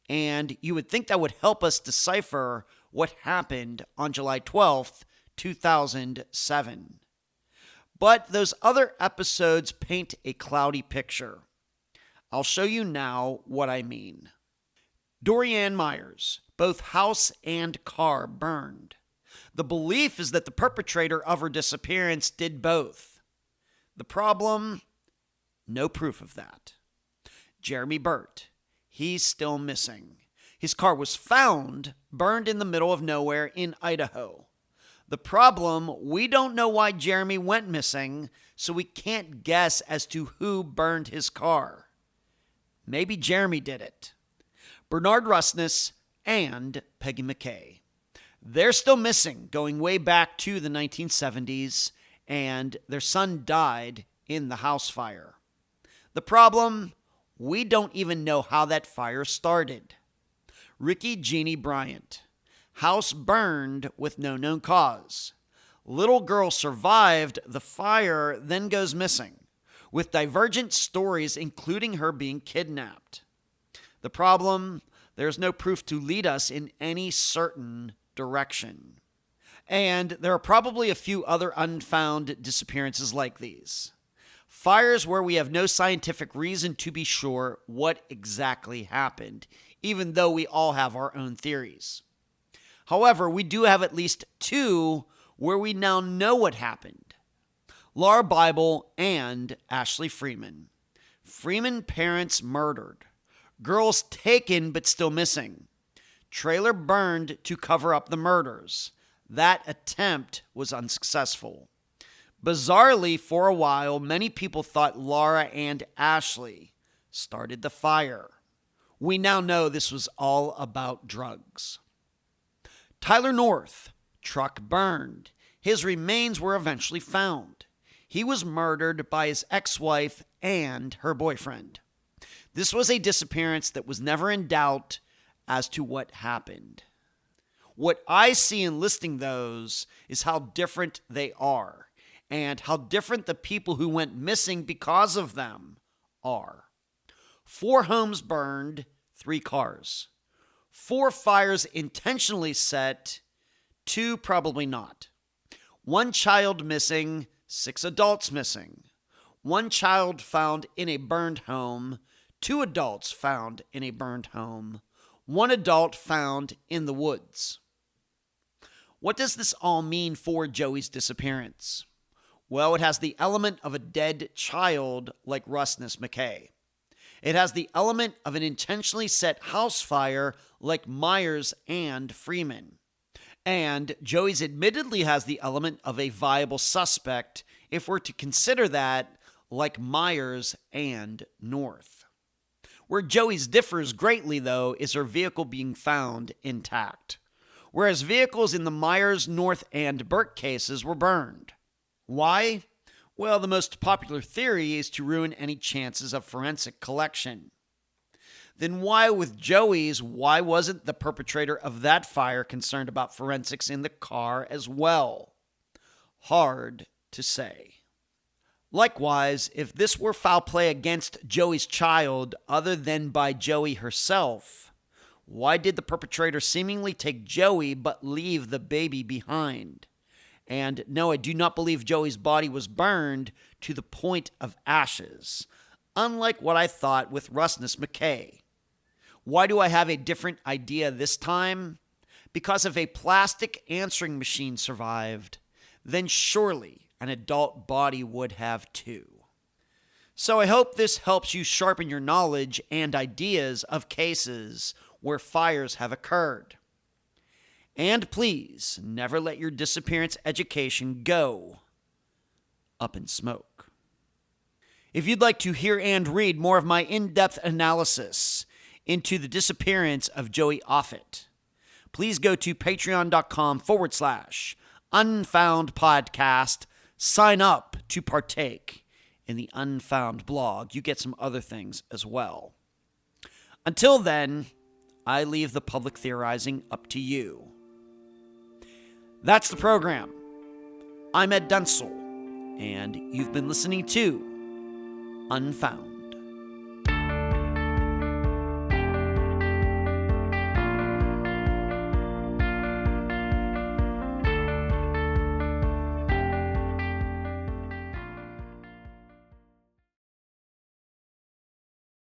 and you would think that would help us decipher what happened on July 12th, 2007. But those other episodes paint a cloudy picture. I'll show you now what I mean. Dorianne Myers, both house and car burned. The belief is that the perpetrator of her disappearance did both. The problem? No proof of that. Jeremy Burt, he's still missing. His car was found burned in the middle of nowhere in Idaho. The problem, we don't know why Jeremy went missing, so we can't guess as to who burned his car. Maybe Jeremy did it. Bernard Rusness and Peggy McKay. They're still missing, going way back to the 1970s, and their son died in the house fire. The problem, we don't even know how that fire started. Ricky Jeannie Bryant. House burned with no known cause. Little girl survived the fire, then goes missing, with divergent stories including her being kidnapped. The problem, there's no proof to lead us in any certain direction. And there are probably a few other unfound disappearances like these. Fires where we have no scientific reason to be sure what exactly happened, even though we all have our own theories. However, we do have at least two where we now know what happened. Laura Bible and Ashley Freeman. Freeman parents murdered. Girls taken but still missing. Trailer burned to cover up the murders. That attempt was unsuccessful. Bizarrely, for a while, many people thought Laura and Ashley started the fire. We now know this was all about drugs. Tyler North, truck burned. His remains were eventually found. He was murdered by his ex-wife and her boyfriend. This was a disappearance that was never in doubt as to what happened. What I see in listing those is how different they are, and how different the people who went missing because of them are. 4 homes burned, 3 cars. 4 fires intentionally set, 2 probably not. 1 child missing, 6 adults missing. 1 child found in a burned home, 2 adults found in a burned home. 1 adult found in the woods. What does this all mean for Joey's disappearance? Well, it has the element of a dead child like Rusness McKay. It has the element of an intentionally set house fire like Myers and Freeman. And Joey's admittedly has the element of a viable suspect if we're to consider that like Myers and North. Where Joey's differs greatly, though, is her vehicle being found intact, whereas vehicles in the Myers, North, and Burke cases were burned. Why? Well, the most popular theory is to ruin any chances of forensic collection. Then why wasn't the perpetrator of that fire concerned about forensics in the car as well? Hard to say. Likewise, if this were foul play against Joey's child other than by Joey herself, why did the perpetrator seemingly take Joey but leave the baby behind? And no, I do not believe Joey's body was burned to the point of ashes, unlike what I thought with Rusness McKay. Why do I have a different idea this time? Because if a plastic answering machine survived, then surely an adult body would have too. So I hope this helps you sharpen your knowledge and ideas of cases where fires have occurred. And please never let your disappearance education go up in smoke. If you'd like to hear and read more of my in-depth analysis into the disappearance of Joey Offutt, please go to patreon.com/Unfound Podcast. Sign up to partake in the Unfound blog. You get some other things as well. Until then, I leave the public theorizing up to you. That's the program. I'm Ed Dunsel, and you've been listening to Unfound.